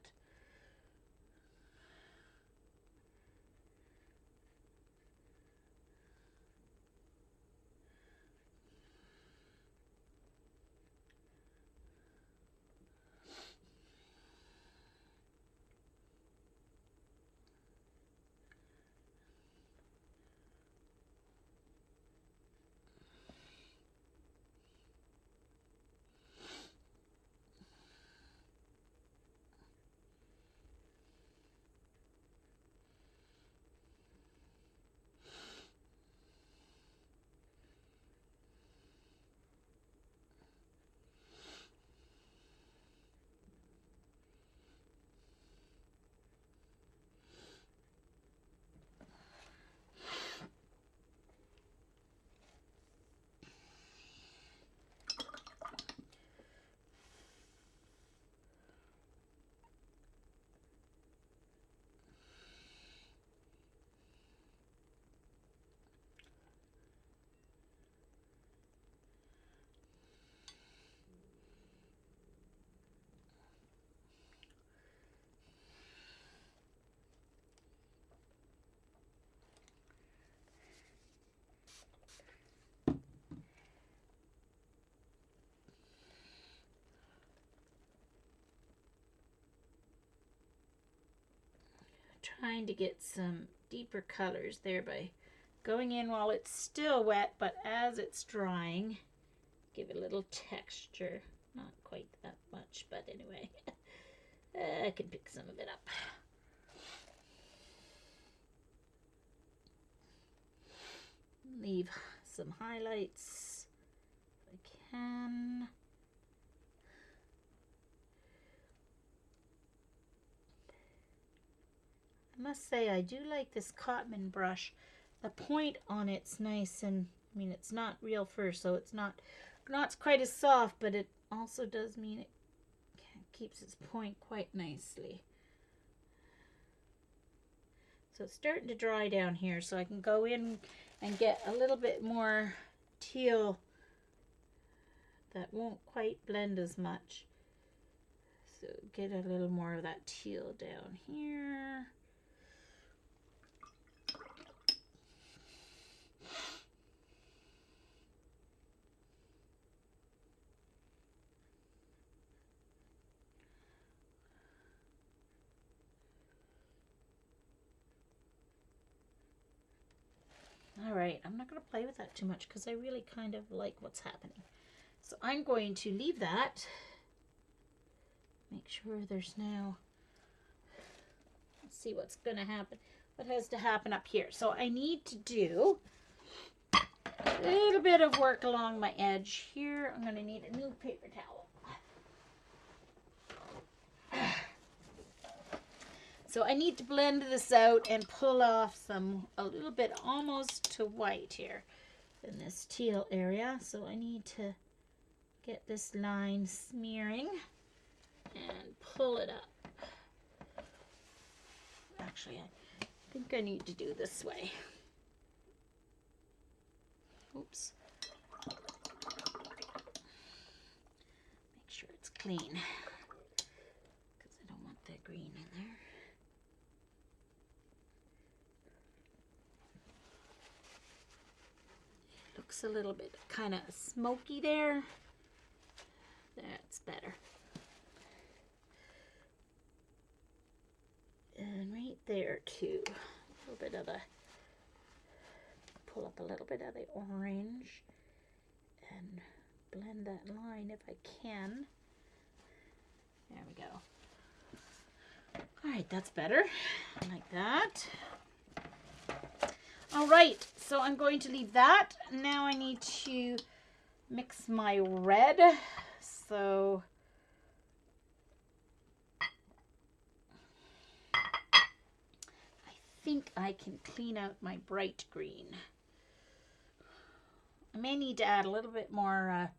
Trying to get some deeper colors there by going in while it's still wet, but as it's drying, give it a little texture. Not quite that much, but anyway, I can pick some of it up. Leave some highlights if I can. I must say I do like this Cotman brush. The point on it's nice and I mean, it's not real fur, so it's not quite as soft, but it also does mean it keeps its point quite nicely. So it's starting to dry down here, so I can go in and get a little bit more teal that won't quite blend as much. So get a little more of that teal down here. All right, I'm not going to play with that too much because I really kind of like what's happening. So I'm going to leave that. Make sure there's now, let's see what's going to happen. What has to happen up here? So I need to do a little bit of work along my edge here. I'm going to need a new paper towel. So I need to blend this out and pull off a little bit almost to white here in this teal area. So I need to get this line smearing and pull it up. Actually, I think I need to do this way. Oops. Make sure it's clean because I don't want that green in there. Looks a little bit kind of smoky there. That's better. And right there too. A little bit of the, pull up a little bit of the orange and blend that line if I can. There we go. All right, that's better. Like that. All right, so I'm going to leave that. Now I need to mix my red. So I think I can clean out my bright green. I may need to add a little bit more.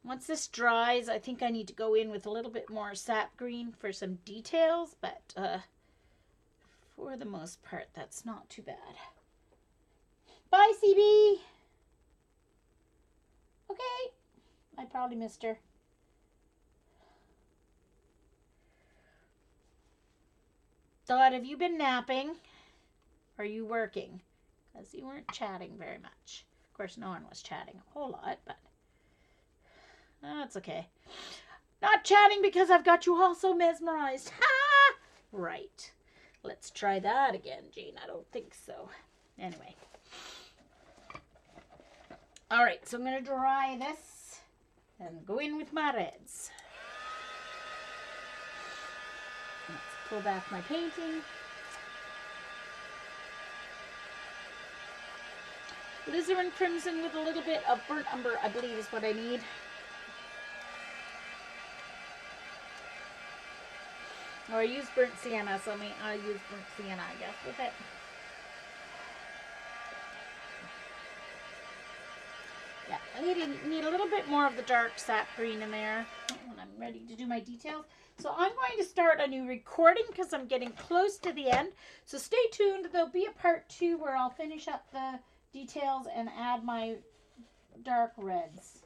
Once this dries, I think I need to go in with a little bit more sap green for some details, but for the most part, that's not too bad. Bye, CB. Okay. I probably missed her. Dot, have you been napping? Or are you working? Because you weren't chatting very much. Of course, no one was chatting a whole lot, but that's okay. Not chatting because I've got you all so mesmerized. Ha! Right. Let's try that again, Jean. I don't think so. Anyway. All right, so I'm going to dry this and go in with my reds. Let's pull back my painting. Alizarin crimson with a little bit of burnt umber, I believe, is what I need. Or I use burnt sienna, so I'll use burnt sienna, I guess, with it. Yeah, I need a little bit more of the dark sap green in there when I'm ready to do my details. So I'm going to start a new recording because I'm getting close to the end. So stay tuned. There'll be a part 2 where I'll finish up the details and add my dark reds.